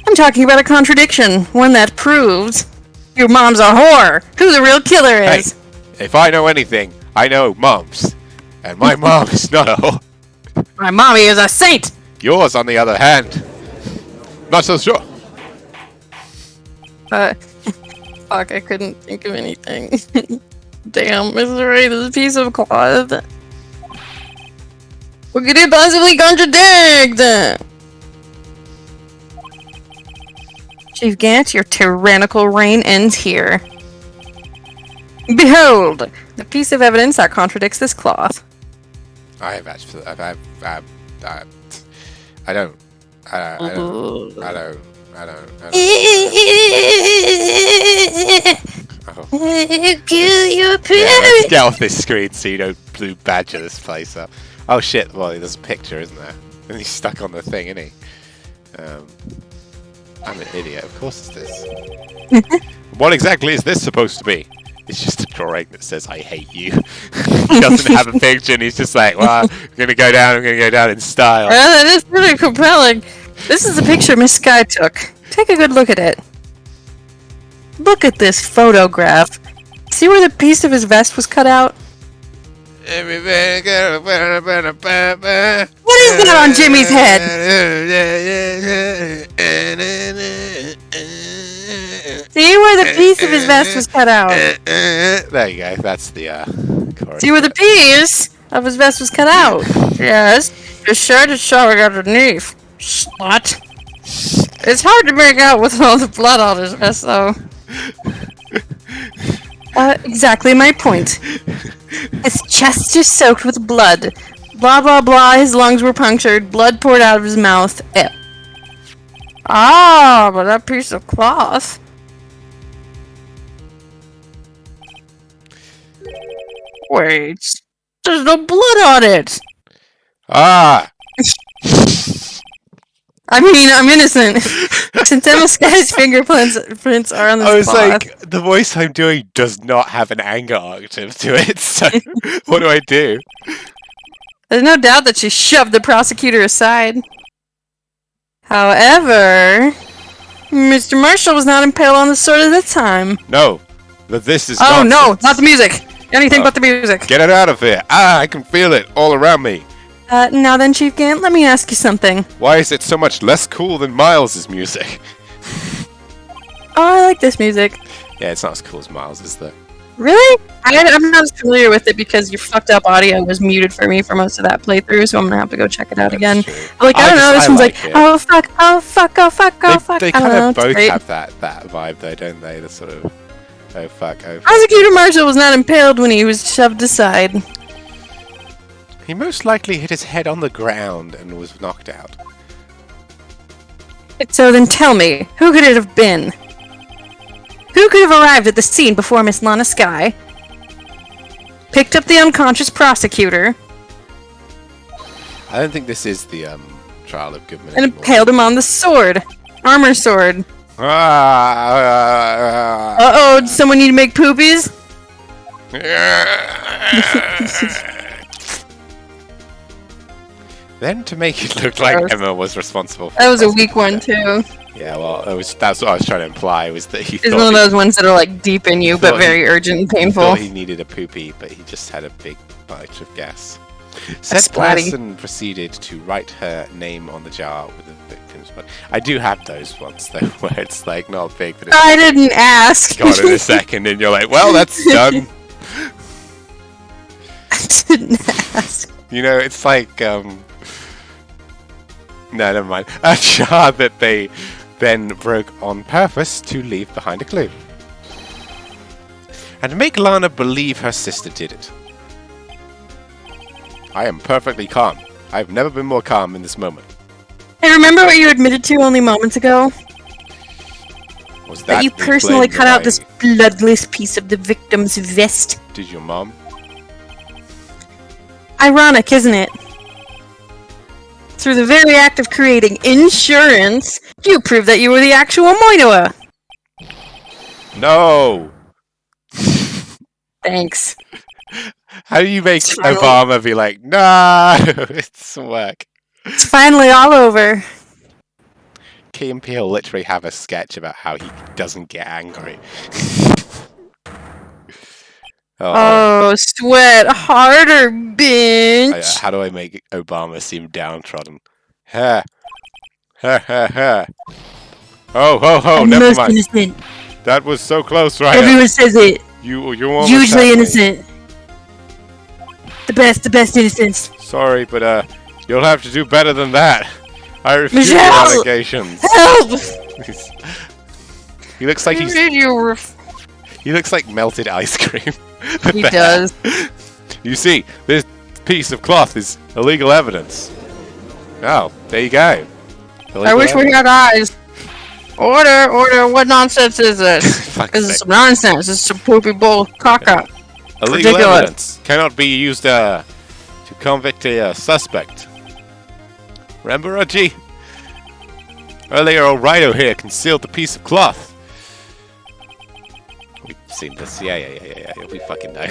I'm talking about a contradiction, one that proves your mom's a whore. Who the real killer Hey, is? if I know anything, I know moms. And my mom is not a whore. My mommy is a saint. Yours, on the other hand, not so sure. Fuck, I couldn't think of anything. Damn, Mr. Ray, this piece of cloth. What could it possibly contradict? Chief Gant, your tyrannical reign ends here. Behold, the piece of evidence that contradicts this cloth. I have actually. I don't. Kill your Yeah, parents. let's get off this screen so you don't blue badger this place up. Oh shit, well, there's a picture, isn't there? And he's stuck on the thing, isn't he? I'm an idiot, of course it's this. What exactly is this supposed to be? It's just a drawing that says, I hate you. He doesn't have a picture and he's just like, well, I'm gonna go down in style. That is pretty compelling. This is a picture Miss Sky took. Take a good look at it. Look at this photograph. See where the piece of his vest was cut out? What is that on Jimmy's head? See where the piece of his vest was cut out? There you go, that's the chorus. See where the piece of his vest was cut out? Yes. His shirt is showing underneath. Slut. It's hard to make out with all the blood on his vest, though. Exactly my point. His chest is soaked with blood. Blah blah blah, his lungs were punctured, blood poured out of his mouth. Ah, but that piece of cloth. Wait, there's no blood on it! Ah! I mean, I'm innocent. Since Emma Sky's fingerprints are on this I was cloth. like, the voice I'm doing does not have an anger octave to it, so what do I do? There's no doubt that she shoved the prosecutor aside. However, Mr. Marshall was not impaled on the sword at that time. No, that this is. Oh no, nonsense. not the music. Anything but the music. Get it out of here! Ah, I can feel it all around me. Now then, Chief Gant, let me ask you something. Why is it so much less cool than Miles' music? Oh, I like this music. Yeah, it's not as cool as Miles' though. Really? I'm not as familiar with it because your fucked up audio was muted for me for most of that playthrough, so I'm gonna have to go check it out again. True. Like, I don't know, this one's like, it. oh fuck, oh fuck, oh fuck, oh fuck. They I don't kind know, of it's both great. have that vibe though, don't they? The sort of, oh fuck, oh fuck. Prosecutor Marshall was not impaled when he was shoved aside. He most likely hit his head on the ground and was knocked out. So then tell me, who could it have been? Who could have arrived at the scene before Miss Lana Skye, picked up the unconscious prosecutor, I don't think this is the trial of Goodman and anymore. impaled him on the sword? Armor sword. Uh-oh, does someone need to make poopies? Then to make it look like Emma was responsible for That was a the weak one, prosecution. too. Yeah, well, that's what I was trying to imply, was that he It's one of those ones that are like deep in you, but thought very urgent and painful. thought he needed a poopy, but he just had a big bunch of gas. Said splatty. person proceeded to write her name on the jar with the victim's blood. I do have those ones though, where it's like not big, but it's I didn't ask. gone in a second, and you're like, well, that's done. I didn't ask. You know, it's like no, never mind. A jar that they then broke on purpose to leave behind a clue. And to make Lana believe her sister did it. I am perfectly calm. I've never been more calm in this moment. Hey, remember what you admitted to only moments ago? Was That you the personally claim cut that out this bloodless piece of the victim's vest? Did your mom? Ironic, isn't it? Through the very act of creating insurance, you proved that you were the actual Moinoa. No! Thanks. How do you make It's finally- Obama be like, nah, it doesn't work? It's finally all over. Key and Peele literally have a sketch about how he doesn't get angry. Oh, sweat harder, bitch. How do I make Obama seem downtrodden? Ha! Ha ha ha! Oh, ho ho! I'm Never most mind. innocent. That was so close, right? Everyone says it. You almost Usually had me. innocent. The best innocence. Sorry, but you'll have to do better than that. I refuse your Michelle! allegations. Help! He looks like he's. He looks like melted ice cream. He does. You see, this piece of cloth is illegal evidence. Oh, there you go. I wish we had eyes. Order, what nonsense is this? Fuck's This is sake. some nonsense. This is some poopy bull caca. Illegal ridiculous. evidence cannot be used to convict a suspect. Remember, Reggie? Earlier, O'Rido here concealed the piece of cloth. We've seen this. Yeah. We fucking know.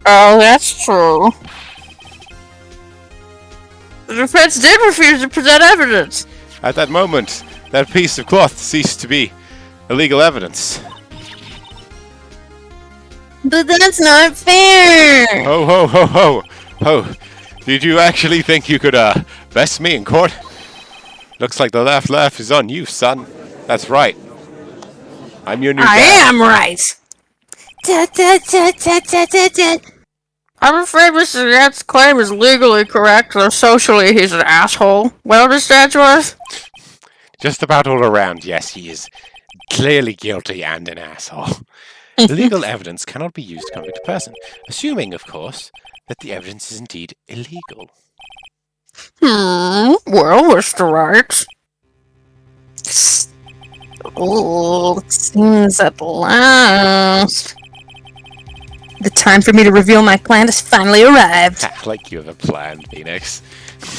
Oh, that's true. The defense did refuse to present evidence. At that moment, that piece of cloth ceased to be illegal evidence. But that's not fair. Ho, ho, ho, ho! Ho! Did you actually think you could, best me in court? Looks like the laugh is on you, son. That's right. I'm your new I dad. am right. I'm afraid Mr. Yat's claim is legally correct, though socially he's an asshole. Well, Mr. Edgeworth? Just about all around, yes, he is clearly guilty and an asshole. Illegal evidence cannot be used to convict a person, assuming, of course, that the evidence is indeed illegal. Well, Mr. Wright. Oh, it seems at last. The time for me to reveal my plan has finally arrived. Like you have a plan, Phoenix.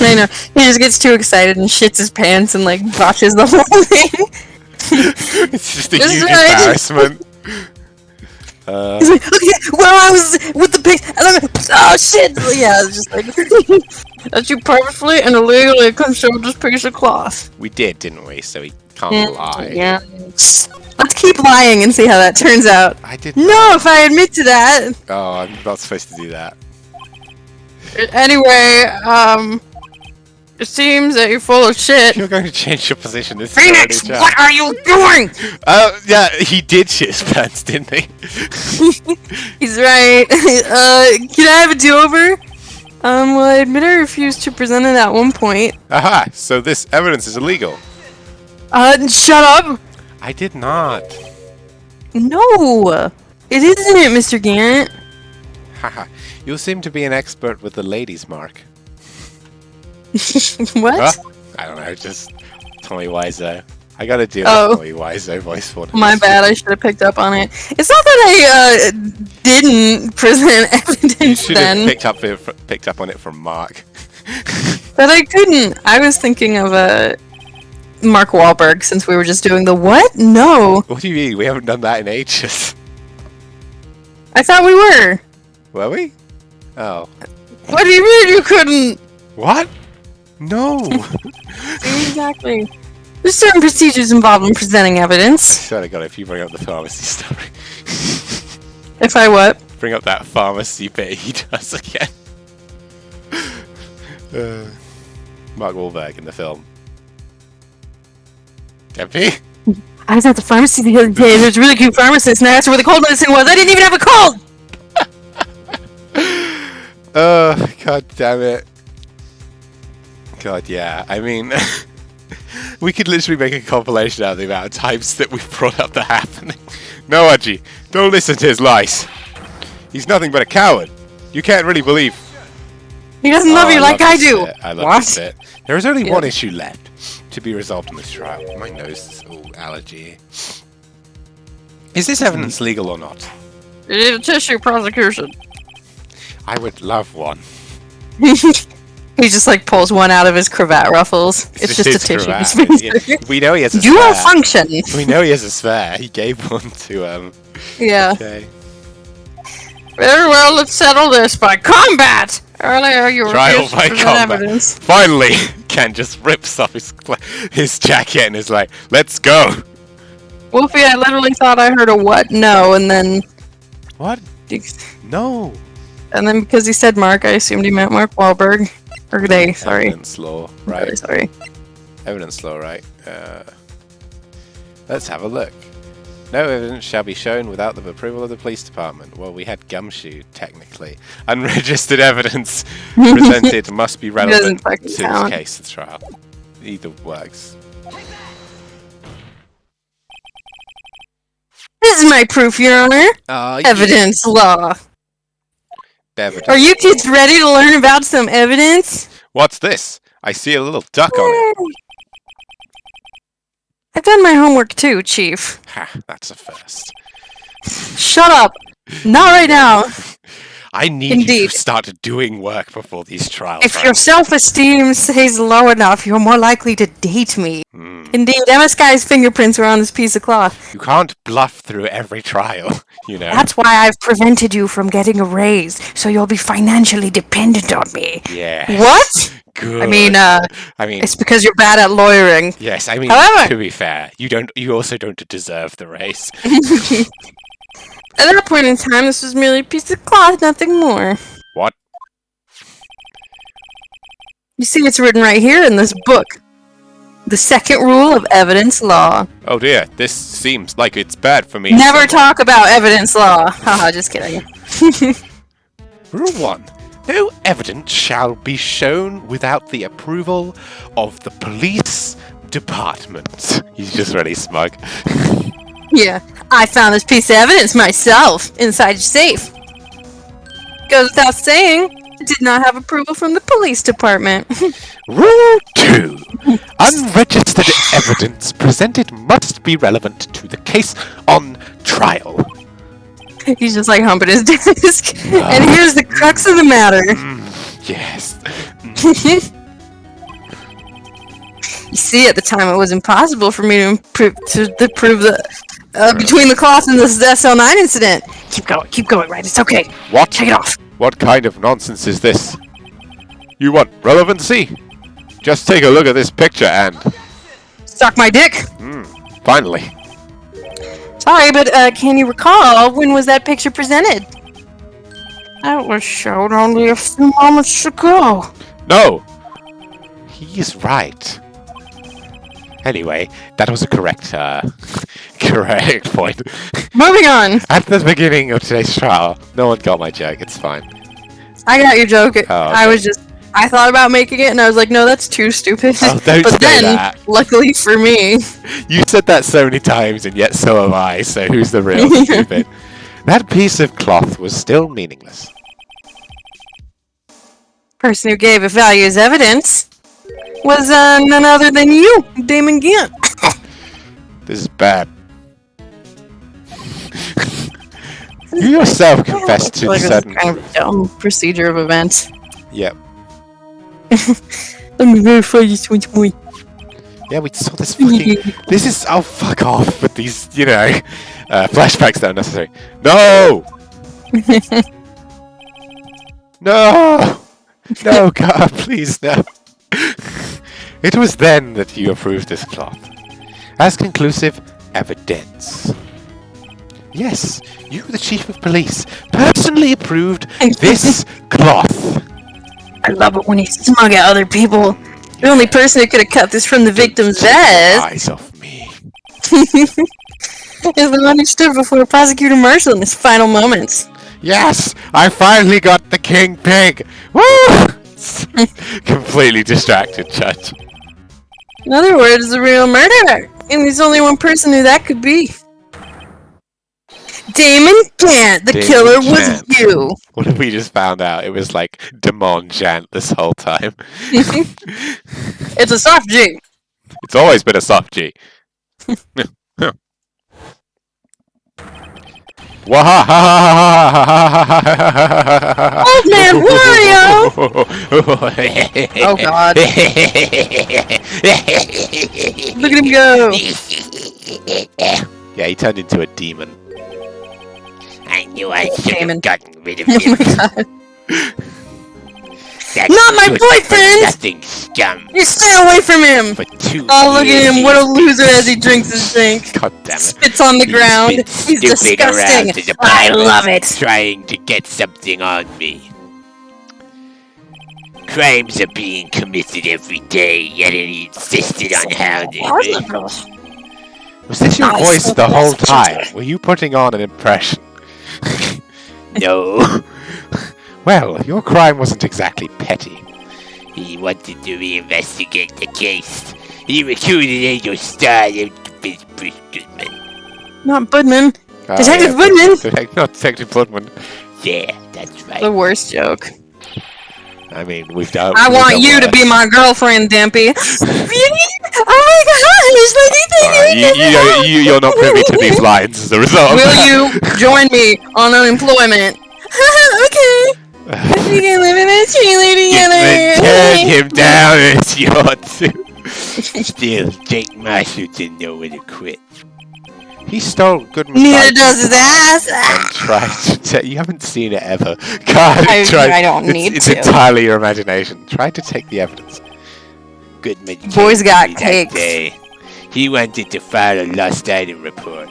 I know. He just gets too excited and shits his pants and, like, botches the whole thing. It's just a This is huge right. embarrassment. He's like, okay, well, I was with the pig. Oh, shit! Yeah, it's just like... that you purposefully and illegally consumed this piece of cloth. We did, didn't we? So we can't lie. Yeah. Let's keep lying and see how that turns out. I did No, not. if I admit to that. Oh, I'm not supposed to do that. Anyway, it seems that you're full of shit. You're going to change your position. This Phoenix, is already what are you doing? yeah, he did shit his pants, didn't he? He's right. Can I have a do-over? Well, I admit I refused to present it at one point. Aha! So this evidence is illegal. Shut up! I did not. No! It isn't, Mr. Gant. Haha. You seem to be an expert with the ladies' mark. What? Huh? I don't know, just Tommy Wiseau. I gotta do Oh. a Tommy Wiseau voice for My bad, I should have picked up on it. It's not that I didn't present You evidence should have then, picked up on it from Mark. but I couldn't. I was thinking of Mark Wahlberg since we were just doing the what? No. What do you mean? We haven't done that in ages. I thought we were. Were we? Oh. What do you mean you couldn't? What? No! Exactly. There's certain procedures involved in presenting evidence. Swear to God, if you bring up the pharmacy story. If I what? Bring up that pharmacy bit he does again. Mark Wahlberg in the film. Debbie? I was at the pharmacy the other day. There's a really cute pharmacist, and I asked her where the cold medicine was. I didn't even have a cold! Oh, God damn it. God, yeah. I mean, we could literally make a compilation out of the amount of times that we've brought up the happening. No, Archie, don't listen to his lies. He's nothing but a coward. You can't really believe. He doesn't love you like I this do. bit. I love What? this bit. There is only Yeah. one issue left to be resolved in this trial. My nose is all allergy. Is this evidence legal or not? It is a tissue prosecution. I would love one. He just like pulls one out of his cravat ruffles. It's just a his tissue. cravat. Yeah. We know he has a Dual spare. function. We know he has a spare. He gave one to Yeah. Okay. Very well, let's settle this by combat! Earlier you Trial refused to by present combat. evidence. Finally, Ken just rips off his jacket and is like, "Let's go." Wolfie, I literally thought I heard a what? No, and then... What? No. And then because he said Mark, I assumed he meant Mark Wahlberg. Or they, sorry. Evidence law, right? Sorry. Evidence law, right? Let's have a look. No evidence shall be shown without the approval of the police department. Well, we had Gumshoe, technically. Unregistered evidence presented must be relevant fucking to count. this case, the trial. Either works. This is my proof, Your Honor. Evidence law. Evidence. Are you kids ready to learn about some evidence? What's this? I see a little duck on it. I've done my homework too, Chief. Ha, that's a first. Shut up. Not right now. I need you Indeed. to start doing work before these trials. If your self-esteem stays low enough, you're more likely to date me. Indeed, Emma Sky's fingerprints were on this piece of cloth. You can't bluff through every trial, you know. That's why I've prevented you from getting a raise, so you'll be financially dependent on me. Yeah. What? Good. I mean, it's because you're bad at lawyering. yes. I mean, However- to be fair, you also don't deserve the race. At that point in time, this was merely a piece of cloth, nothing more. What? You see, it's written right here in this book. The second rule of evidence law. Oh dear, this seems like it's bad for me. Never talk about evidence law. Haha, just kidding. Rule 1. No evidence shall be shown without the approval of the police department. He's just really smug. Yeah, I found this piece of evidence myself inside your safe. Goes without saying, it did not have approval from the police department. Rule 2. Unregistered evidence presented must be relevant to the case on trial. He's just like humping his desk. And here's the crux of the matter. Yes. You see, at the time, it was impossible for me to prove the between the cloth and this SL9 incident. Keep going, right? It's okay. What? Take it off. What kind of nonsense is this? You want relevancy? Just take a look at this picture and... Suck my dick! Finally. Sorry, but can you recall when was that picture presented? That was showed only a few moments ago. No! He's right. Anyway, that was a correct, correct point. Moving on! At the beginning of today's trial, no one got my joke, it's fine. I got your joke. Oh, okay. I thought about making it and I was like, no, that's too stupid. Oh, don't but say then, that. luckily for me... You said that so many times, and yet so have I, so who's the real stupid? That piece of cloth was still meaningless. Person who gave it value as evidence was none other than you, Damon Gant. This is bad. You yourself confessed to like certain... kind of dumb procedure of events. Yep. Let me verify this one's point. Yeah, we saw this fucking... This is... Oh, fuck off with these, you know, flashbacks that are necessary. No! No! No, God, please, no. It was then that you approved this cloth. As conclusive evidence. Yes, you, the chief of police, personally approved this cloth. I love it when you smug at other people. The only person who could have cut this from the victim's Take your vest eyes off me. is the one who stood before Prosecutor Marshall in his final moments. Yes, I finally got the king pig. Woo! Completely distracted, Judge. In other words, the real murderer. And there's only one person who that could be. Damon Gant, the Damon killer Gant. was you. What if we just found out it was like Damon Jant this whole time? It's a soft G. It's always been a soft G. Old man Wario! Oh god. Look at him go. Yeah, he turned into a demon. I knew I should Damon. have gotten rid of Oh him. my god. That Not my good boyfriend! Nothing scum You stay away from him! for 2 Oh, look at years him. What a he's loser as he drinks his drink. God damn it. Spits on the been ground. He's stupid around disgusting. to the I point of love it. Trying to get something on me. Crimes are being committed every day, yet he insisted on hounding me. Was this your Nice. voice the whole time? Were you putting on an impression? No, Well, your crime wasn't exactly petty. he wanted to reinvestigate the case. He recruited Angel Star and Bruce Goodman. Not Budman. Ah, Detective yeah, Woodman. Not Detective Woodman. Yeah, that's right. The worst joke. I mean, we've done. I we've want done you to worse. be my girlfriend, Dimpy. Really? Oh my gosh! You're not privy to these lines as a result. of Will that. you join me on unemployment? Okay. We can live in a trailer Turn together. him down as you ought to. Still, Jake Marshall didn't know when to quit. He stole Goodman's Neither life does his ass. and tried to. You haven't seen it ever. God, I tried, don't it's, need it's to. entirely your imagination. Tried to take the evidence. Goodman Boys came to got me that cakes. day. He wanted to file a lost item report.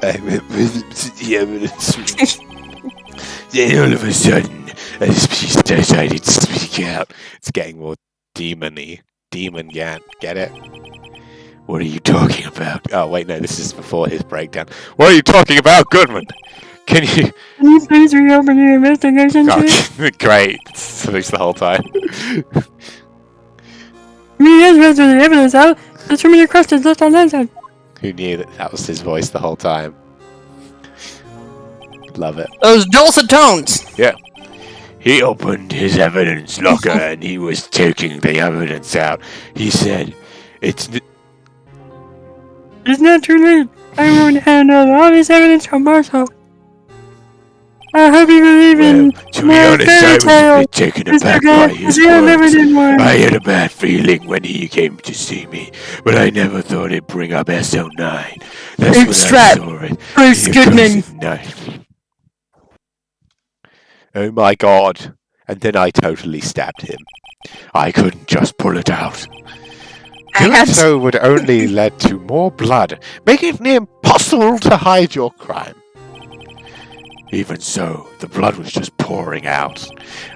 I represented the evidence. Then all of a sudden, I decided to speak out. It's getting more demon-y. Demon Gant. Get it? What are you talking about? Oh wait, no. This is before his breakdown. What are you talking about, Goodman? Can you? Can you please reopen the investigation? Oh, great. So it's the whole time. Yes, the evidence out. Determine your questions left unanswered. Who knew that was his voice the whole time? Love it. Those dulcet tones. He opened his evidence locker and he was taking the evidence out. He said, It's not too late. I'm going to hand over all this evidence to Marshall. I hope you believe in to be my honest, I fairy was a tale, bit taken Mr. aback by Gant, his because I never words. did one. I had a bad feeling when he came to see me, but I never thought it'd bring up SO9. That's Extract. when I saw it. Bruce The Goodman. opposite knife. Oh my god. and then I totally stabbed him. I couldn't just pull it out. I Doing had- so would only lead to more blood, making it impossible to hide your crime. Even so, the blood was just pouring out.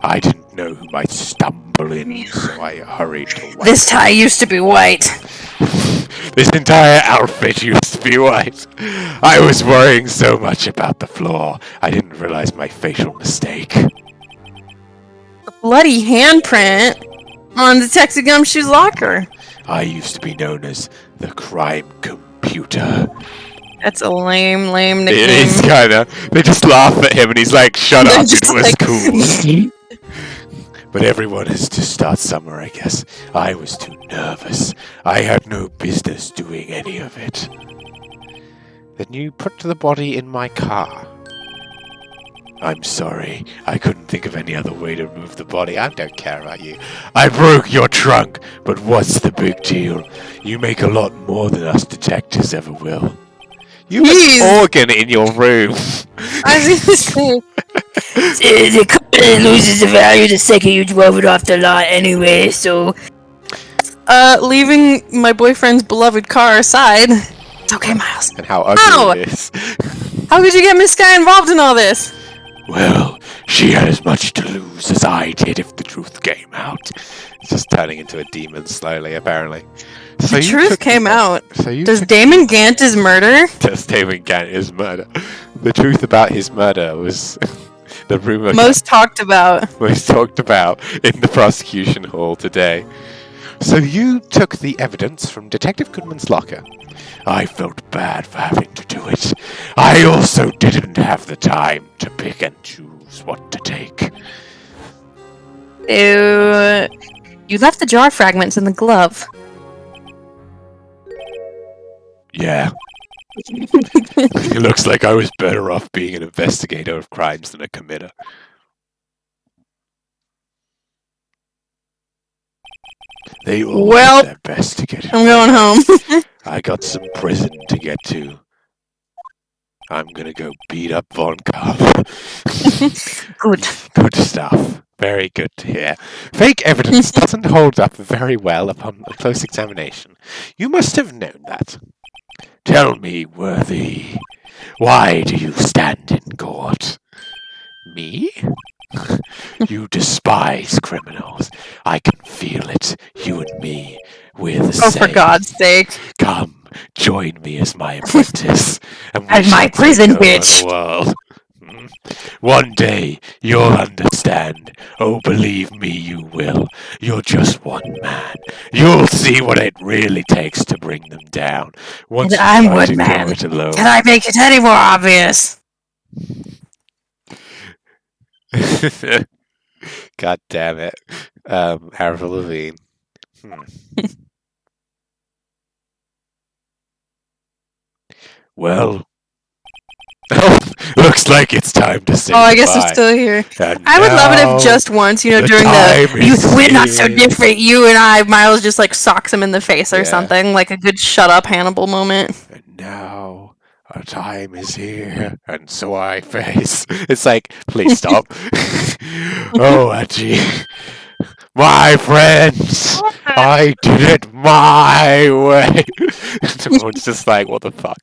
I didn't know who might stumble in, so I hurried to wipe. This tie used to be white. This entire outfit used to be white. I was worrying so much about the floor, I didn't realize my fatal mistake. Bloody handprint on Detective Gumshoe's locker. I used to be known as the crime computer. That's a lame It nickname. is kinda. They just laugh at him and he's like, shut They're up, it just was like- cool. But everyone has to start somewhere, I guess. I was too nervous. I had no business doing any of it. Then you put the body in my car. I'm sorry. I couldn't think of any other way to remove the body. I don't care about you. I broke your trunk, but what's the big deal? You make a lot more than us detectives ever will. You have Jeez. an organ in your room. I was gonna say, The car loses the value the second you drove it off the lot anyway, so... leaving my boyfriend's beloved car aside. It's okay, Miles. And how ugly Ow! it is. How could you get Miss Guy involved in all this? Well, she had as much to lose as I did if the truth came out. It's just turning into a demon slowly, apparently. So The you truth took came out. So you Does took- Damon Gantz's murder? Does Damon Gantz's murder? The truth about his murder was the rumor Most talked about. was talked about in the prosecution hall today. So you took the evidence from Detective Goodman's locker. I felt bad for having to do it. I also didn't have the time to pick and choose what to take. You left the jar fragments in the glove. Yeah. It looks like I was better off being an investigator of crimes than a committer. They all Well, did their best to get it. I'm going home. I got some prison to get to. I'm gonna go beat up Von Kapp. Good. Good stuff. Very good to hear. Fake evidence doesn't hold up very well upon a close examination. You must have known that. Tell me, Worthy, why do you stand in court? Me? You despise criminals. I can feel it. You and me, we're the Oh, same. for God's sake. Come, join me as my apprentice. And we As my shall prison take over bitch. the world. One day, you'll understand. Oh, believe me, you will. You're just one man. You'll see what it really takes to bring them down. Once you I'm try one to man. go it alone. Can I make it any more obvious? God damn it. Avril Lavigne. Well. Oh, looks like it's time to say Oh, I guess goodbye. I'm still here. And I would love it now if just once, the during time the is we're not so here." different, you and I, Miles just like socks him in the face or Yeah. something, like a good shut up Hannibal moment. And now our time is here, and so I face. It's like, please stop. Oh, Archie. My friends! I did it my way! Everyone's just like, what the fuck?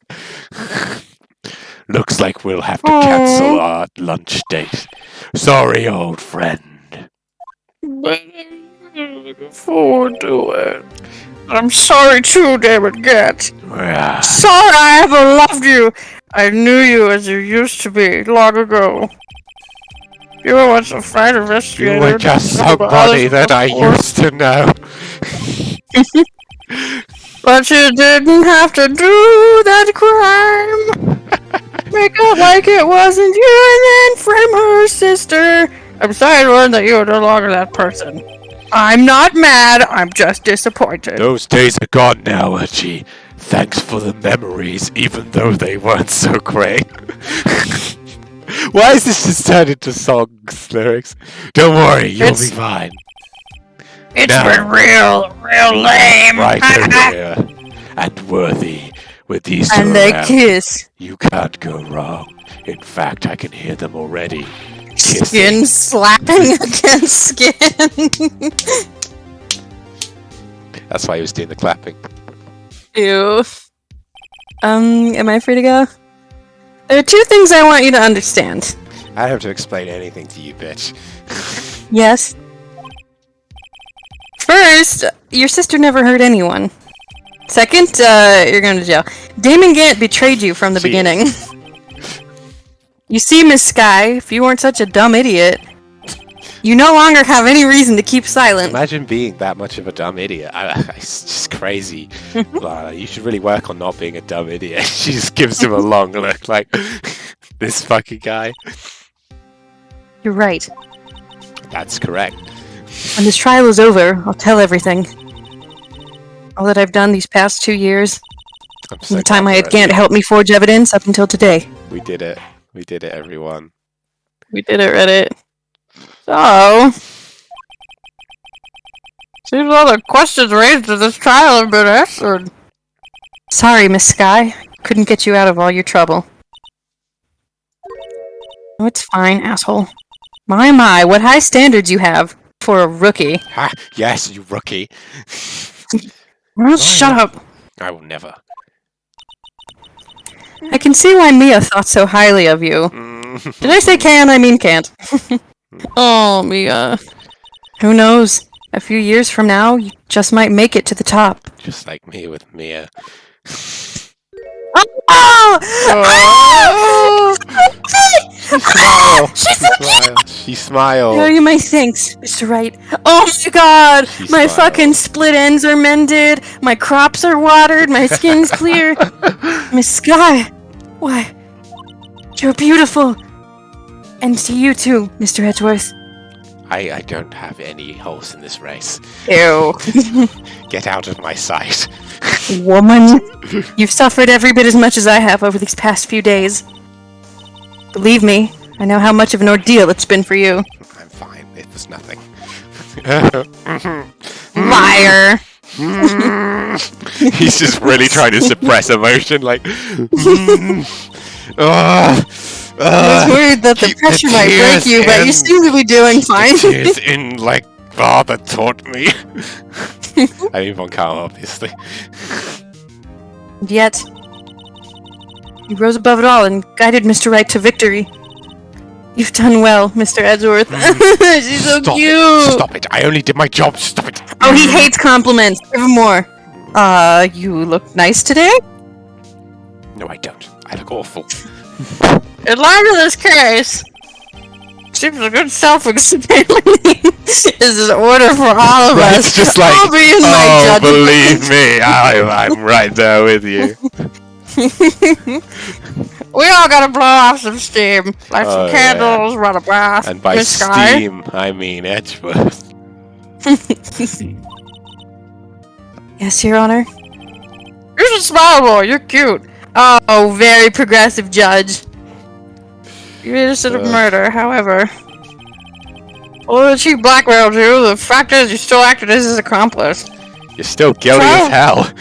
Looks like we'll have to cancel our lunch date. Sorry, old friend. Looking forward to it. I'm sorry too, David Getz. Ah, Sorry I ever loved you. I knew you as you used to be long ago. You were once a fine investigator. you were just Talk about somebody others that I before. used to know. But you didn't have to do that crime. Make it like it wasn't you and then frame her sister. I'm sorry to learn that you are no longer that person. I'm not mad, I'm just disappointed. Those days are gone now, Archie. Thanks for the memories, even though they weren't so great. Why is this just turned into songs lyrics? Don't worry, you'll It's- be fine. It's No. been real lame. Right over here. And Worthy, with these two And they around, kiss. you can't go wrong. In fact, I can hear them already. Skin slapping against skin. That's why he was doing the clapping. Ew. Am I free to go? There are two things I want you to understand. I don't have to explain anything to you, bitch. Yes. First, your sister never hurt anyone. Second, you're going to jail. Damon Gant betrayed you from the beginning. You see, Miss Sky, if you weren't such a dumb idiot, you no longer have any reason to keep silent. Imagine being that much of a dumb idiot. It's just crazy. You should really work on not being a dumb idiot. She just gives him a long look like, this fucking guy. You're right. That's correct. When this trial is over, I'll tell everything. All that I've done these past 2 years, I'm from so the time glad I we're had at Gant the- help me forge evidence up until today. We did it. We did it, everyone. We did it, Reddit. So... seems all the questions raised in this trial have been answered. Sorry, Miss Sky. Couldn't get you out of all your trouble. Oh, it's fine, asshole. My, what high standards you have for a rookie. Ha! Yes, you rookie. Well, shut up. I will never. I can see why Mia thought so highly of you. Did I say can? I mean can't. Oh, Mia. Who knows? A few years from now, you just might make it to the top. Just like me with Mia. Oh! Smile! She smiled. There you my thanks, Mr. Wright. Oh my god! She My smiled. fucking split ends are mended, my crops are watered, my skin's clear. Miss Sky! Why? You're beautiful! And to you too, Mr. Edgeworth. I don't have any holes in this race. Ew. Get out of my sight. Woman. You've suffered every bit as much as I have over these past few days. Believe me, I know how much of an ordeal it's been for you. I'm fine. It was nothing. Liar. He's just really trying to suppress emotion, like. I was worried that the keep the pressure might break tears you, but you in. seem to be doing fine. Tears in like father taught me. I mean, Von Karma, obviously. And yet, you rose above it all and guided Mr. Wright to victory. You've done well, Mr. Edgeworth. She's so Stop cute. it! Stop it! I only did my job. Stop it! Oh, he hates compliments. Give him more. You look nice today? No, I don't. I look awful. In light of this case, seems a good self-examination is in order for all of Right, us. it's just like, I'll be in my oh, judgment. believe me, I'm right there with you. We all gotta blow off some steam, light Oh, some yeah. candles, run a bath. And by Miss Sky. steam, I mean Edgeworth. Yes, Your Honor. You should smile more. You're cute. Oh, very progressive judge. You're innocent of murder, however. Although she blackmailed you, the fact is you still acted as his accomplice. You're still guilty as hell.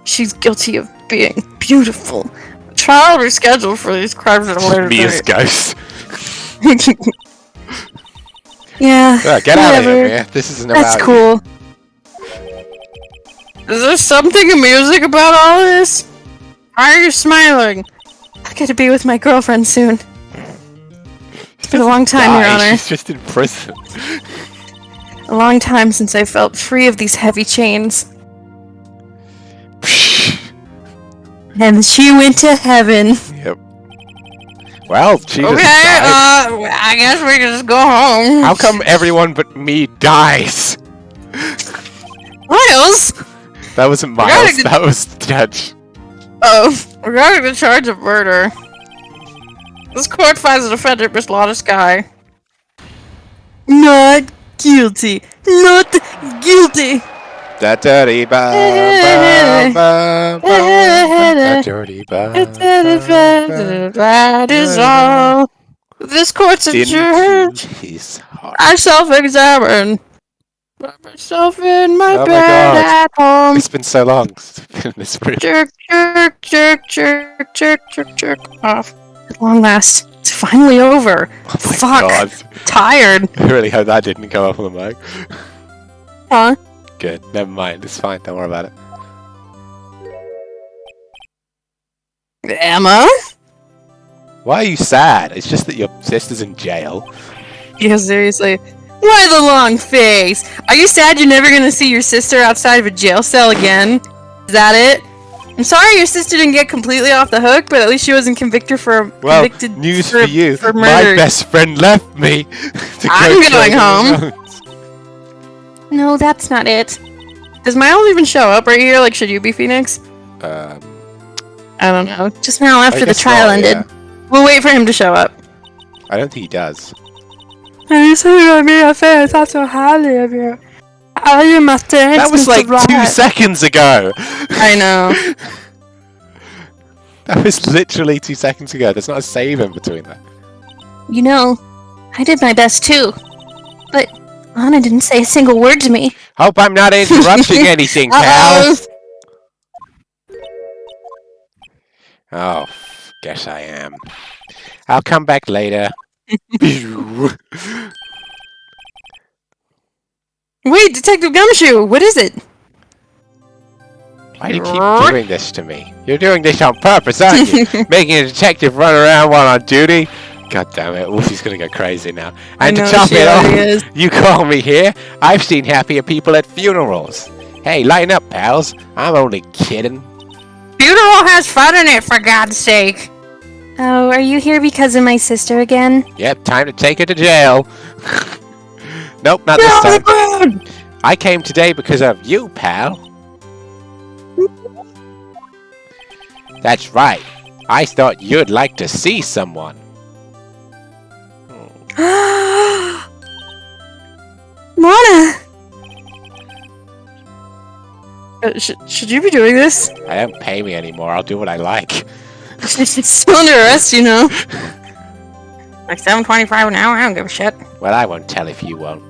She's guilty of being beautiful. Trial rescheduled for these crimes at a later Mia's date. ghost. Yeah. Get out of whatever. here, Mia. This isn't about That's you. cool. Is there something amusing about all this? Why are you smiling? I get to be with my girlfriend soon. It's been a long time, Your Die, Honor. She's just in prison. A long time since I felt free of these heavy chains. And she went to heaven. Yep. Well, she Okay, just died. I guess we can just go home. How come everyone but me dies? Miles? That wasn't gotta Miles. get- That was Judge. Oh, regarding the charge of murder. This court finds the defendant, Miss Lotta Sky. Not guilty. Not guilty. That dirty ba ba ba ba. That dirty ba. That is all. This court's adjourned. His heart. I self-examine. Myself in my Oh my bed God. at home. It's been so long since I've been in this prison. Jerk, jerk, jerk, jerk, jerk, jerk, jerk off. At long last, it's finally over. Oh my Fuck. God. Tired. I really hope that didn't go up on the mic. Huh? Good. Never mind. It's fine. Don't worry about it. Emma? Why are you sad? It's just that your sister's in jail. Yeah, seriously. Why the long face? Are you sad you're never gonna see your sister outside of a jail cell again? Is that it? I'm sorry your sister didn't get completely off the hook, but at least she wasn't convicted for Well, convicted news for you. for My murder. best friend left me. To I'm go going kill home. the Jones. No, that's not it. Does Miles even show up right here? Like, should you be Phoenix? Um, I don't know. Just now I after the guess trial not, ended. yeah. We'll wait for him to show up. I don't think he does. You said me a face. That's so highly of you. Are you my thanks, That was Mr. like 2 Wright? seconds ago. I know. That was literally 2 seconds ago. There's not a save in between that. You know, I did my best too. But Anna didn't say a single word to me. Hope I'm not interrupting anything, pal. Oh, guess I am. I'll come back later. Wait, Detective Gumshoe, what is it? Why do you keep doing this to me? You're doing this on purpose, aren't you? Making a detective run around while on duty? God damn it, Wolfie's gonna go crazy now. And to know, top she it off, already is. you call me here? I've seen happier people at funerals. Hey, lighten up, pals. I'm only kidding. Funeral has fun in it, for God's sake. Oh, are you here because of my sister again? Yep, time to take her to jail. Nope, not this time. I came today because of you, pal. That's right. I thought you'd like to see someone. Lana! Should you be doing this? I don't pay me anymore. I'll do what I like. She's still under arrest, you know. Like $7.25 an hour, I don't give a shit. Well, I won't tell if you won't.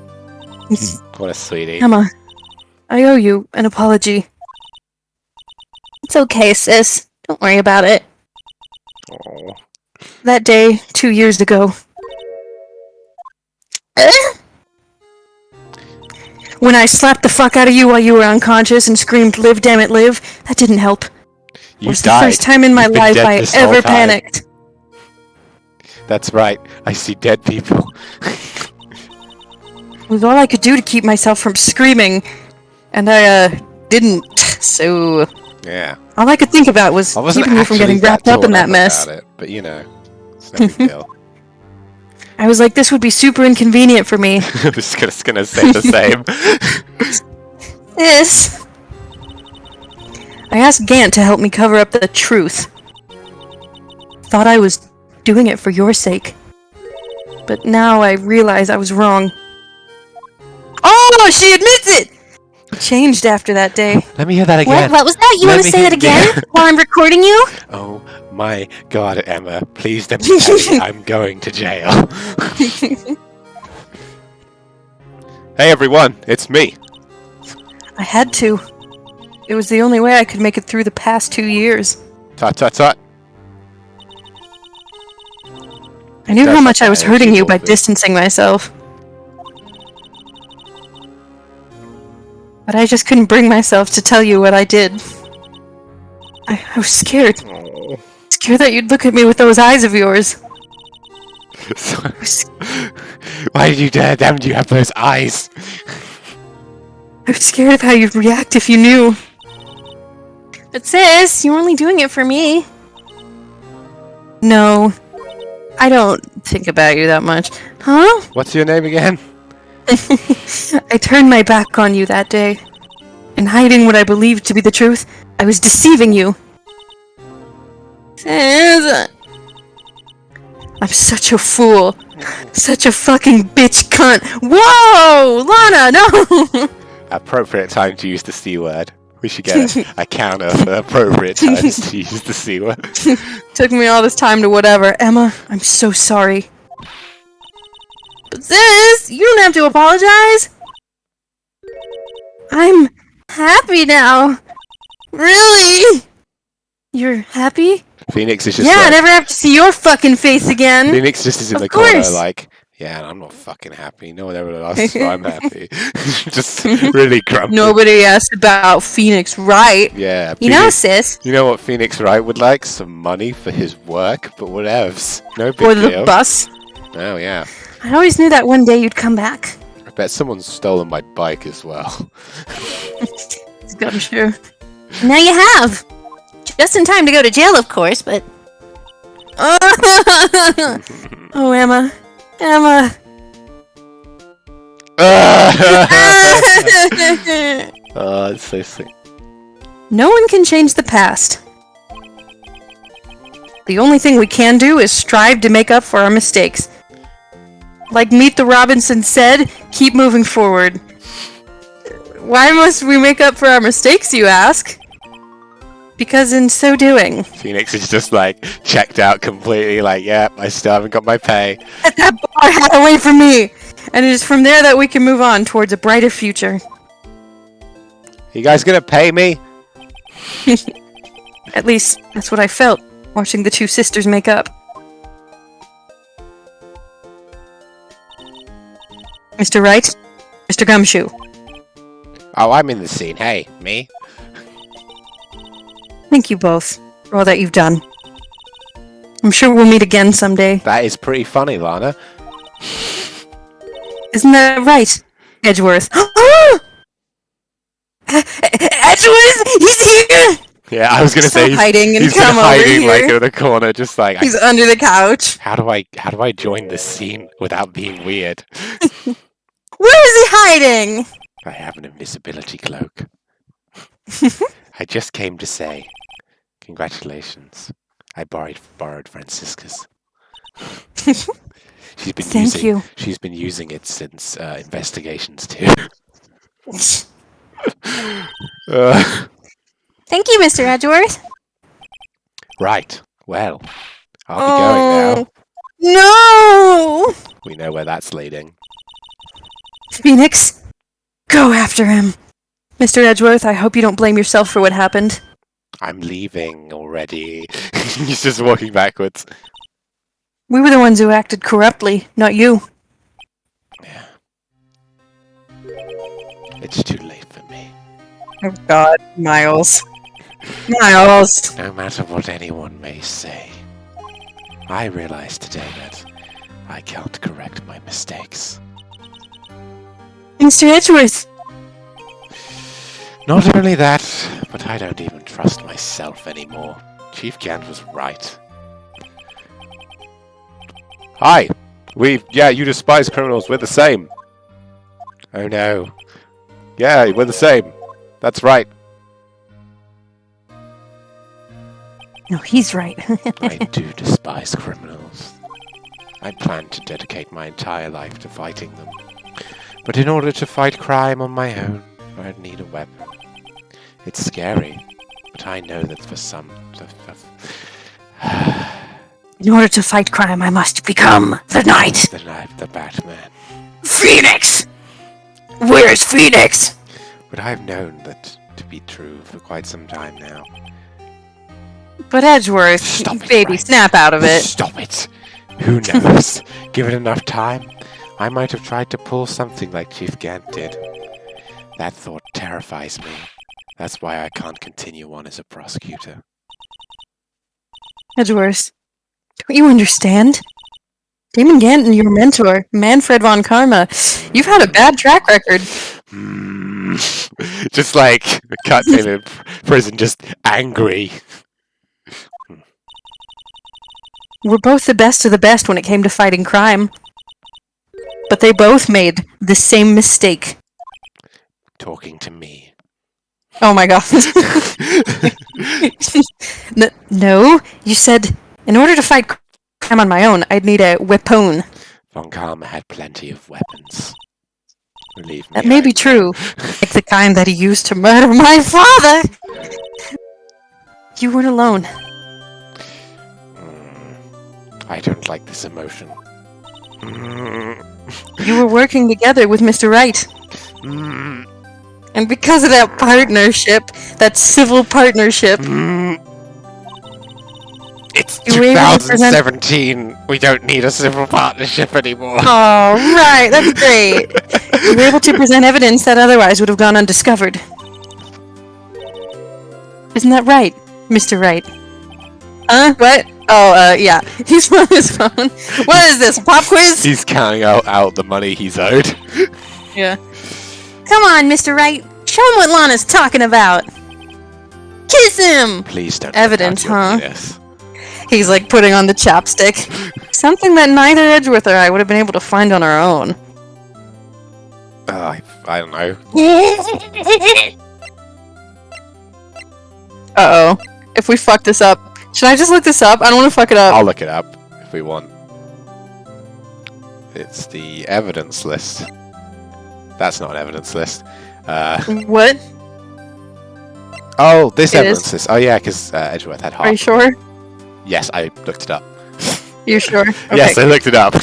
What a sweetie. Emma, I owe you an apology. It's okay, sis. Don't worry about it. Aw. That day, 2 years ago. When I slapped the fuck out of you while you were unconscious and screamed, "Live, damn it, live," that didn't help. It You was died. the first time in my You've been life dead I this whole ever time. panicked. That's right. I see dead people. It was all I could do to keep myself from screaming. And I, didn't. So, Yeah. all I could think about was I wasn't keeping you from actually getting wrapped up in torn that mess. about it, but you know, it's no big deal. I was like, this would be super inconvenient for me. I was just gonna say the same. This. I asked Gant to help me cover up the truth. Thought I was doing it for your sake. But now I realize I was wrong. Oh, she admits it! It changed after that day. Let me hear that again. What was that? You Let want me to say hear that again while I'm recording you? Oh my God, Emma! Please don't tell me I'm going to jail. Hey everyone, it's me. I had to. It was the only way I could make it through the past 2 years. Tut tut tut. I knew Does how have much I that was energy, hurting you by Wolfie. distancing myself. But I just couldn't bring myself to tell you what I did. I was scared. Oh. Scared that you'd look at me with those eyes of yours. Why did you dare? Damn, you have those eyes. I was scared of how you'd react if you knew. But sis, you're only doing it for me. No. I don't think about you that much. Huh? What's your name again? I turned my back on you that day. In hiding what I believed to be the truth, I was deceiving you. Sis. I'm such a fool. Such a fucking bitch cunt. Whoa! Lana, no! Appropriate time to use the C word. We should get a counter for appropriate times to use the C word. Took me all this time to whatever. Emma, I'm so sorry. But sis, you don't have to apologize. I'm happy now. Really? You're happy? Phoenix is just Yeah, I like, never have to see your fucking face again. Phoenix just is in Of the corner course. like, yeah, I'm not fucking happy. No one ever asks if I'm happy. Just really grumpy. Nobody asked about Phoenix Wright. Yeah, You know, Phoenix, sis, you know what Phoenix Wright would like? Some money for his work, but whatevs. No big Or the deal. bus. Oh yeah. I always knew that one day you'd come back. I bet someone's stolen my bike as well. It's Gumshoe. Now you have. Just in time to go to jail, of course, but Oh, Emma. Emma. Oh, it's so sick. No one can change the past. The only thing we can do is strive to make up for our mistakes. Like Meet the Robinson said, keep moving forward. Why must we make up for our mistakes, you ask? Because in so doing, Phoenix is just like checked out completely, like, yeah, I still haven't got my pay. get that bar hat away from me! And it is from there that we can move on towards a brighter future. You guys gonna pay me? At least, that's what I felt, watching the two sisters make up. Mr. Wright? Mr. Gumshoe? Oh, I'm in the scene. Hey, me? Thank you both for all that you've done. I'm sure we'll meet again someday. That is pretty funny, Lana. Isn't that right, Edgeworth? Edgeworth! He's here! Yeah, I was gonna Stop say he's, hiding and he's kinda come over hiding like here. in the corner, just like He's under the couch. how do I join this scene without being weird? Where is he hiding? I have an invisibility cloak. I just came to say, congratulations. I borrowed Francisca's. She's been Thank using you. she's been using it since investigations too. thank you, Mr. Edgeworth. Right. Well, I'll be going now. No! We know where that's leading. Phoenix, go after him. Mr. Edgeworth, I hope you don't blame yourself for what happened. I'm leaving already. He's just walking backwards. We were the ones who acted corruptly, not you. Yeah. It's too late for me. Oh God, Miles. Miles. No matter what anyone may say, I realize today that I can't correct my mistakes. Mr. Edgeworth! Not only that, but I don't even trust myself anymore. Chief Gant was right. Hi! You despise criminals, we're the same. Oh no. Yeah, we're the same. That's right. No, he's right. I do despise criminals. I plan to dedicate my entire life to fighting them. But in order to fight crime on my own, I'd need a weapon. It's scary, but I know that for some... In order to fight crime, I must become the knight. the Batman. Phoenix! Where's Phoenix? But I've known that to be true for quite some time now. But Edgeworth, Stop it, baby, Wright. snap out of it. Stop it! Who knows? Given enough time, I might have tried to pull something like Chief Gant did. That thought terrifies me. That's why I can't continue on as a prosecutor. Edgeworth, don't you understand? Damon Ganton, your mentor, Manfred von Karma, you've had a bad track record. Just like cut in prison, just angry. We're both the best of the best when it came to fighting crime. But they both made the same mistake. Talking to me. Oh my god. No, you said, in order to fight crime on my own, I'd need a weapon. Von Karma had plenty of weapons. Believe me. That may be true, like the kind that he used to murder my father! You weren't alone. I don't like this emotion. You were working together with Mr. Wright. And because of that partnership, that civil partnership, It's You were able to present- 2017. We don't need a civil partnership anymore. Oh, right. That's great. You were able to present evidence that otherwise would have gone undiscovered. Isn't that right, Mr. Wright? Huh? What? Oh, yeah. He's on his phone. What is this? Pop quiz? He's counting out the money he's owed. Yeah. Come on, Mr. Wright. Show him what Lana's talking about. Kiss him! Please don't. Evidence, put out huh? your penis. He's like putting on the chapstick. Something that neither Edgeworth or I would have been able to find on our own. I don't know. Uh-oh. If we fuck this up. Should I just look this up? I don't want to fuck it up. I'll look it up if we want. It's the evidence list. That's not an evidence list. What? Oh, this It evidence is. list. Oh yeah, because Edgeworth had half. Are you sure? Yes, I looked it up. You sure? Okay. Yes, I looked it up.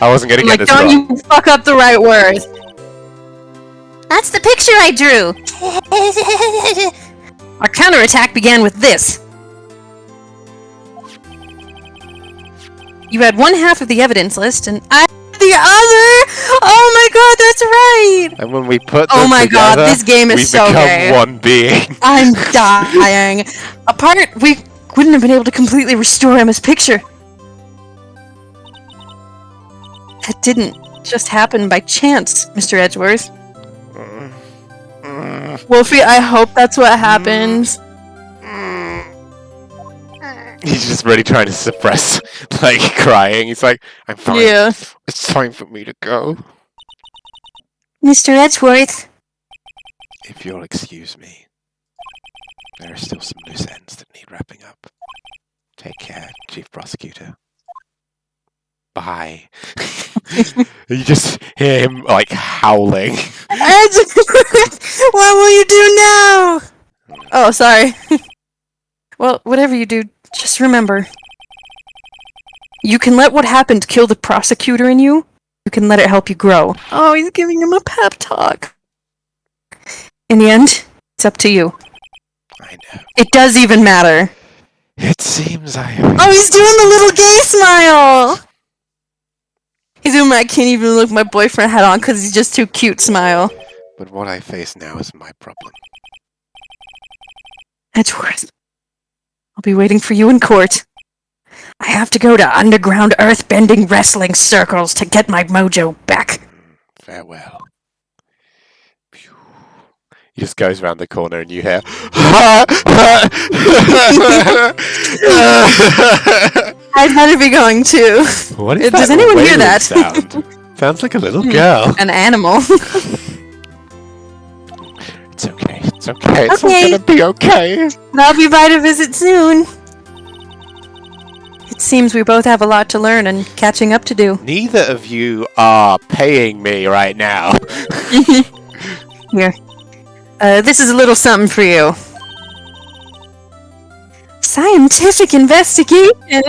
I wasn't going to I'm get like, this don't wrong. you fuck up the right word. That's the picture I drew. Our counterattack began with this. You had one half of the evidence list, and I had the other. Oh my god, that's right. And when we put Oh them my god, together, this game is we so become gay. one being. I'm dying. Apart, we wouldn't have been able to completely restore Emma's picture. That didn't just happen by chance, Mr. Edgeworth. Wolfie, I hope that's what happens. He's just really trying to suppress, like, crying. He's like, I'm fine. Yeah. It's time for me to go. Mr. Edgeworth. If you'll excuse me, there are still some loose ends that need wrapping up. Take care, Chief Prosecutor. Bye. You just hear him, like, howling. Edgeworth, what will you do now? Oh, sorry. Well, whatever you do, just remember. You can let what happened kill the prosecutor in you. You can let it help you grow. Oh, he's giving him a pep talk. In the end, it's up to you. I know. It does even matter. It seems I... Oh, he's doing the little gay smile! He's doing my I can't even look my boyfriend hat on because he's just too cute smile. But what I face now is my problem. Edgeworth, I'll be waiting for you in court. I have to go to underground earth-bending wrestling circles to get my mojo back. Farewell. Phew. He just goes around the corner and you hear... I better be going too. What is Does that anyone hear wailing that? sound? Sounds like a little girl. An animal. It's okay. It's okay. It's Okay. all gonna be okay. I'll be by to visit soon. It seems we both have a lot to learn and catching up to do. Neither of you are paying me right now. Here. This is a little something for you. Scientific investigation?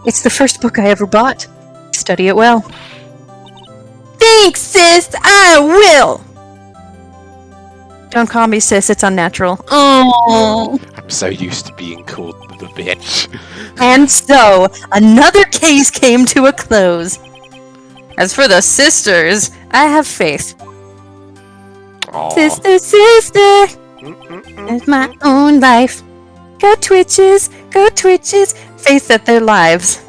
It's the first book I ever bought. Study it well. Thanks, sis! I will! Don't call me sis, it's unnatural. Oh. I'm so used to being called the bitch. And so, another case came to a close. As for the sisters, I have faith. Aw. Sister, sister, it's my own life. Go Twitches, faith that their lives.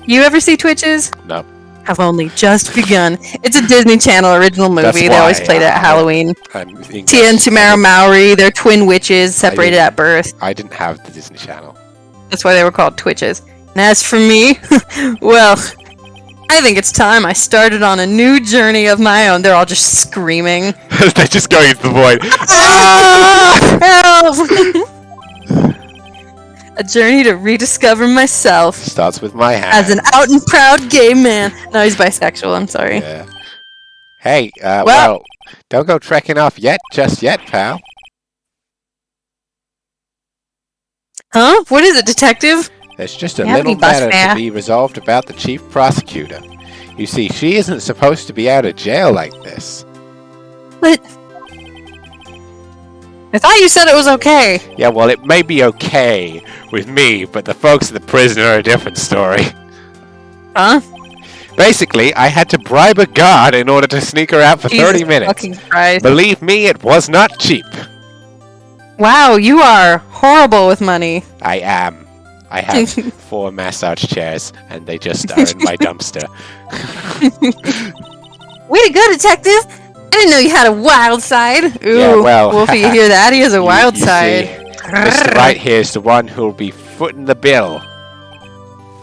You ever see Twitches? No. Have only just begun. It's a Disney Channel original movie. That's They always why, played it at Halloween. I'm thinking- Tia and Tamara Mowry, they're twin witches separated at birth. I didn't have the Disney Channel. That's why they were called Twitches. And as for me, well, I think it's time I started on a new journey of my own. They're all just screaming. They're just going into the void. Help! A journey to rediscover myself Starts with my hand. as an out and proud gay man. No, he's bisexual, I'm sorry. Yeah. Hey, Well- well, don't go trekking off just yet, pal. Huh? What is it, detective? There's just a You have little any bus matter fare? to be resolved about the chief prosecutor. You see, she isn't supposed to be out of jail like this. What? I thought you said it was okay. Yeah, well, it may be okay with me, but the folks at the prison are a different story. Huh? Basically, I had to bribe a guard in order to sneak her out for 30 Jesus minutes. fucking Christ. Believe me, it was not cheap. Wow, you are horrible with money. I am. I have 4 massage chairs, and they just are in my dumpster. Way to go, detective! I didn't know you had a wild side. Ooh, Yeah, well, Wolfie, you hear that? He has a wild You side. see, Mr. Right here is the one who'll be footing the bill.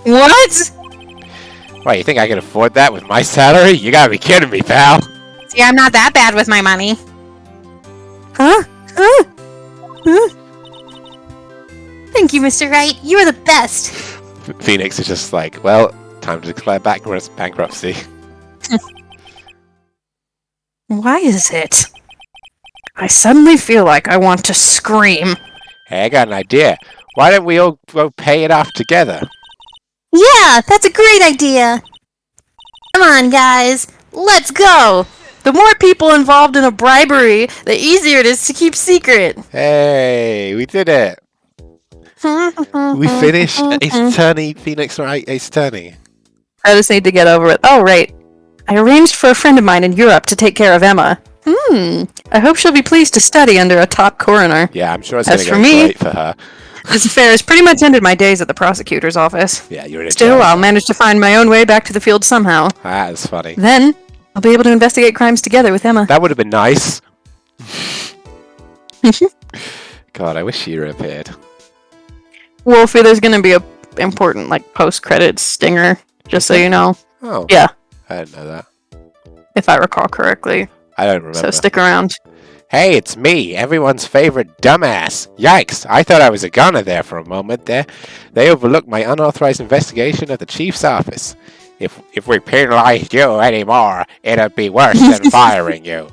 What? Why, you think I can afford that with my salary? You gotta be kidding me, pal. See, I'm not that bad with my money. Huh? Huh? Huh? Thank you, Mr. Wright. You are the best. Phoenix is just like, well, time to declare bankruptcy. Why is it? I suddenly feel like I want to scream. Hey, I got an idea. Why don't we all go pay it off together? Yeah, that's a great idea. Come on, guys. Let's go. The more people involved in a bribery, the easier it is to keep secret. Hey, we did it. We finished Ace Attorney, Phoenix Wright, Ace Attorney. I just need to get over it. Oh, right. I arranged for a friend of mine in Europe to take care of Emma. I hope she'll be pleased to study under a top coroner. Yeah, I'm sure it's As gonna for go me- great for her. This affair has pretty much ended my days at the prosecutor's office. Yeah, you're in a Still, jail. I'll manage to find my own way back to the field somehow. That's funny. Then, I'll be able to investigate crimes together with Emma. That would have been nice. God, I wish she reappeared. Wolfie, there's gonna be a important, like, post-credits stinger, just so you know. Oh. Yeah. I didn't know that. If I recall correctly. I don't remember. So stick around. Hey, it's me, everyone's favorite dumbass. Yikes, I thought I was a goner there for a moment there. They overlooked my unauthorized investigation of the chief's office. If we penalized you anymore, it'd be worse than firing you.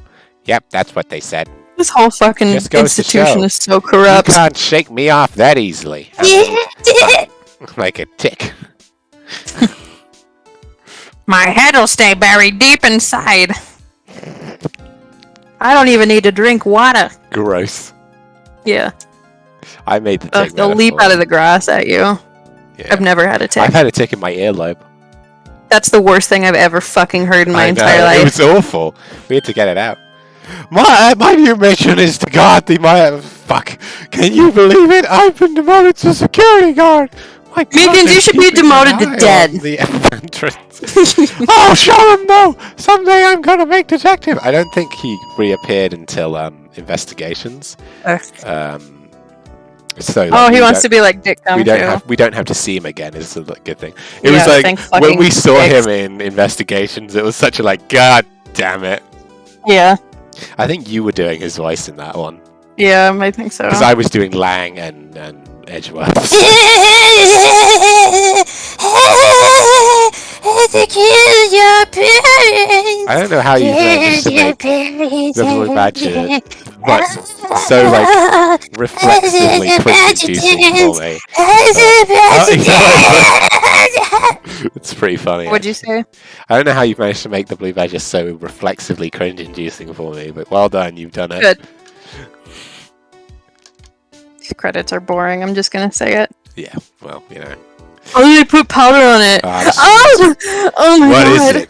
Yep, that's what they said. This whole fucking Just goes to institution show. is so corrupt. You can't shake me off that easily. Like a tick. My head'll stay buried deep inside. I don't even need to drink water. Gross. Yeah. I made the tick They'll leap metaphor. out of the grass at you. Yeah. I've never had a tick. I've had a tick in my earlobe. That's the worst thing I've ever fucking heard in my I know, entire It life. was awful. We had to get it out. My new mission is to guard the fuck. Can you believe it? I've been demoted to security guard. My God, Megan, they're you should be keeping an demoted to eye dead. on The entrance. Oh, show them no. Someday I'm gonna make detective. I don't think he reappeared until investigations. So Oh, he wants to be like Dick we Gumshoe. don't have to see him again. Is a good thing. It Yeah, was like thank when fucking we saw dicks. him in investigations. It was such a like, God damn it. Yeah. I think you were doing his voice in that one Yeah, I think so. because I was doing Lang and Edgeworth. To kill your parents. I don't know how you managed to make the Blue Badger but so like reflexively cringe-inducing for me. It's pretty funny. What'd you say? I don't know how you've managed to make the Blue Badger so reflexively cringe-inducing for me, but well done, you've done it. Good. These credits are boring. I'm just gonna say it. Yeah, well, you know. Oh, they put powder on it. Oh my What god. is it?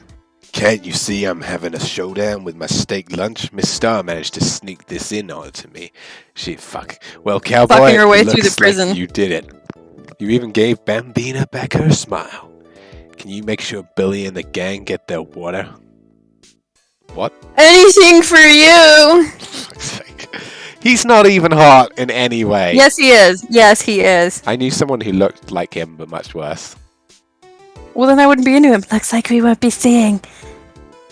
Can't you see I'm having a showdown with my steak lunch? Miss Star managed to sneak this in onto me. Shit, fuck. Well, cowboy, Fucking her way it through the looks prison. like you did it. You even gave Bambina back her smile. Can you make sure Billy and the gang get their water? What? Anything for you. Fuck's sake. He's not even hot in any way. Yes, he is. Yes, he is. I knew someone who looked like him, but much worse. Well, then I wouldn't be into him. Looks like we won't be seeing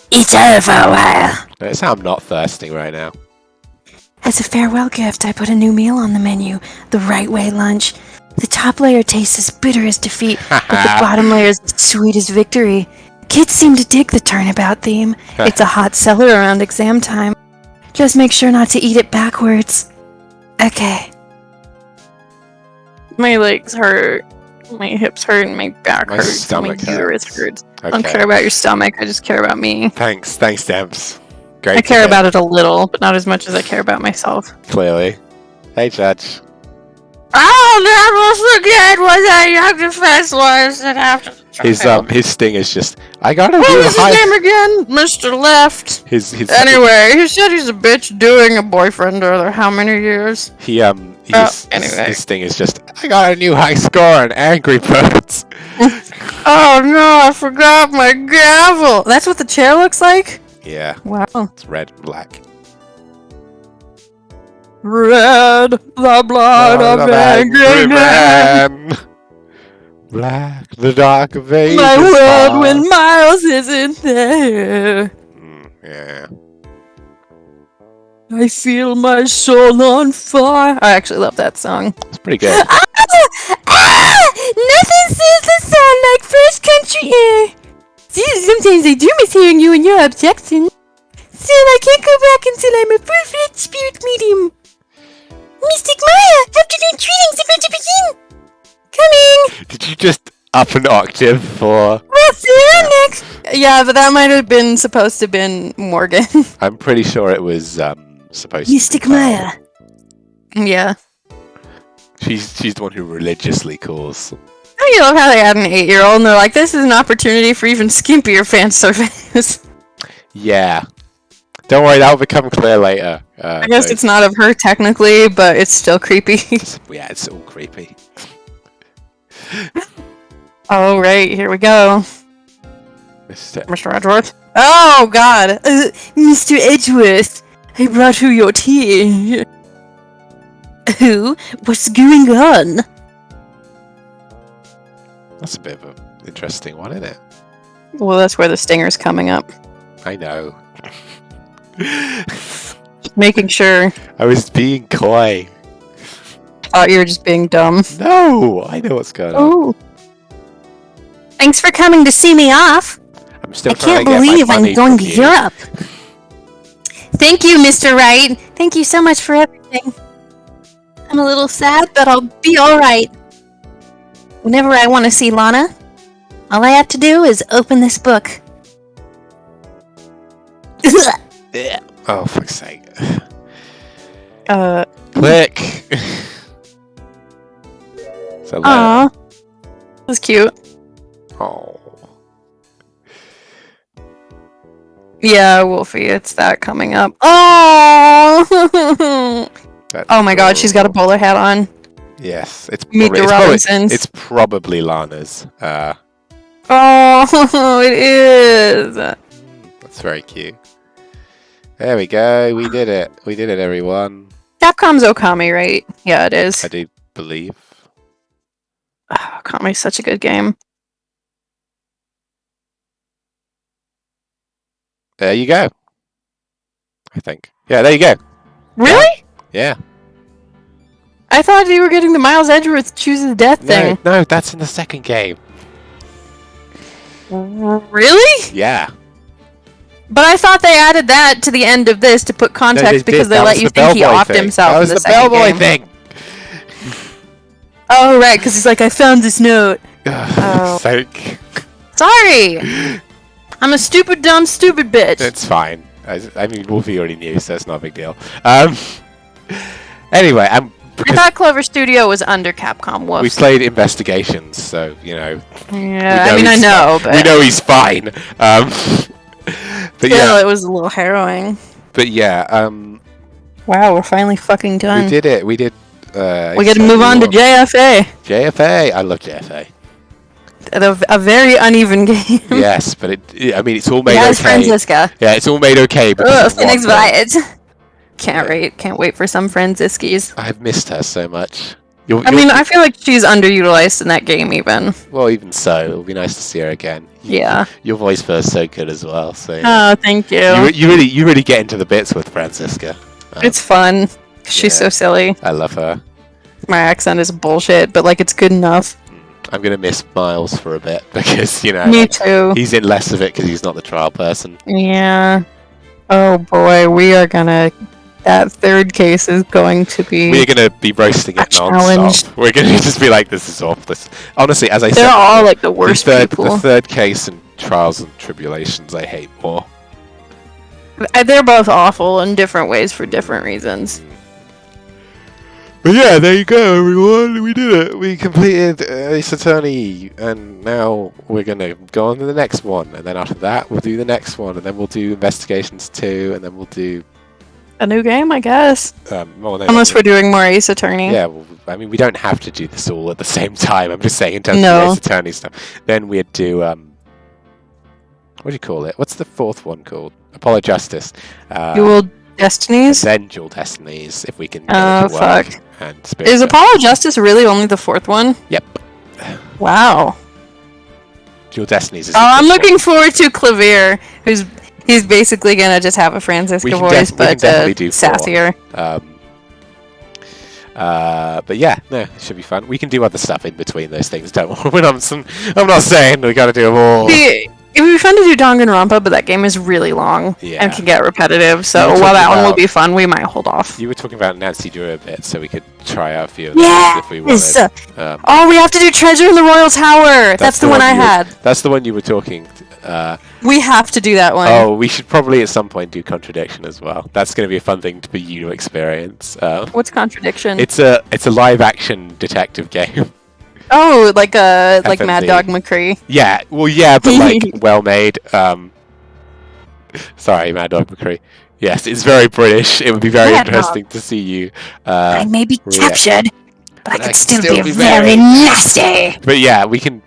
each other for a while. Notice how I'm not thirsting right now. As a farewell gift, I put a new meal on the menu. The right way lunch. The top layer tastes as bitter as defeat, but the bottom layer is as sweet as victory. Kids seem to dig the turnabout theme. It's a hot seller around exam time. Just make sure not to eat it backwards. Okay. My legs hurt. My hips hurt and my back My hurts. stomach my uterus hurts. I don't Okay. care about your stomach. I just care about me. Thanks, Debs. Great. I to care hear. about it a little, but not as much as I care about myself. Clearly. Hey, Judge. I'll never forget what that young defense was and after His sting is just. I gotta what do was his name again? Mr. Left. His Anyway, he said he's a bitch doing a boyfriend or how many years? Anyway. His sting is just. I got a new high score on Angry Birds. Oh no, I forgot my gavel. That's what the chair looks like? Yeah, Wow. it's red and black. Red, the blood of angry men. Black, the dark of ages. My world past. when Miles isn't there. Yeah. I feel my soul on fire. I actually love that song. It's pretty good. Nothing seems to sound like first country air. See, sometimes I do miss hearing you and your objections. Still, I can't go back until I'm a full-fledged spirit medium. Mystic Maya, afternoon treating's about to begin. Coming. Did you just up an octave for? Well, see you next. Yeah, but that might have been supposed to have been Morgan. I'm pretty sure it was supposed Mystic to be Carl. Maya. Yeah. She's the one who religiously calls. I love how they had an 8-year-old and they're like, this is an opportunity for even skimpier fan service. Yeah. Don't worry, that'll become clear later. I guess it's not of her technically, but it's still creepy. Yeah, it's all creepy. Oh, right, here we go. Mr. Mr. Edgeworth. Oh, God. Mr. Edgeworth, I brought you your tea. Oh, what's going on? That's a bit of an interesting one, isn't it? Well, that's where the stinger's coming up. I know. Making sure. I was being coy. Thought you were just being dumb. No, I know what's going on. Oh. Thanks for coming to see me off. I'm still I trying can't to get believe my I'm money going from to you. Europe. Thank you, Mr. Wright. Thank you so much for everything. I'm a little sad, but I'll be alright. Whenever I want to see Lana, all I have to do is open this book. Yeah. Oh, fuck's sake. Uh, Click. So aw. That's cute. Oh. Yeah, Wolfie, it's that coming up. Oh! Oh my god, she's got a bowler hat on. Yes, it's Meet the Robinsons. It's probably Lana's. Oh, it is. That's very cute. There we go. We did it. We did it, everyone. Capcom's Okami, right? Yeah, it is. I do believe. Oh, Okami's such a good game. There you go. I think. Yeah, there you go. Really? Yeah. I thought you were getting the Miles Edgeworth chooses death thing. No, that's in the second game. Really? Yeah. But I thought they added that to the end of this to put context because they let you think he offed himself That in was the the second bellboy game. thing. Oh, right, because he's like, I found this note. Oh. Sake. Sorry! I'm a stupid, dumb, stupid bitch. It's fine. I mean, Wolfie already knew, so it's not a big deal. Anyway, I thought Clover Studio was under Capcom. we Whoops. played Investigations, so, you know. Yeah, I mean, I know, but We know he's fine. But still, yeah, it was a little harrowing. Wow, we're finally fucking done. we did it. We did. We get to move on to JFA. JFA. I love JFA. A very uneven game. Yes, but I mean, it's all made Yes, okay. Franziska. Yeah, it's all made okay. because of Phoenix one thing. Wright. Can't wait for some Franziskis. I've missed her so much. I mean, I feel like she's underutilized in that game, even. Well, even so, it'll be nice to see her again. Yeah. Your voice was so good as well. So Oh, thank you. you really get into the bits with Franziska. It's fun. She's Yeah. so silly. I love her. My accent is bullshit, but like it's good enough. I'm gonna miss Miles for a bit because Me too. he's in less of it because he's not the trial person. Yeah. Oh boy, we are gonna. That third case is going to be. We're gonna be roasting it challenge. non-stop. We're gonna just be like, this is off. This honestly, as I said, They're all like the the worst third, people. the third case and Trials and Tribulations, I hate more. They're both awful in different ways for different reasons. But yeah, there you go, everyone. We did it. We completed Ace Attorney, and now we're gonna go on to the next one. And then after that, we'll do the next one, and then we'll do Investigations 2, and then we'll do A new game, I guess. well, no, Unless we're doing more Ace Attorney. yeah. Well, I mean, we don't have to do this all at the same time. I'm just saying in terms No. of Ace Attorney stuff. Then we'd do what do you call it? What's the fourth one called? Apollo Justice. Dual Destinies? Then Dual Destinies, if we can get Oh, it to work. fuck. And Spirit Is Ghost. Apollo Justice really only the fourth one? Yep. Wow. Dual Destinies is Oh, the I'm fifth one. looking forward to Clavier, he's basically gonna just have a Francisca We can voice, we can but definitely do four. sassier. But yeah, no, it should be fun. We can do other stuff in between those things. Don't worry. I'm not saying we got to do them all. It would be fun to do Danganronpa, but that game is really long Yeah. and can get repetitive. You So were while that talking one will about- be fun, we might hold off. You were talking about Nancy Drew a bit, so we could try out a few of those Yes! if we wanted. Um, Oh, we have to do Treasure in the Royal Tower. That's the one I you were- had. That's the one you were talking. We have to do that one. Oh, we should probably at some point do Contradiction as well. That's going to be a fun thing for you to experience. What's Contradiction? It's a live action detective game. Oh, like Mad FMV. Dog McCree. Yeah, well, yeah, but like well made. Sorry, Mad Dog McCree. Yes, it's very British. It would be very Mad Dog. interesting to see you. I may be yeah. captured, but I But can still be very- very nasty. But yeah, we can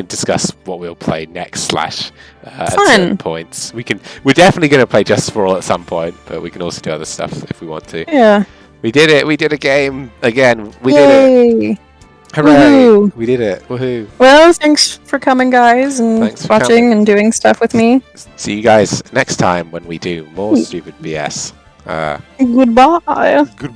discuss what we'll play next. At Fun. certain points. We're definitely going to play Justice for All at some point, but we can also do other stuff if we want to. Yeah. We did it. We did a game again. We did it. Yay. Hooray! Woohoo. We did it. Woohoo! Well, thanks for coming, guys, and Thanks for watching coming. and doing stuff with me. See you guys next time when we do more stupid BS. Goodbye. Good